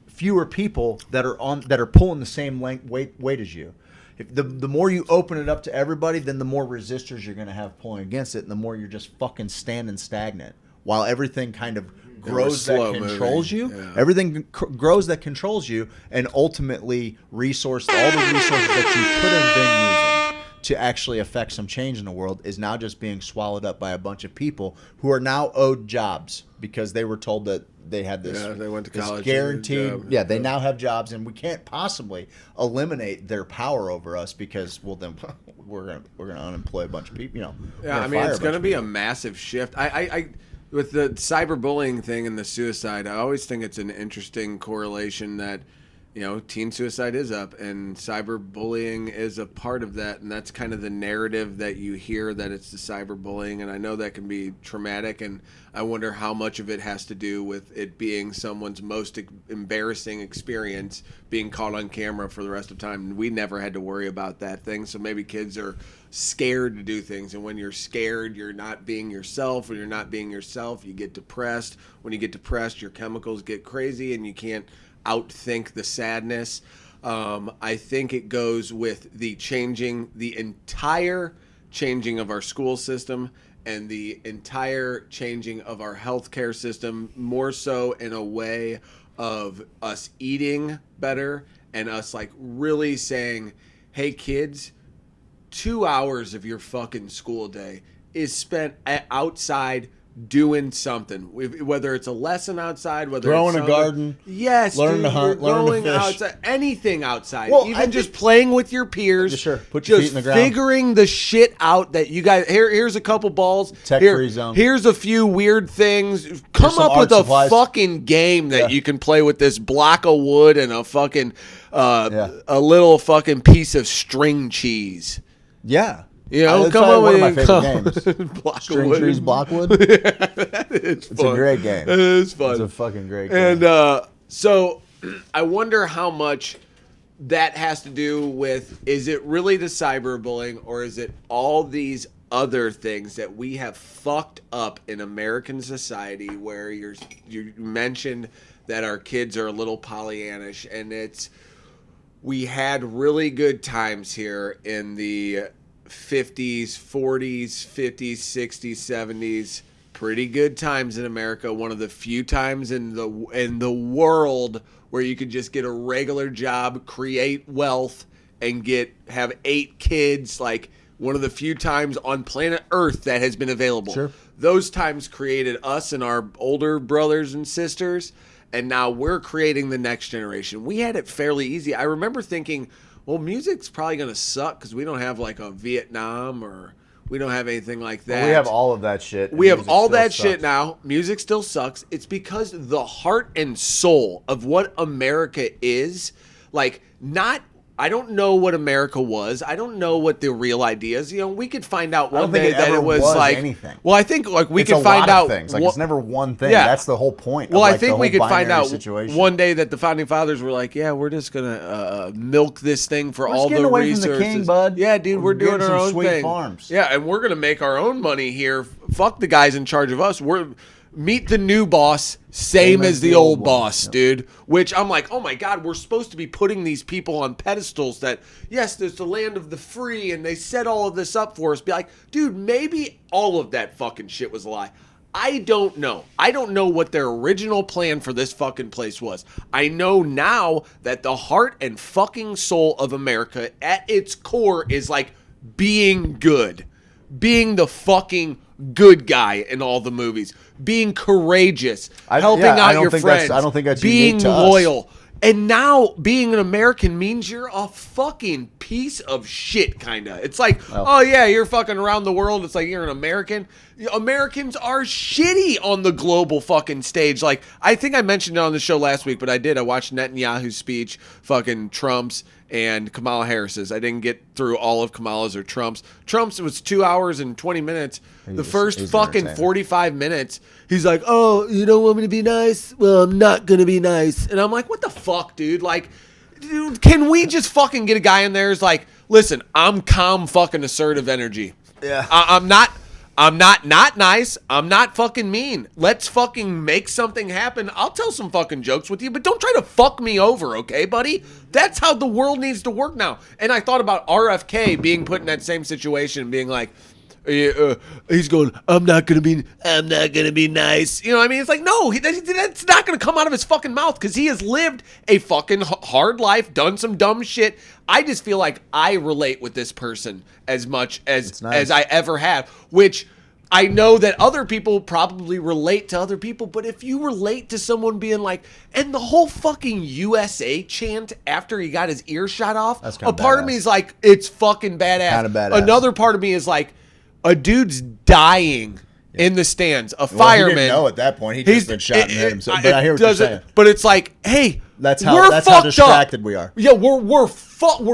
fewer people that are pulling the same weight as you. If the more you open it up to everybody, then the more resistors you're going to have pulling against it, and the more you're just fucking standing stagnant while everything kind of grows that controls you. Yeah. Everything grows that controls you, and ultimately all the resources that you could have been using to actually affect some change in the world is now just being swallowed up by a bunch of people who are now owed jobs because they were told that they had this. Yeah, they went to college. Guaranteed. They now have jobs, and we can't possibly eliminate their power over us because, well, then we're gonna unemploy a bunch of people. Yeah, I mean, it's gonna be a massive shift. I with the cyberbullying thing and the suicide, I always think it's an interesting correlation that, teen suicide is up and cyberbullying is a part of that. And that's kind of the narrative that you hear, that it's the cyberbullying. And I know that can be traumatic. And I wonder how much of it has to do with it being someone's most embarrassing experience, being caught on camera for the rest of time. We never had to worry about that thing. So maybe kids are scared to do things. And when you're scared, you're not being yourself. When you're not being yourself, you get depressed. When you get depressed, your chemicals get crazy and you can't outthink the sadness. I think it goes with the entire changing of our school system and the entire changing of our healthcare system, more so in a way of us eating better and us like really saying, hey kids, 2 hours of your fucking school day is spent outside doing something, whether it's a lesson outside, whether growing it's a garden, learn to hunt, learn to fish, outside, anything outside, even just playing with your peers, put your feet in the ground, figuring the shit out that you guys. Here's a couple balls, tech-free zone. Here's a few weird things. Come up with a fucking game that you can play with this block of wood and a fucking a little fucking piece of string cheese. Yeah. Come up with one of my favorite games. String Trees Blockwood. It's a great game. It is fun. It's a fucking great game. And so I wonder how much that has to do with, is it really the cyberbullying or is it all these other things that we have fucked up in American society where you mentioned that our kids are a little Pollyannish, and we had really good times here in the 50s, 40s, 50s, 60s, 70s, pretty good times in America. One of the few times in the world where you could just get a regular job, create wealth, and have 8 kids. Like one of the few times on planet Earth that has been available. Sure. Those times created us and our older brothers and sisters, and now we're creating the next generation. We had it fairly easy. I remember thinking, well, music's probably going to suck because we don't have like a Vietnam or we don't have anything like that. Well, we have all of that shit. We have all that shit now. Music still sucks. It's because the heart and soul of what America is, like, I don't know what America was. I don't know what the real idea is. We could find out one day that it was like anything. Well, I think like we could find out things. Like it's never one thing. Yeah. That's the whole point. Well, of, like, I think we could find out one day that the founding fathers were like, yeah, we're just gonna milk this thing for all the resources. We're getting away from the king, bud. Yeah, dude, we're doing our own thing. Farms. Yeah, and we're gonna make our own money here. Fuck the guys in charge of us. Meet the new boss, same as the old boss, dude. Which I'm like, oh my God, we're supposed to be putting these people on pedestals that, yes, there's the land of the free, and they set all of this up for us. Be like, dude, maybe all of that fucking shit was a lie. I don't know. I don't know what their original plan for this fucking place was. I know now that the heart and fucking soul of America at its core is like being good. Being the fucking good guy in all the movies, being courageous, helping out your friends, I don't think that's being unique to loyal. us. And now being an American means you're a fucking piece of shit, kind of. It's like, oh yeah, you're fucking around the world. It's like you're an American. Americans are shitty on the global fucking stage. Like, I think I mentioned it on the show last week, but I did. I watched Netanyahu's speech, fucking Trump's, and Kamala Harris's. I didn't get through all of Kamala's or Trump's. Trump's was 2 hours and 20 minutes. The first fucking 45 minutes, he's like, oh, you don't want me to be nice? Well, I'm not going to be nice. And I'm like, what the fuck, dude? Like, dude, can we just fucking get a guy in there who's like, listen, I'm calm fucking assertive energy. Yeah. I'm not nice. I'm not fucking mean. Let's fucking make something happen. I'll tell some fucking jokes with you, but don't try to fuck me over, okay, buddy? That's how the world needs to work now. And I thought about RFK being put in that same situation and being like, he's going, I'm not gonna be nice. You know what I mean? It's like, no, that's not gonna come out of his fucking mouth because he has lived a fucking hard life, done some dumb shit. I just feel like I relate with this person as much as I ever have, which I know that other people probably relate to other people, but if you relate to someone being like, and the whole fucking USA chant after he got his ear shot off, a part of me is like, it's fucking badass. Kind of badass. Another part of me is like, a dude's dying in the stands. A fireman. He didn't know at that point. He'd just been shot and hit himself. But I hear what you're saying. But it's like, hey, that's how distracted we are. Yeah, we're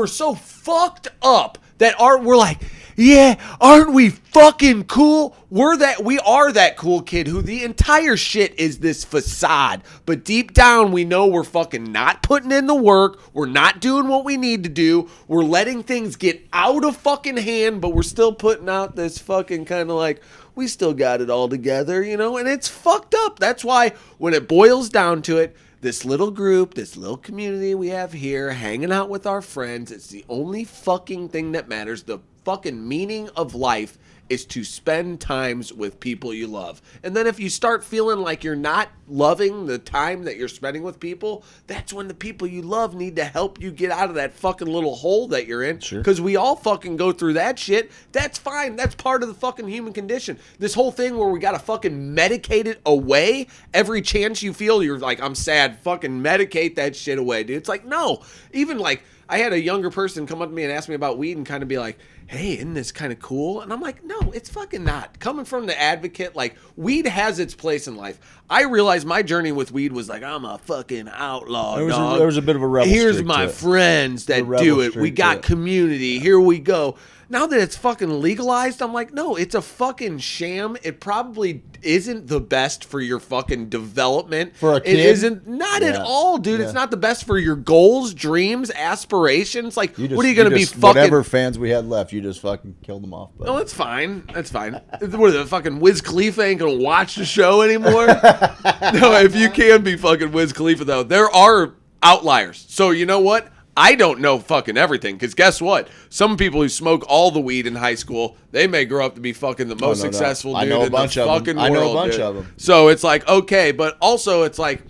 so fucked up that we're like, yeah, aren't we fucking cool? We are that cool kid who the entire shit is this facade. But deep down, we know we're fucking not putting in the work. We're not doing what we need to do. We're letting things get out of fucking hand, but we're still putting out this fucking kind of like, we still got it all together, you know? And it's fucked up. That's why when it boils down to it, this little group, this little community we have here, hanging out with our friends, it's the only fucking thing that matters. The fucking meaning of life is to spend times with people you love. And then if you start feeling like you're not loving the time that you're spending with people, that's when the people you love need to help you get out of that fucking little hole that you're in. Sure. Because we all fucking go through that shit. That's fine. That's part of the fucking human condition. This whole thing where we gotta fucking medicate it away every chance you feel you're like, I'm sad, fucking medicate that shit away, dude. It's like, no. Even like, I had a younger person come up to me and ask me about weed and kind of be like, hey, isn't this kind of cool? And I'm like, no, it's fucking not. Coming from the advocate, like, weed has its place in life. I realized my journey with weed was like, I'm a fucking outlaw, dog. There was a bit of a rebel Here's streak my to it. friends that do it. We got community. Here we go. Now that it's fucking legalized, I'm like, no, it's a fucking sham. It probably isn't the best for your fucking development. For a kid? It isn't. Not at all, dude. Yeah. It's not the best for your goals, dreams, aspirations. Like, what are you going to be fucking... Whatever fans we had left, you just fucking killed them off. But. No, that's fine. That's fine. What, the fucking Wiz Khalifa ain't going to watch the show anymore? No, if you can be fucking Wiz Khalifa, though, there are outliers. So, you know what? I don't know fucking everything, because guess what? Some people who smoke all the weed in high school, they may grow up to be fucking the most successful dude in the fucking world. I know a bunch of them. So it's like, okay, but also it's like...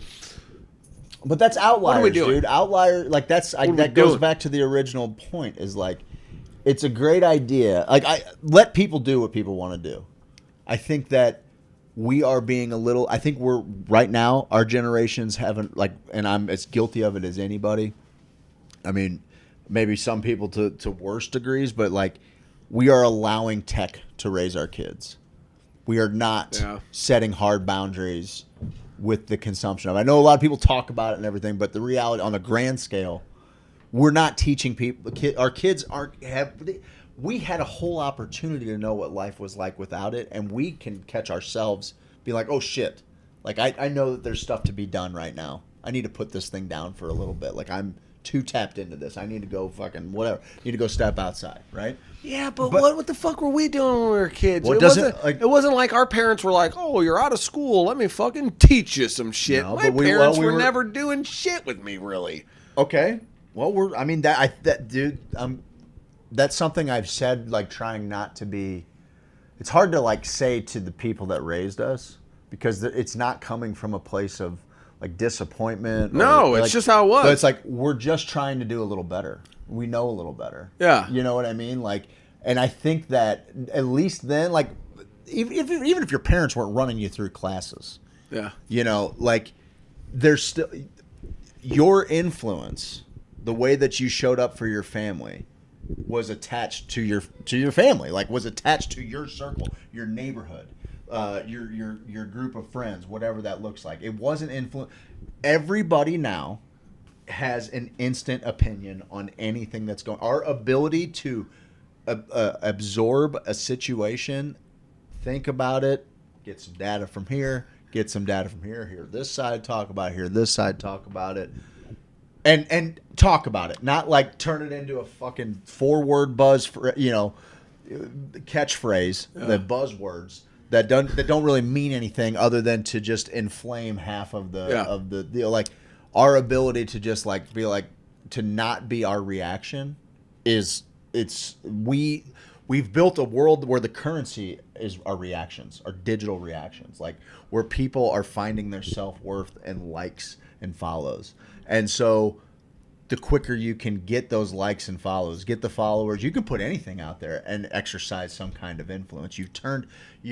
But that's outliers, what are we doing? dude. Outlier, like that goes back to the original point, is like, it's a great idea. Like, let people do what people want to do. I think that we are being a little, I think we're, right now, our generations haven't, like, and I'm as guilty of it as anybody. I mean, maybe some people to worse degrees, but like, we are allowing tech to raise our kids. We are not setting hard boundaries with the consumption of it. I know a lot of people talk about it and everything, but the reality on a grand scale, we're not teaching people. Our kids we had a whole opportunity to know what life was like without it, and we can catch ourselves be like, oh shit, like I know that there's stuff to be done right now. I need to put this thing down for a little bit. Like, I'm too tapped into this. I need to go fucking whatever. I need to go step outside, right? Yeah, but what the fuck were we doing when we were kids? Well, it wasn't like our parents were like, oh, you're out of school. Let me fucking teach you some shit. No, My parents were never doing shit with me, really. Okay. Well, dude, that's something I've said, like, trying not to be. It's hard to, like, say to the people that raised us, because it's not coming from a place of, like, disappointment. No, it's just how it was. But it's like, we're just trying to do a little better. We know a little better. Yeah. You know what I mean? Like, and I think that at least then, like, even if your parents weren't running you through classes, yeah, you know, like, there's still your influence, the way that you showed up for your family, was attached to your family, like was attached to your circle, your neighborhood, your group of friends, whatever that looks like. It wasn't influence. Everybody now has an instant opinion on anything that's going. Our ability to absorb a situation, think about it, get some data from here, get some data from here, hear this side talk about it, hear this side talk about it, and talk about it, not like turn it into a fucking 4-word buzz for, catchphrase, the buzzwords that don't really mean anything other than to just inflame half of the deal. Like our ability to just like be like to not be our reaction is we've built a world where the currency is our reactions, our digital reactions, like where people are finding their self-worth in likes and follows. And so the quicker you can get those likes and follows, get the followers, you can put anything out there and exercise some kind of influence. You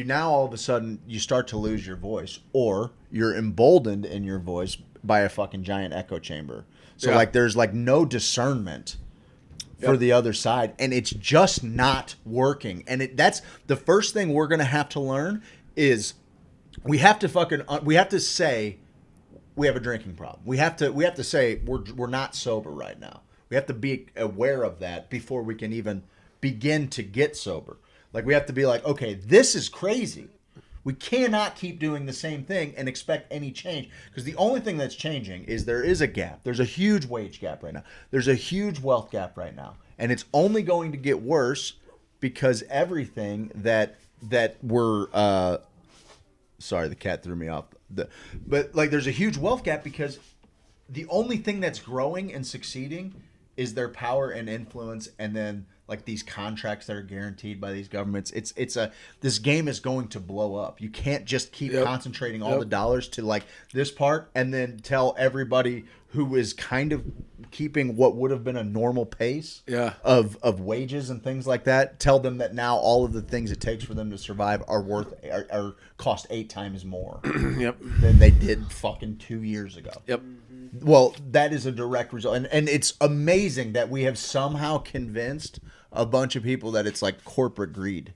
now all of a sudden you start to lose your voice, or you're emboldened in your voice by a fucking giant echo chamber. So like there's like no discernment for the other side, and it's just not working. And that's the first thing we're gonna have to learn is we have to say we have a drinking problem. We have to say we're not sober right now. We have to be aware of that before we can even begin to get sober. Like we have to be like, okay, this is crazy. We cannot keep doing the same thing and expect any change, because the only thing that's changing is there is a gap. There's a huge wage gap right now. There's a huge wealth gap right now, and it's only going to get worse because everything that we're sorry, the cat threw me off. But like there's a huge wealth gap because the only thing that's growing and succeeding is their power and influence, and then like these contracts that are guaranteed by these governments. This game is going to blow up. You can't just keep concentrating all the dollars to like this part and then tell everybody who is kind of keeping what would have been a normal pace of wages and things like that, tell them that now all of the things it takes for them to survive are cost 8 times more than they did fucking 2 years ago. Well, that is a direct result. And it's amazing that we have somehow convinced a bunch of people that it's like corporate greed.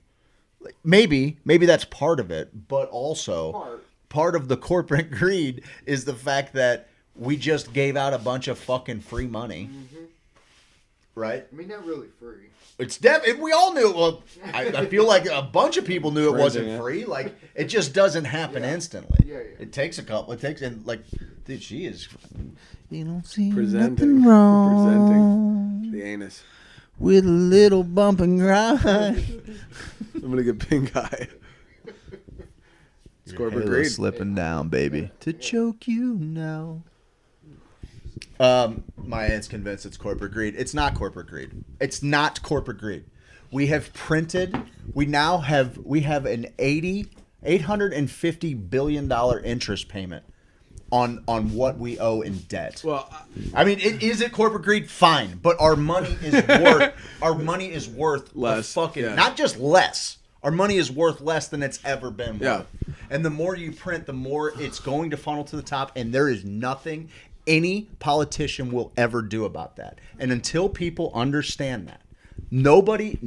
Like maybe that's part of it, but also part of the corporate greed is the fact that we just gave out a bunch of fucking free money. Right? I mean, not really free. It's we all knew. Well, I feel like a bunch of people knew it wasn't free. Like it just doesn't happen instantly. It takes a couple. It takes, and like, dude, she is. You don't see nothing wrong. Presenting the anus with a little bump and grind. I'm gonna get pink eye. It's corporate greed slipping down, baby, to choke you now. My aunt's convinced it's corporate greed. It's not corporate greed. It's not corporate greed. We have an $850 billion interest payment on what we owe in debt. Well, I mean, is it corporate greed? Fine, but our money is worth less. Not just less. Our money is worth less than it's ever been worth. And the more you print, the more it's going to funnel to the top, and there is nothing any politician will ever do about that. And until people understand that, nobody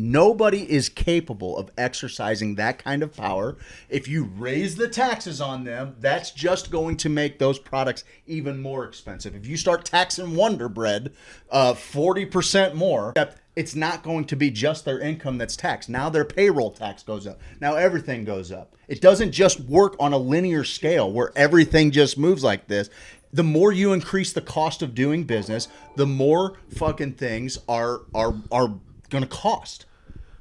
is capable of exercising that kind of power. If you raise the taxes on them, that's just going to make those products even more expensive. If you start taxing Wonder Bread 40% more, it's not going to be just their income that's taxed. Now their payroll tax goes up. Now everything goes up. It doesn't just work on a linear scale where everything just moves like this. The more you increase the cost of doing business, the more fucking things are going to cost.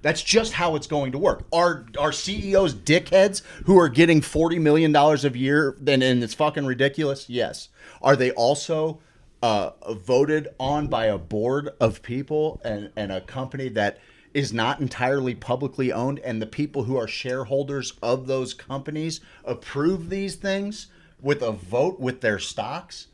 That's just how it's going to work. Are CEOs dickheads who are getting $40 million a year and it's fucking ridiculous? Yes. Are they also voted on by a board of people and a company that is not entirely publicly owned, and the people who are shareholders of those companies approve these things with a vote with their stocks?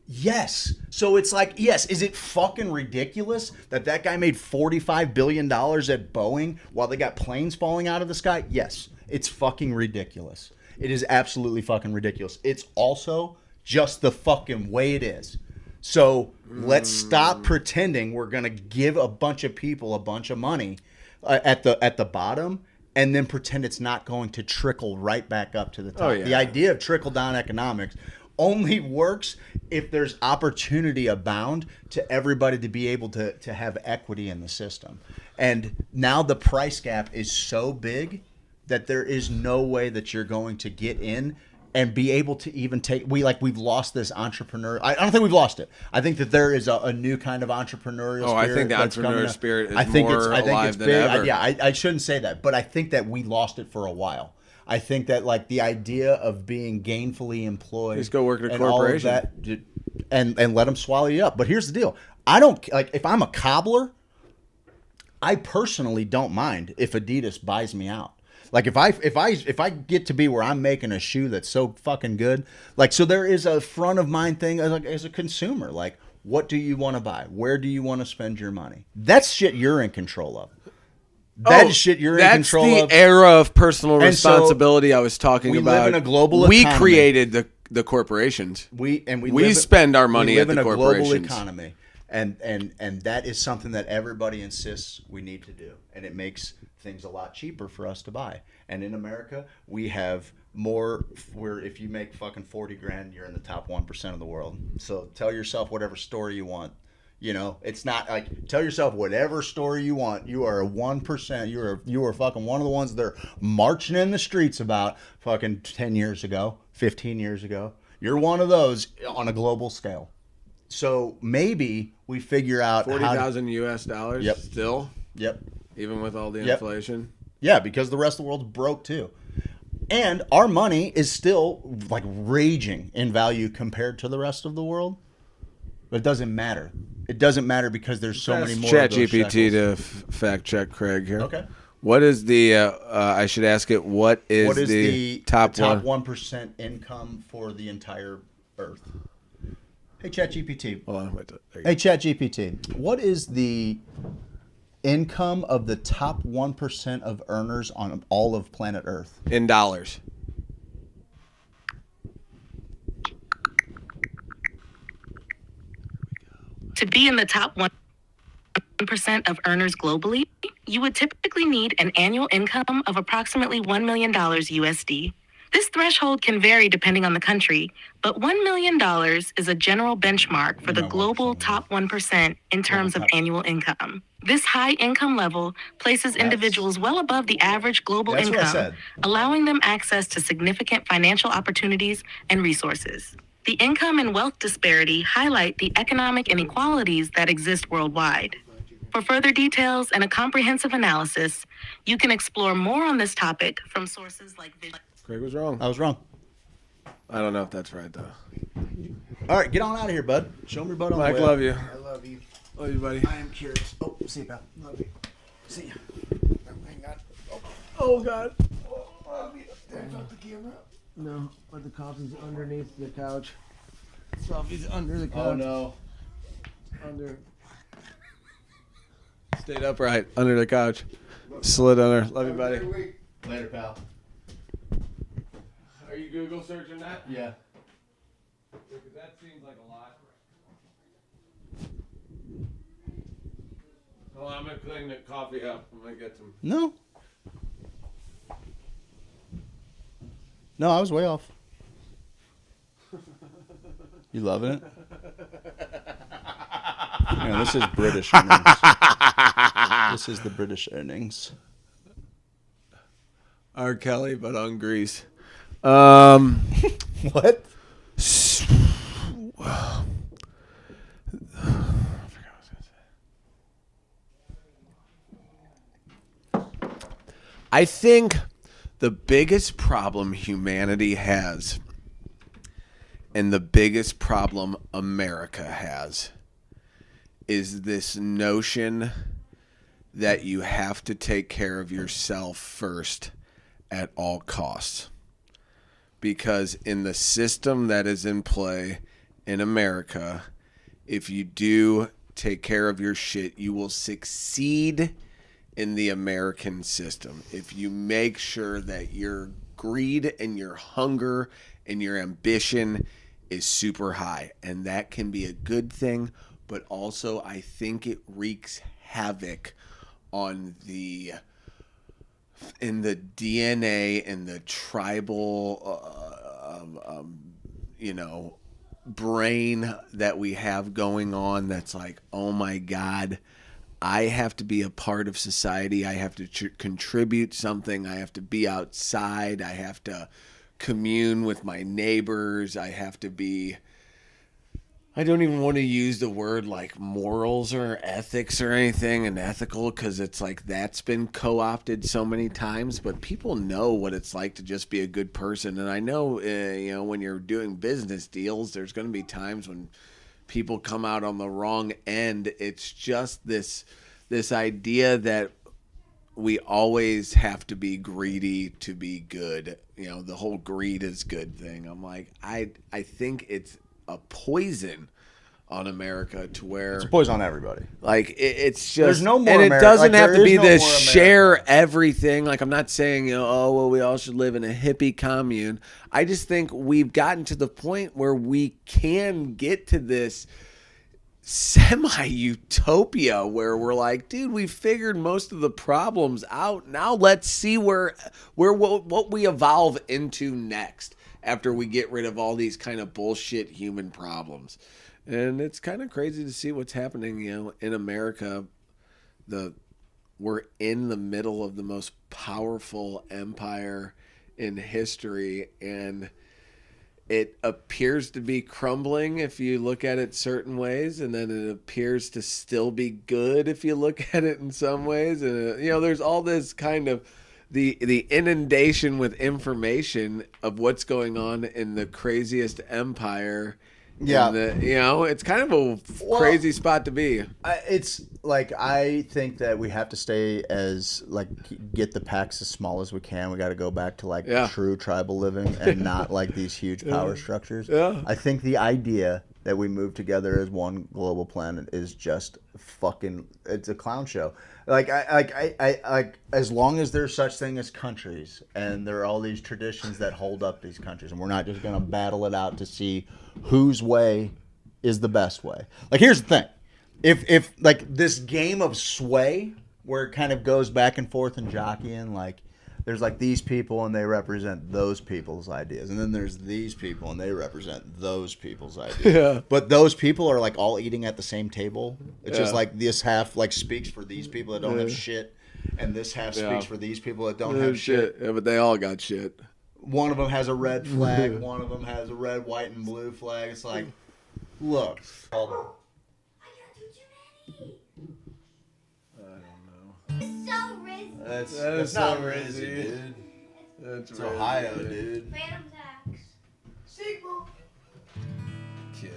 Yes. So it's like, yes, is it fucking ridiculous that guy made $45 billion at Boeing while they got planes falling out of the sky? Yes. It's fucking ridiculous. It is absolutely fucking ridiculous. It's also just the fucking way it is. So let's stop pretending we're going to give a bunch of people a bunch of money at the bottom and then pretend it's not going to trickle right back up to the top. Oh, yeah. The idea of trickle-down economics only works if there's opportunity abound to everybody to be able to have equity in the system. And now the price gap is so big that there is no way that you're going to get in and be able to even we've lost this entrepreneur. I don't think we've lost it. I think that there is a new kind of entrepreneurial spirit. I think the entrepreneurial spirit is more alive than big. ever. I shouldn't say that, but I think that we lost it for a while. I think that like the idea of being gainfully employed, just go work at a and all of corporation that, and let them swallow you up. But here's the deal: I don't like if I'm a cobbler. I personally don't mind if Adidas buys me out. Like if I get to be where I'm making a shoe that's so fucking good, like so there is a front of mind thing as a consumer. Like, what do you want to buy? Where do you want to spend your money? That's shit you're in control of. That is shit you're in control of. That's the era of personal responsibility I was talking about. We live in a global we economy. Created the corporations. We spend our money at the corporations. We live in a global economy. And that is something that everybody insists we need to do. And it makes things a lot cheaper for us to buy. And in America, we have more where if you make fucking 40 grand, you're in the top 1% of the world. So tell yourself whatever story you want. You know, it's not like tell yourself whatever story you want. You are a 1%. You are fucking one of the ones that are marching in the streets about fucking 10 years ago, 15 years ago. You're one of those on a global scale. So maybe we figure out $40,000 US dollars. Yep. Still. Yep. Even with all the inflation. Yeah, because the rest of the world's broke too, and our money is still like raging in value compared to the rest of the world. But it doesn't matter. It doesn't matter because there's so many more. ChatGPT to fact check Craig here. Okay. What is the? I should ask it. What is the top 1% income for the entire Earth? Hey ChatGPT. Hold on, wait. Hey ChatGPT. What is the income of the top 1% of earners on all of planet Earth? In dollars. To be in the top 1% of earners globally, you would typically need an annual income of approximately $1 million USD. This threshold can vary depending on the country, but $1 million is a general benchmark for the global top 1% in terms of annual income. This high income level places individuals well above the average global income, allowing them access to significant financial opportunities and resources. The income and wealth disparity highlight the economic inequalities that exist worldwide. For further details and a comprehensive analysis, you can explore more on this topic from sources like Craig was wrong. I was wrong. I don't know if that's right, though. All right, get on out of here, bud. Show me your butt on Mike, the way love up. you. I love you. Love you, buddy. I am curious. Oh, see you, pal. Love you. See ya. Hang on. Oh, God. Did I drop the camera? No, but the coffee's underneath the couch. Coffee's under the couch. Oh, no. Under. Stayed upright under the couch. Slid under. Love you, buddy. Later, pal. Are you Google searching that? Yeah. Because that seems like a lot. Hold on, I'm going to clean the coffee up. I'm going to get some. No. No, I was way off. You loving it? Yeah, this is British earnings. This is the British earnings. R. Kelly, but on grease. What? I think the biggest problem humanity has, and the biggest problem America has, is this notion that you have to take care of yourself first at all costs. Because in the system that is in play in America, if you do take care of your shit, you will succeed in the American system. If you make sure that your greed and your hunger and your ambition is super high, and that can be a good thing, but also I think it wreaks havoc on in the DNA and the tribal brain that we have going on. That's like, oh my God, I have to be a part of society. I have to contribute something. I have to be outside. I have to commune with my neighbors. I have to be, I don't even want to use the word like morals or ethics or anything and ethical, because it's like that's been co-opted so many times, but people know what it's like to just be a good person. And I know, when you're doing business deals, there's going to be times when people come out on the wrong end. It's just this idea that we always have to be greedy to be good. The whole greed is good thing. I'm like, I think it's a poison on America, to where It's a poison on everybody. Like it's just, there's no more and it America. doesn't Like, have to there be is no this more America. share everything. Like, I'm not saying, we all should live in a hippie commune. I just think we've gotten to the point where we can get to this semi-utopia where we're like, dude, we figured most of the problems out. Now let's see what we evolve into next after we get rid of all these kind of bullshit human problems. And it's kind of crazy to see what's happening, in America. We're in the middle of the most powerful empire in history, and it appears to be crumbling if you look at it certain ways, and then it appears to still be good if you look at it in some ways. And there's all this kind of the inundation with information of what's going on in the craziest empire. Yeah. It's kind of a crazy spot to be. It's like, I think that we have to stay get the packs as small as we can. We got to go back to true tribal living and not like these huge power structures. Yeah. I think the idea that we move together as one global planet is just it's a clown show. I as long as there's such thing as countries, and there are all these traditions that hold up these countries, and we're not just going to battle it out to see whose way is the best way. Like, here's the thing. If like this game of sway, where it kind of goes back and forth and jockeying, like, there's like these people and they represent those people's ideas, and then there's these people and they represent those people's ideas. Yeah. But those people are like all eating at the same table. It's just like this half like speaks for these people that don't have shit, and this half speaks for these people that don't have shit. Yeah, but they all got shit. One of them has a red flag. One of them has a red, white, and blue flag. It's like, look. It's so risky. That's not Rizzy, dude. It's Ohio, dude. Phantom tax. Sequel. Kids.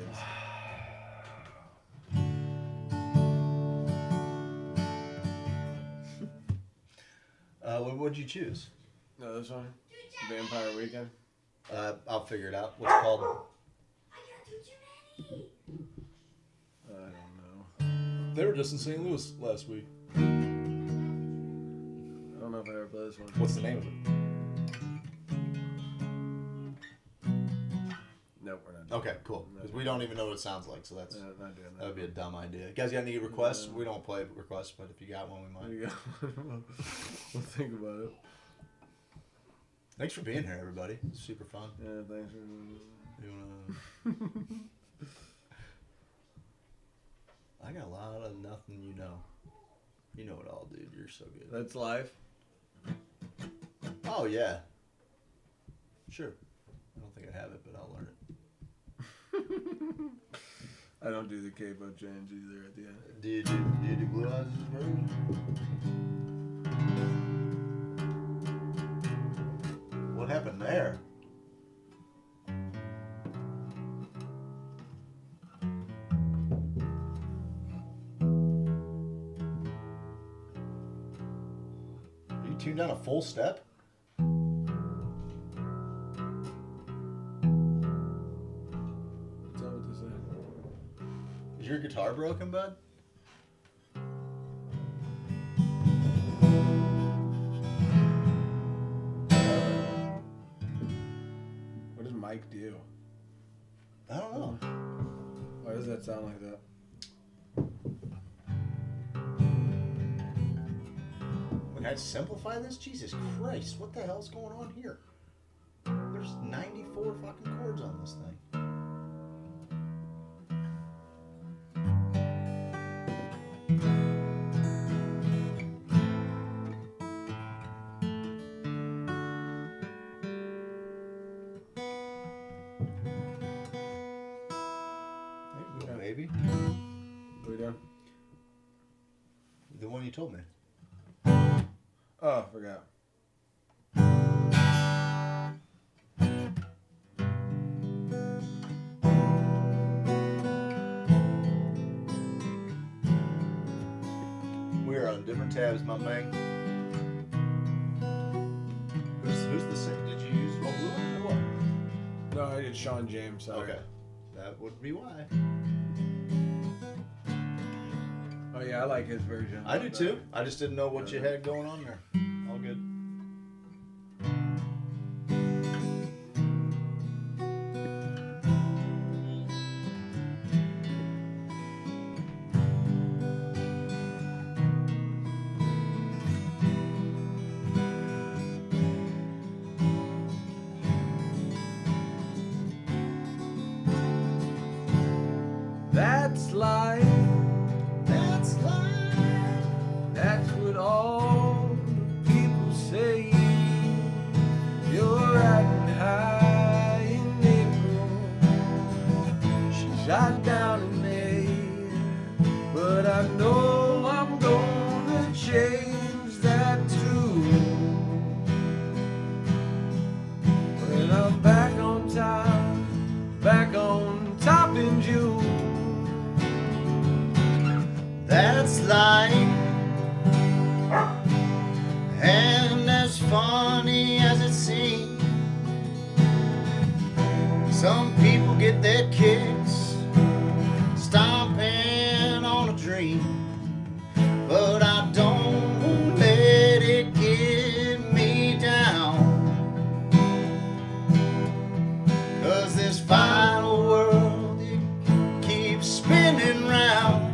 What'd you choose? No, this one? Vampire Weekend? I'll figure it out. What's it called? I don't know. They were just in St. Louis last week. I don't know if I ever played this one. What's the name of it? Nope, we're not. Okay, cool. Because we don't even know what it sounds like, so that's not doing that. That would be a dumb idea. You guys got any requests? We don't play requests, but if you got one, we might. We'll think about it. Thanks for being here, everybody. It's super fun. Yeah, thanks for. I got a lot of nothing you know. You know it all, dude. You're so good. That's live? Oh, yeah. Sure. I don't think I have it, but I'll learn it. I don't do the capo change either at the end. Do you do Blue Eyes version? What happened there? You tuned down a full step? What's up with this thing? Is your guitar broken, bud? What does Mike do? I don't know. Why does that sound like that? Can I simplify this? Jesus Christ, what the hell's going on here? There's 94 fucking chords on this thing. There you go, baby. What are we doing? The one you told me. Oh, I forgot. We are on different tabs, my man. Who's the singer? Did you use what blue one or what? No, I did Sean James. Sorry. Okay. That would be why. Oh yeah, I like his version. I do too. I just didn't know what you had going on there. All good. That's life. That's life. That's what all the people say. You're riding high in April, shot down in May. But I know I'm gonna change that too. When I'm back on top in June. That's life. And as funny as it seems, some people get their kicks stomping on a dream. But I don't let it get me down, 'cause this final world, it keeps spinning round.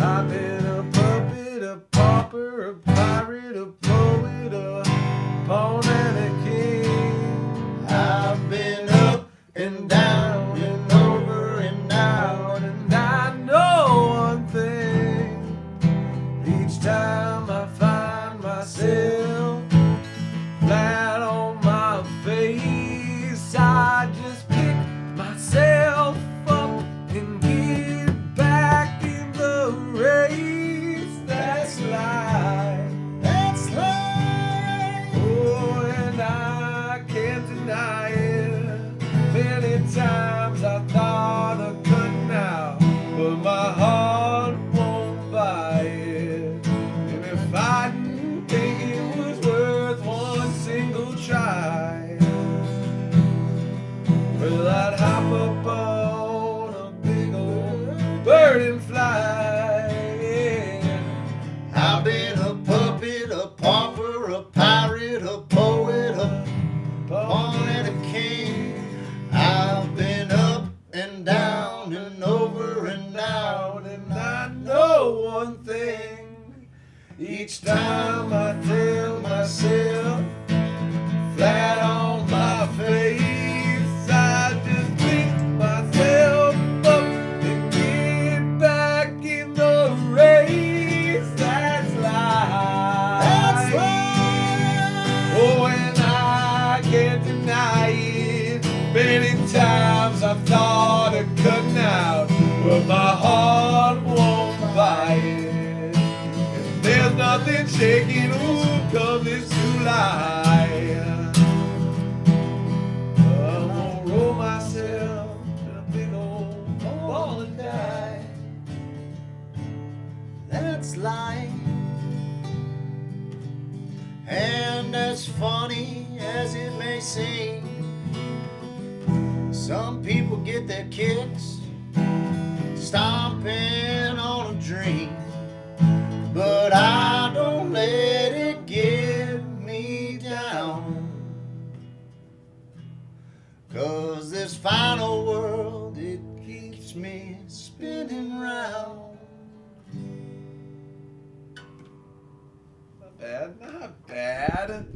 I've been a puppet, a pauper, a pirate, a poet, a pawn and a king. I've been up and down and over and out, and I know one thing. Each time I find myself flat on my face, I just pick myself up and get back in the race. That's life. That's life. Oh, and I can't deny it. Many times I thought of cutting out, but my heart won't buy it. And if I didn't think it was worth one single try, well, I'd hop up on a big old bird and fly. Yeah. I've been a puppet, a pauper, a pirate, a poet, a pawn and a king. I've been up and down and over and out, And I know one thing. Each time I tell myself flat on my face, I just pick myself up and get back in the race. That's life. That's life. Oh, and I can't deny it. Many times I've thought of cutting out, but my heart won't buy it. And there's nothing shaking who come this July. I won't roll myself in a big old ball and die. that's life. And as funny as it may seem, some people get their kicks stomping on a dream. But I don't let it get me down, 'cause final world, it keeps me spinning round. Not bad, not bad.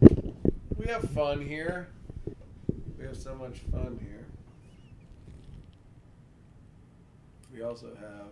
We have fun here. We have so much fun here. We also have